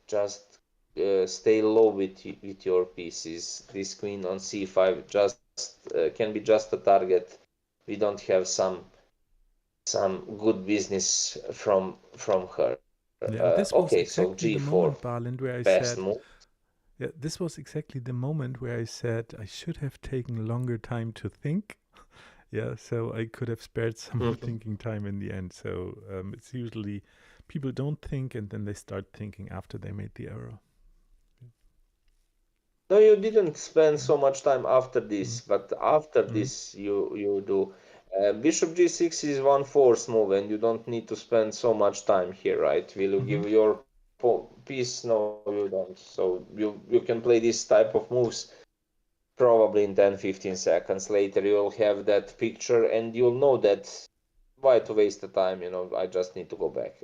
Just stay low with your pieces. This queen on c5 just can be just a target. We don't have some good business from her. Yeah, Okay, this so was g4, exactly the moment, Balint, where I best move. said, yeah, this was exactly the moment where I said I should have taken longer time to think. Yeah, so I could have spared some more thinking time in the end. So it's usually people don't think and then they start thinking after they made the error. No, you didn't spend so much time after this, but after this you do. Bishop g6 is one force move, and you don't need to spend so much time here, right? Will you give your piece? No, you don't. So you can play this type of moves probably in 10-15 seconds. Later you'll have that picture, and you'll know that why to waste the time. I just need to go back.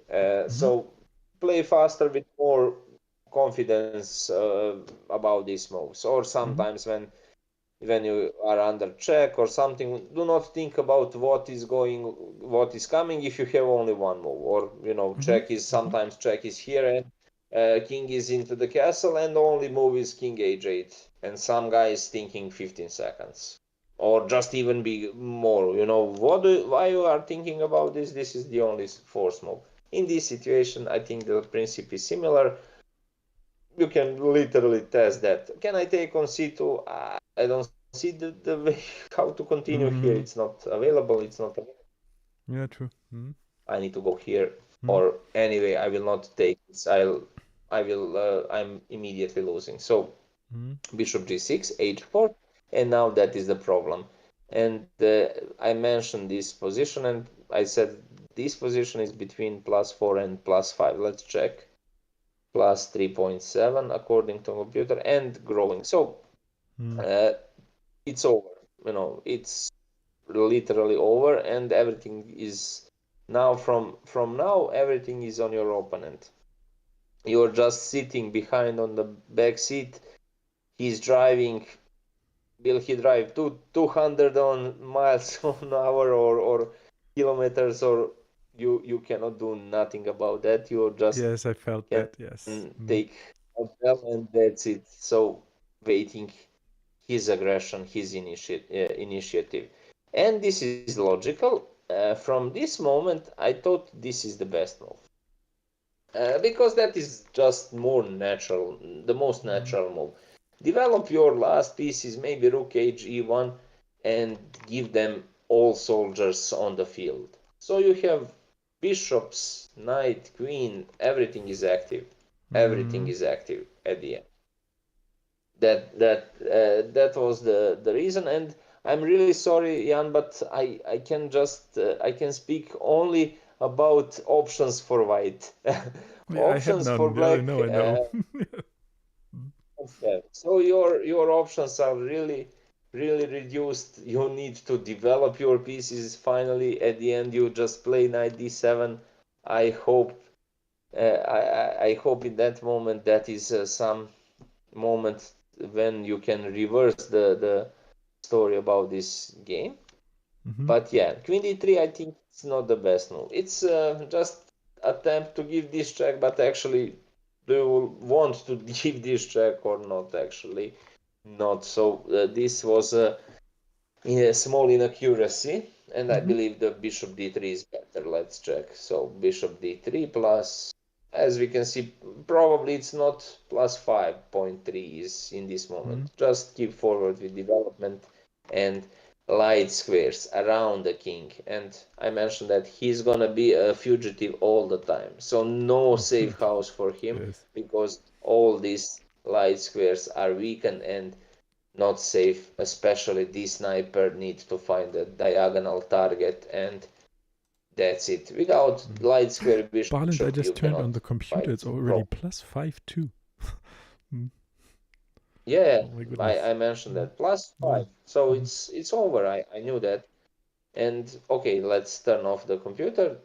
So play faster with more confidence about these moves, or sometimes when you are under check or something, do not think about what is coming if you have only one move, or check is here, and king is into the castle, and the only move is king h8, and some guy is thinking 15 seconds, or just even be more. Why you are thinking about this? This is the only force move. In this situation, I think the principle is similar. You can literally test that. Can I take on c2? I don't see the way how to continue here. It's not available. It's not available. Yeah, true. I need to go here, or anyway, I will not take this. I'm immediately losing. So bishop g6, h4, and now that is the problem. And I mentioned this position, and I said this position is between +4 and +5. Let's check. +3.7 according to computer, and growing. So it's over. It's literally over, and everything is now from now everything is on your opponent. You're just sitting behind on the back seat. He's driving. Will he drive 200 on miles an hour, or kilometers, or you cannot do nothing about that. You just Yes, I felt can that. Yes. take a bell, and that's it. So waiting his aggression, his initiative. And this is logical. From this moment, I thought this is the best move. Because that is just more natural, the most natural move. Develop your last pieces, maybe rook h e1, and give them all soldiers on the field. So you have bishops, knight, queen, everything is active. Everything is active at the end. That was the reason, and I'm really sorry, Jan, but I can just I can speak only about options for white. Yeah, I had Options for none. Yeah, I black. know. I know. So your options are really reduced. You need to develop your pieces. Finally, at the end, you just play knight d7. I hope I hope in that moment that is some moment when you can reverse the story about this game. But yeah, queen d3, I think it's not the best move. It's just attempt to give this check, but actually, do you want to give this check or not? Actually, not. So this was a small inaccuracy, and I believe the bishop d3 is better. Let's check. So bishop d3 plus, as we can see, probably it's not plus 5.3 is in this moment. Just keep forward with development and light squares around the king. And I mentioned that he's gonna be a fugitive all the time. So no safe house for him Yes. because all these light squares are weakened and not safe, especially this sniper needs to find a diagonal target, and that's it. Without light square bishop, Barland, I you just turned cannot on the computer. fight It's already pro. plus 5 too. Yeah, Oh my goodness. I mentioned that plus Yeah. 5, so it's over. I knew that. And okay, let's turn off the computer.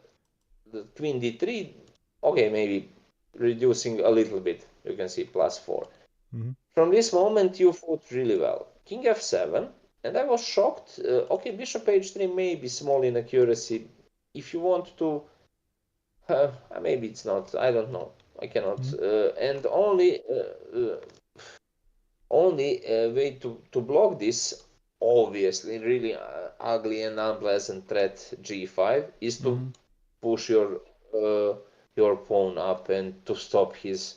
The queen d3, okay, maybe reducing a little bit. You can see plus 4. From this moment, you fought really well. King f7, and I was shocked. Okay, bishop h3 may be small inaccuracy. If you want to, maybe it's not. I don't know. I cannot. And only way to block this, obviously, really ugly and unpleasant threat g5 is to push your pawn up and to stop his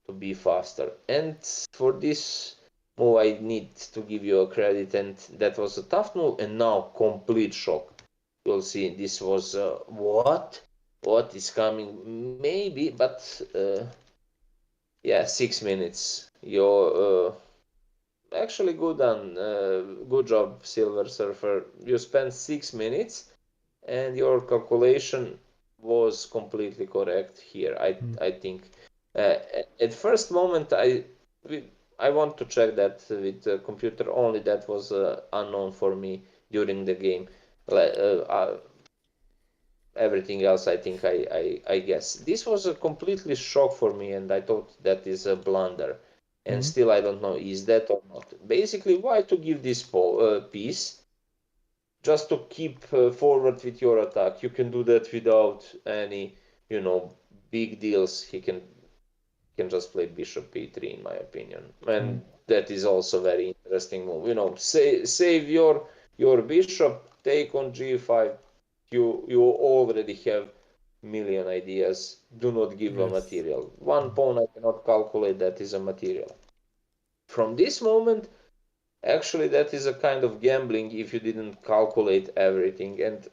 to be faster. And for this move, I need to give you a credit, and that was a tough move. And now, complete shock. You'll see this was what? What is coming? Maybe, but yeah, 6 minutes. You're actually good done. Good job, Silver Surfer. You spent 6 minutes, and your calculation was completely correct here. I think. At first moment, I want to check that with the computer only. That was unknown for me during the game. Everything else, I think I guess this was a completely shock for me, and I thought that is a blunder. And still, I don't know is that or not. Basically, why to give this piece? Just to keep forward with your attack. You can do that without any, big deals. He can just play bishop e3, in my opinion, and that is also very interesting move. Save your bishop, take on g5. You already have million ideas. Do not give a Yes. material. One pawn I cannot calculate that is a material. From this moment, actually, that is a kind of gambling if you didn't calculate everything, and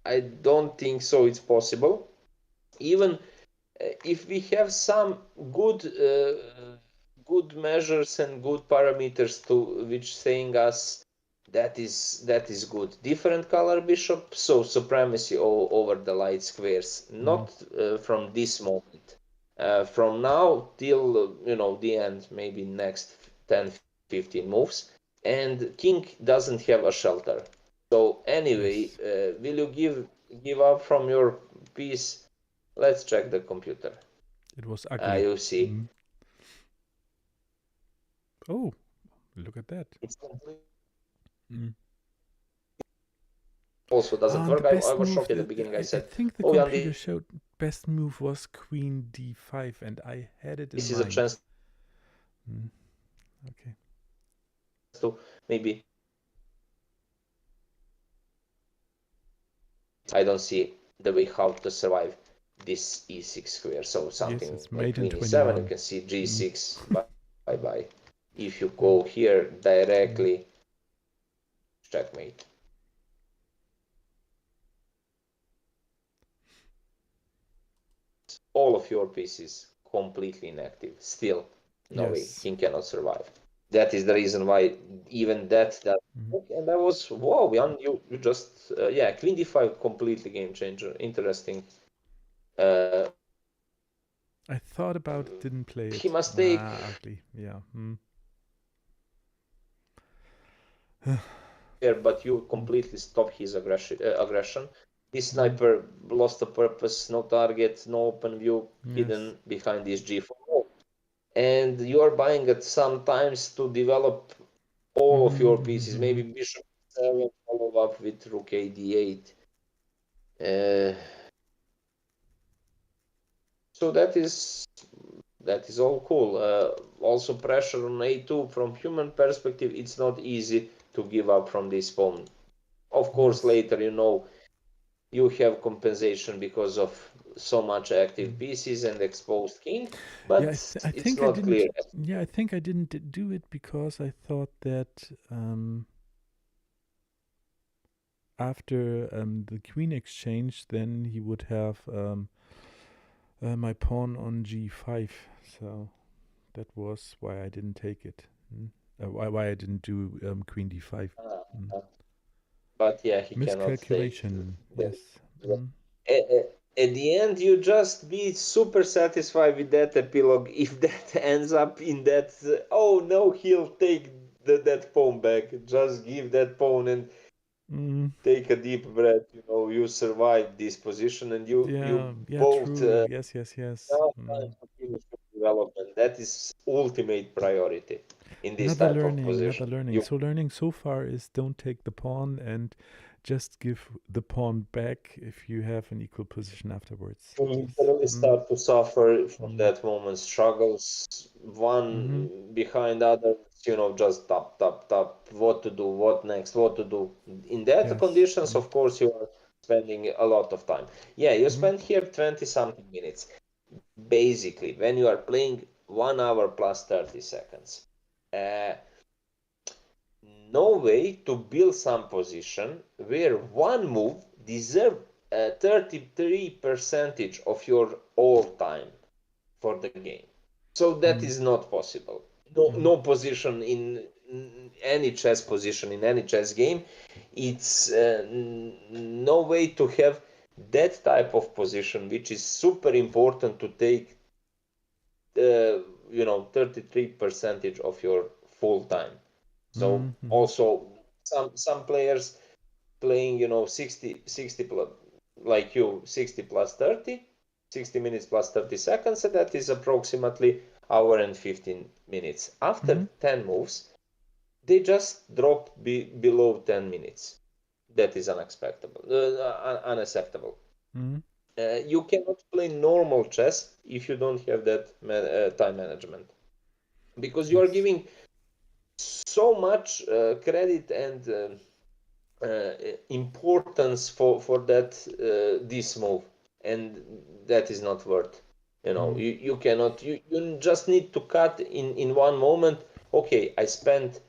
I don't think so it's possible. Even if we have some good measures and good parameters to which saying us that is good. Different color bishop, so supremacy over the light squares. Not from this moment. From now till the end, maybe next 10-15 moves, and king doesn't have a shelter. So anyway, Yes. will you give up from your piece? Let's check the computer. It was ugly. You see, Oh, look at that. it's complete. Mm. Also doesn't And the work. I best was move, shocked at the beginning. I I said, think the "Oh, Jan, computer showed best move was queen d5, and I had it in this is a mind. chance Okay. to maybe." I don't see the way how to survive this e6 square. So Yes, something it's like made in queen e7. You 21. can see g6. Bye bye. If you Yeah. go here directly, checkmate. All of your pieces completely inactive. Still, no way. Yes. King cannot survive. That is the reason why even that and I was wow, Jan, you just yeah, queen d5 completely game changer. Interesting. Uh, I thought about it, didn't play he it. must take Ah, ugly. Yeah. here, but you completely stop his aggression. This sniper lost the purpose, no target, no open view, Yes. hidden behind this g4. And you are buying it sometimes to develop all of your pieces, maybe bishop 7, a follow up with rook a d8. So that is all cool. Also pressure on a2 from human perspective. It's not easy to give up from this pawn. Of course, later you have compensation because of so much active pieces and exposed king, but Yeah, I it's think I not didn't. clear. Yeah, I think I didn't do it because I thought that after the queen exchange, then he would have my pawn on g5. So that was why I didn't take it. Why I didn't do queen d5. But yeah, he cannot take Miscalculation. the, Yes. the at the end you just be super satisfied with that epilogue. If that ends up in that oh no, he'll take that pawn back, just give that pawn and take a deep breath. You survived this position and you Yeah. Yeah. both True. Yes. Yes. Yes. now time to finish your development. That is ultimate priority in this Another type of learning. Another position. learning. You So learning so far is don't take the pawn and just give the pawn back if you have an equal position afterwards. Yes. literally start to suffer from that moment. Struggles Mm-hmm. one behind other. Just tap, tap, tap. What to do? What next? What to do? In that Yes. conditions, of course, you are spending a lot of time. Yeah, you Mm-hmm. spend here 20 something minutes. Basically, when you are playing 1 hour plus 30 seconds. Uh, no way to build some position where one move deserves 33% of your all time for the game. So that is not possible. No position in any chess position in any chess game. It's no way to have that type of position, which is super important to take. 33% of your full time. So Mm-hmm. also some players playing 60 plus, like you 60 plus 30, 60 minutes plus 30 seconds, and that is approximately hour and 15 minutes. After 10 moves, they just drop below 10 minutes. That is unacceptable. Mm-hmm. You cannot play normal chess if you don't have that time management, because you are Yes. giving so much credit and importance for that this move, and that is not worth. You cannot. You just need to cut in one moment. Okay, I spent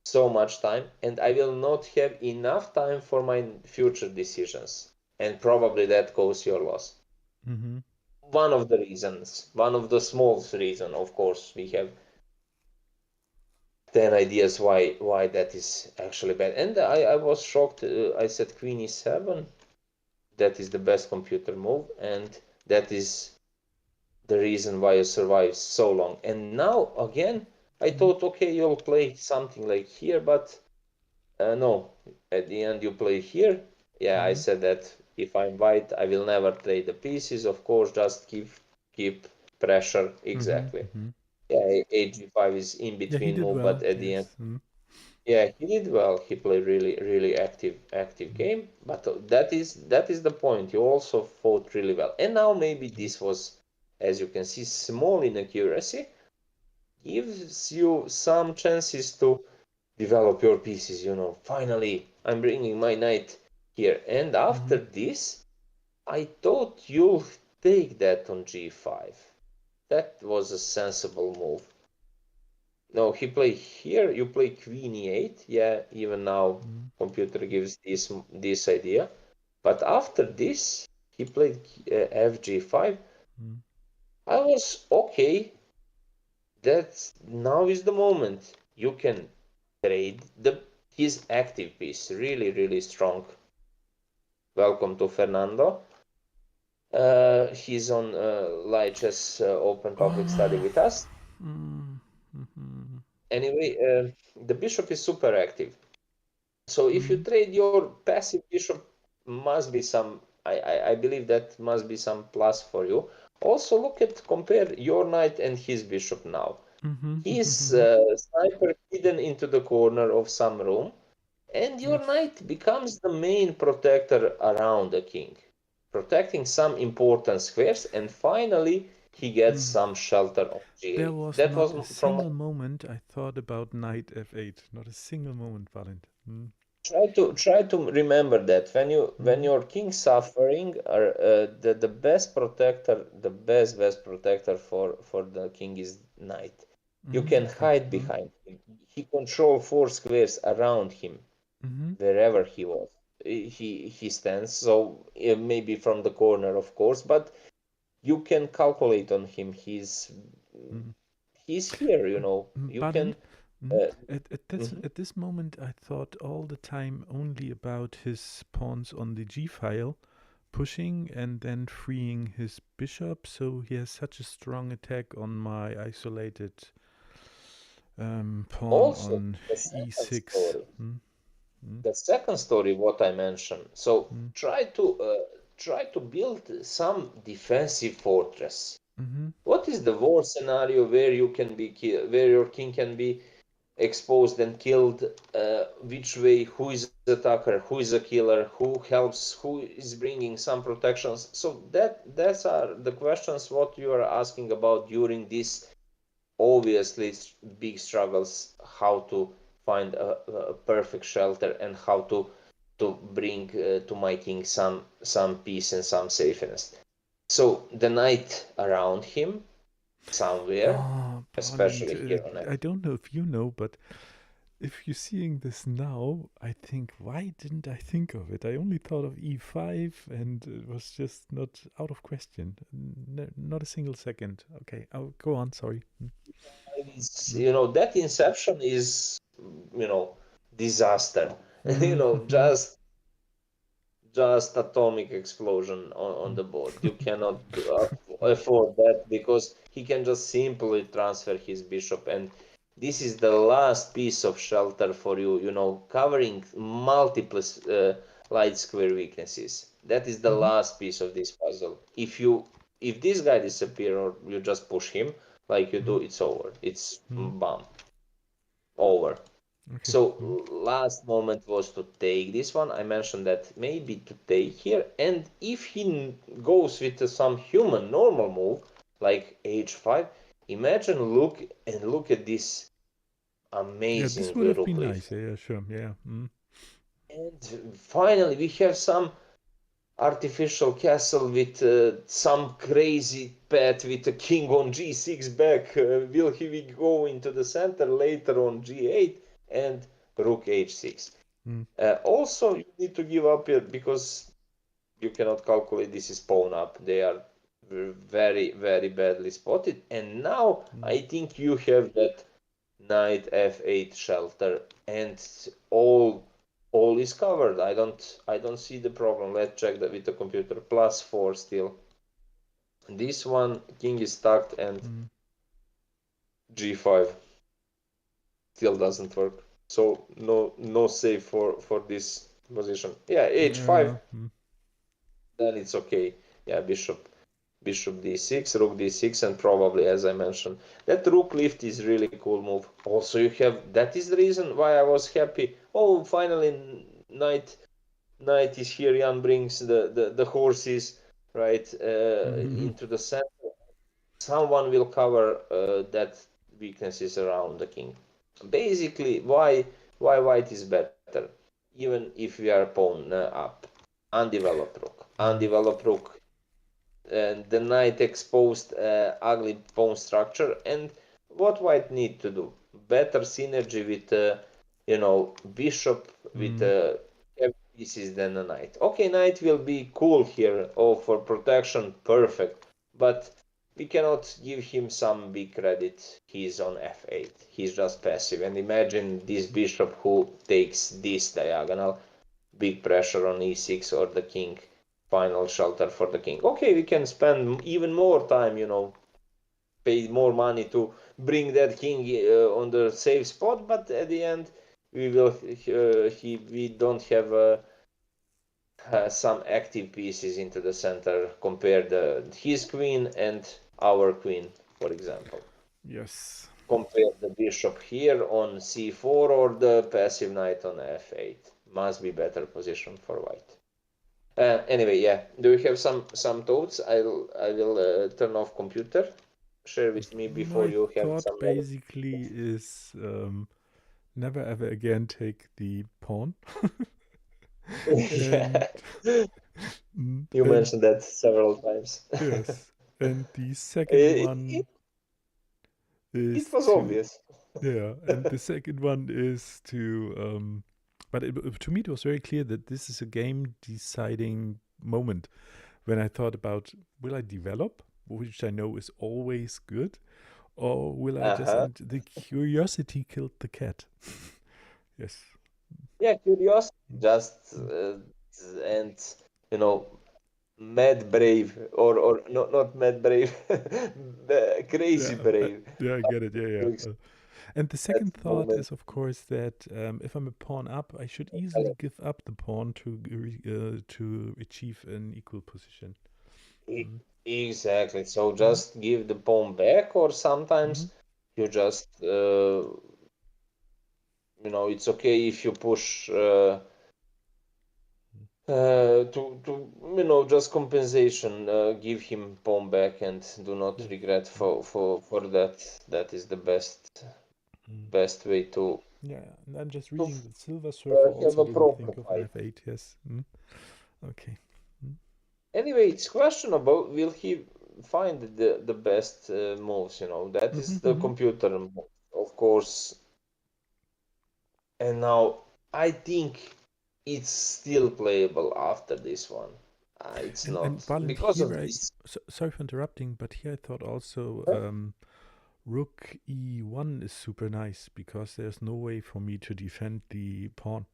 so much time, and I will not have enough time for my future decisions, and probably that causes your loss. Mm-hmm. One of the reasons, one of the small reason, of course, we have 10 ideas why that is actually bad. And I was shocked. I said queen e7. That is the best computer move, and that is the reason why you survived so long. And now again, I thought, okay, you'll play something like here, but no. At the end, you play here. Yeah, I said that if I'm white, I will never trade the pieces. Of course, just keep pressure. Exactly. Mm-hmm. Yeah, AG5 is in Yeah, he between did move, well. but at the end, Yes. Mm-hmm. yeah, he did well. He played really active game. But that is the point. He also fought really well. And now maybe this was, as you can see, small inaccuracy gives you some chances to develop your pieces. Finally, I'm bringing my knight here. And after this, I thought you'll take that on g5. That was a sensible move. No, he play here. You play queen e8. Yeah, even now computer gives this idea. But after this, he played fg5. I was okay. That now is the moment you can trade his active piece. Really strong. Welcome to Fernando. He's on Lichess Open Public Study with us. Anyway, the bishop is super active. So if you trade your passive bishop, must be some. I believe that must be some plus for you. Also, compare your knight and his bishop now. He's sniper hidden into the corner of some room, And your Yes. knight becomes the main protector around the king, protecting some important squares, and finally he gets Mm. some shelter on There g8. was That not was a from my. single moment I thought about knight f8. Not a single moment, Valent. Mm. Try to remember that when Mm. your king suffering, are the best protector, the best protector for the king is knight. You Mm. can Okay. hide Mm. behind him. He control four squares around him Mm-hmm. wherever he was. He stands, so maybe from the corner, of course, but you can calculate on him. Mm. He's here. You can. Balint. Mm. Uh, At mhm. this moment, I thought all the time only about his pawns on the g file, pushing and then freeing his bishop, so he has such a strong attack on my isolated pawn Also, on the second e6. story. Mm. Mm. The second story, what I mentioned. So Mm. try to build some defensive fortress. Mm-hmm. What is the war scenario where you can be where your king can be exposed and killed? Which way? Who is attacker? Who is a killer? Who helps? Who is bringing some protections? So that's are the questions what you are asking about during this obviously big struggles, how to find a perfect shelter and how to bring to my king some peace and some safeness. So the night around him somewhere, Oh, Balint, especially here on F. I don't know if you know, but if you're seeing this now, I think, why didn't I think of it? I only thought of e5 and it was just not out of question. Not a single second. Okay, I'll go on, sorry. Mm. That inception is you know disaster. Mm. Mm. Just atomic explosion on the board. You cannot afford that because he can just simply transfer his bishop, and this is the last piece of shelter for you. Covering multiple light square weaknesses. That is the Mm-hmm. last piece of this puzzle. If this guy disappear or you just push him like you do, it's over. It's Mm. bam, over. Okay. So Mm. last moment was to take this one. I mentioned that maybe to take here, and if he goes with some human normal move like h5, imagine look at this Yeah, this amazing would have rook been lift. nice. Yeah, yeah, sure. Yeah. Mm. And finally we have some artificial castle with some crazy pet with a king on g6 back. Will he go into the center later on g8 and rook h6? Mm. Also, you need to give up here because you cannot calculate this is pawn up. They are very, very badly spotted. And now Mm. I think you have that knight f8 shelter, and all is covered. I don't see the problem. Let's check that with the computer. +4 still. This one king is stuck and Mm. g5 still doesn't work. So no save for this position. Yeah, h5, Yeah. Mm. then it's okay. Yeah, bishop d6, rook d6, and probably, as I mentioned, that rook lift is really cool move. Also, you have that is the reason why I was happy. Oh, finally, knight is here. Jan brings the horses right Mm-hmm. into the center. Someone will cover that weaknesses around the king. Basically, why white is better, even if we are pawn up. Mm. Undeveloped rook, and the knight exposed ugly pawn structure. And what white need to do? Better synergy with bishop with Mm. heavy pieces than a knight. Okay, knight will be cool here. Oh, for protection, perfect. But we cannot give him some big credit. He's on f8. He's just passive. And imagine this bishop who takes this diagonal, big pressure on e6 or the king, final shelter for the king. Okay, we can spend even more time, pay more money to bring that king on the safe spot, but at the end we don't have some active pieces into the center. Compare his queen and our queen, for example. Yes. compare the bishop here on c4 or the passive knight on f8. Must be better position for white. Anyway, yeah. Do you have some thoughts? I will turn off computer. Share with me before My you have thought some. basically is never ever again take the pawn. Yeah. and You and mentioned that several times. yes, and the second It, one it, it is was to obvious. yeah, and the second one is to but to me it was very clear that this is a game deciding moment when I thought about will I develop, which I know is always good, or will I just Uh-huh. and the curiosity killed the cat. Yes. Yeah, curiosity, Mm, just mm. and you know, mad brave or not mad brave, crazy Yeah, brave. yeah, I get it. Yeah, To yeah. express And the that second thought moment. is, of course, that if I'm a pawn up, I should easily give up the pawn to achieve an equal position. E- Mm. Exactly. So Mm. just give the pawn back, or Mm. sometimes you just it's okay if you push to just compensation. Give him pawn back and do not Yes. regret Mm. for that. That is the Mm. best way Yeah, and I'm just to reading the Silver Surfer have also a didn't proper think of an fight. f8. Yes. Mm. Okay. Mm. Anyway, it's questionable. Will he find the best moves? That Mm-hmm, is the mm-hmm. computer move, of course. And now I think it's still playable after this one. It's And not Balint, because here of I this. sorry for interrupting, but here I thought also Rook e1 is super nice because there's no way for me to defend the pawn.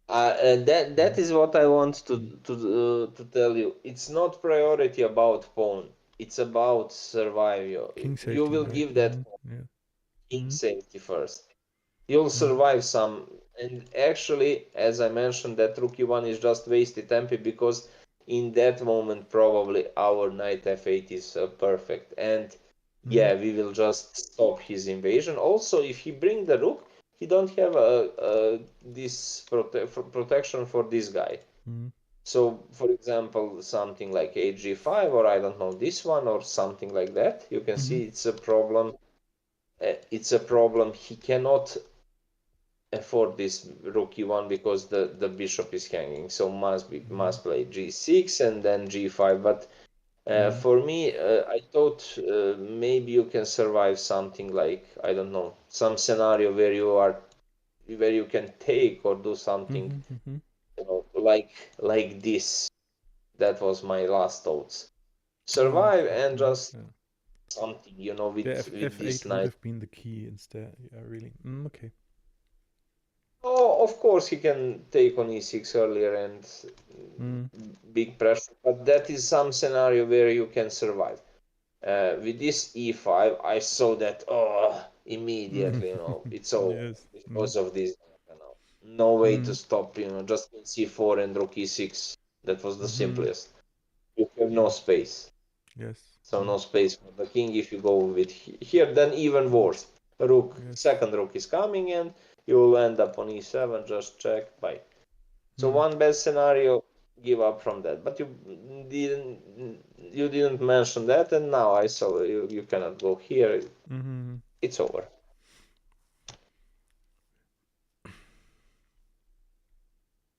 And that Mm. is what I want Mm. to tell you. It's not priority about pawn. It's about survive. King You safety, will right? give that Mm. Yeah. king Mm. safety first. You'll Mm. survive some. And actually, as I mentioned, that rook e1 is just wasted tempi because in that moment probably our knight f8 is perfect. And Mm. yeah, we will just stop his invasion. Also, if he bring the rook, he don't have this protection for this guy. Mm. So, for example, something like hg5 or I don't know this one or something like that. You can Mm-hmm. see it's a problem. It's a problem. He cannot afford this rook e1 because the bishop is hanging. So Mm. must play g6 and then g5. But Mm. for me, I thought maybe you can survive something like I don't know some scenario where you can take or do something Mm-hmm. Mm-hmm. like this. That was my last thoughts. Oh, Survive okay. and Mm. just Yeah. something Yeah. with this F8 would knight. have been the key instead. Yeah. Really. Mm. Okay. Oh, of course he can take on e6 earlier and Mm. big pressure, but that is some scenario where you can survive. With this e5, I saw that Mm. immediately, it's over Yes. Mm. because of this. No way to Mm. stop, just c4 and rook e6. That was the Mm-hmm. simplest. You have no Mm. space. Yes. So Mm. no space for the king if you go with here, then even worse. Yes. Second rook is coming and you will end up on e7, just check, bye. So Mm. one bad scenario, give up from that. But you didn't mention that, and now I saw you cannot go here. Mm-hmm. It's over.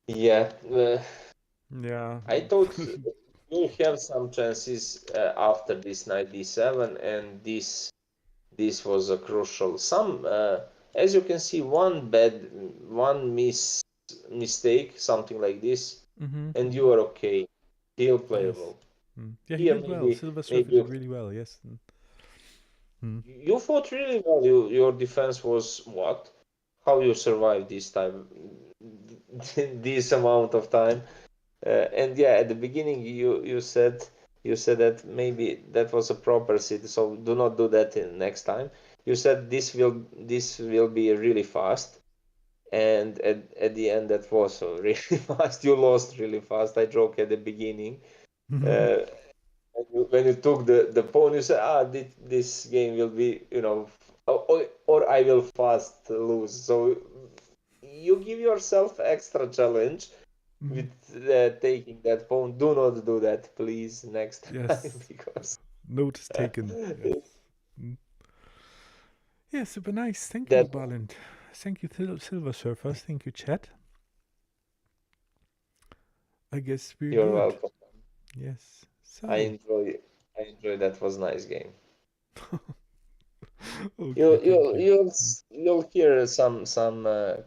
Yeah, Yeah. I thought you'll have some chances after this knight d7, and this was a crucial. As you can see, one mistake, something like this, Mm-hmm. and Mm-hmm. you are okay, still Yes. playable. Mm. Yeah, he Here, did well. maybe Silver Surfer maybe did really well. Yes. Mm. Mm. you fought really well. Your defense was what? How you survived this time, this amount of time? And yeah, at the beginning you said that maybe that was a proper city, so do not do that in next time. You said this will be really fast, and at the end that was really fast. You lost really fast. I joke at the beginning. Uh, when you took the pawn, you said, this game will be, or I will fast lose. So you give yourself extra challenge Mhm. with taking that pawn. Do not do that, please, next time, Yes. because Notice taken. Yes. Mm. Yeah, super nice. Thank you, that Balint. Thank you, Silver Surfers. Thank you, chat. I guess we're you're good. welcome. Yes. I So, enjoy I enjoy that was nice game. okay, You thank you you. you'll Mm. you'll hear some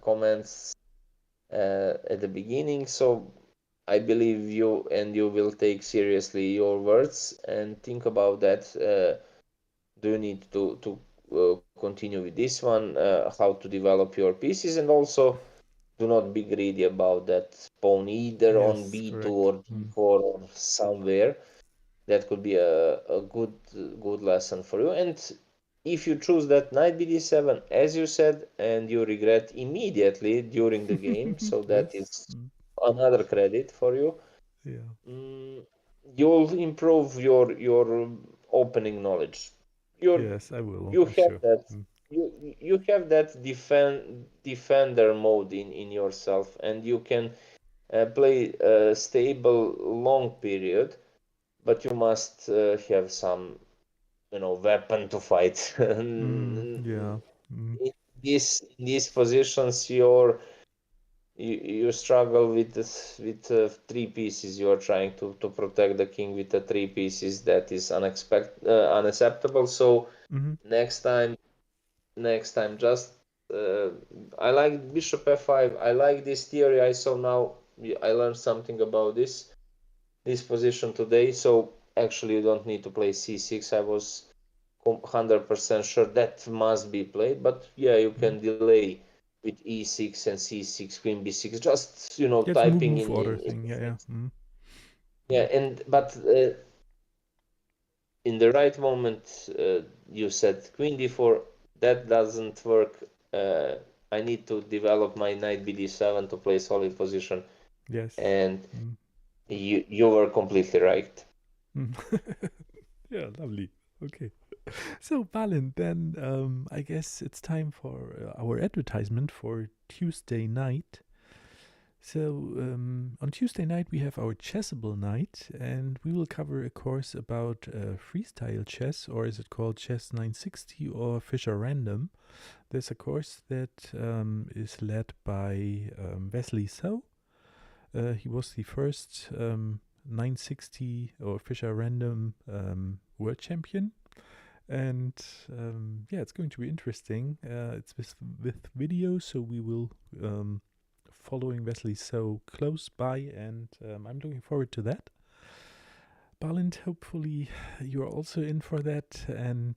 comments at the beginning, so I believe you will take seriously your words and think about that. Do you need to continue with this one? How to develop your pieces, and also do not be greedy about that pawn either on Yes, b2 correct. or Mm. d4 or somewhere. That could be a good lesson for you. And if you choose that knight bd7, as you said, and you regret immediately during the game, so that Yes. is Mm. another credit for you. Yeah. mm, you'll improve your opening knowledge. You're Yes, I will. you I'm have sure. that Mm. you have that defender mode in yourself, and you can play a stable long period, but you must have some weapon to fight. Mm. In Yeah. Mm. these positions, you struggle with three pieces. You are trying to protect the king with the three pieces. That is unacceptable. So Hmm. next time, just uh, I like bishop f5. I like this theory I saw now. I learned something about this position today. So actually, you don't need to play c6. I was 100% sure that must be played, but yeah, you Mm. can delay with e6 and c6, queen b6, just Yeah, it's typing move in order in thing. Yeah, yeah. Mm. yeah, Mm. and but in the right moment, you said queen d4. That doesn't work. uh, I need to develop my knight bd7 to play solid position, Yes. and Mm. you were completely right. Mm. Yeah, lovely. Okay. So, Balin, then I guess it's time for our advertisement for Tuesday night. So, on Tuesday night, we have our Chessable night, and we will cover a course about freestyle chess, or is it called Chess 960 or Fisher Random? There's a course that is led by Wesley So. He was the first 960 or Fisher Random world champion, and yeah, it's going to be interesting. It's with video, so we will following Wesley so close by, and I'm looking forward to that. Balint, hopefully you're also in for that, and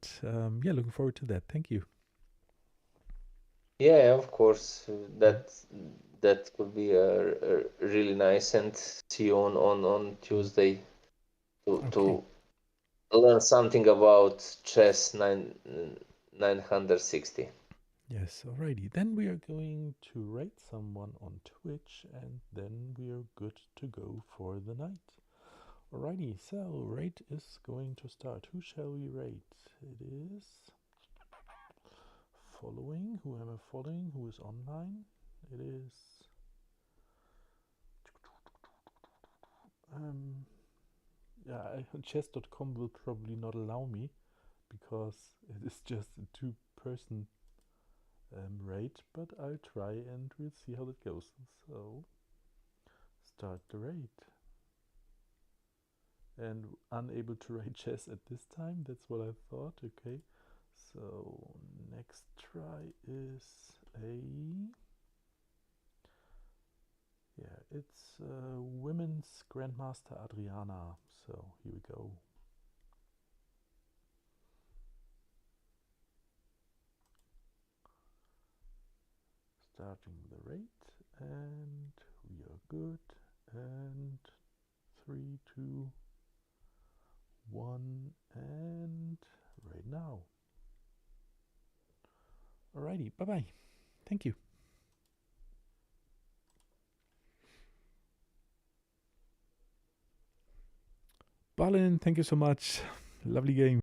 yeah, looking forward to that. Thank you. Yeah, of course. Mm. That could be a really nice, and see you on Mm. Tuesday Okay. to learn something about chess 960. Yes, alrighty. Then we are going to rate someone on Twitch, and then we are good to go for the night. Alrighty, so rate is going to start. Who shall we rate? It is following. Who am I following? Who is online? It is um yeah, chess.com will probably not allow me because it is just a two-person rate, but I'll try and we'll see how it goes. So start the rate. And unable to write chess at this time. That's what I thought. Okay, so next try is a yeah, it's women's grandmaster Adriana. So here we go. Starting the rate, and we are good. And 3, 2, 1, and right now. Alrighty, bye bye. Thank you. Bye. Balin, thank you so much. Lovely game.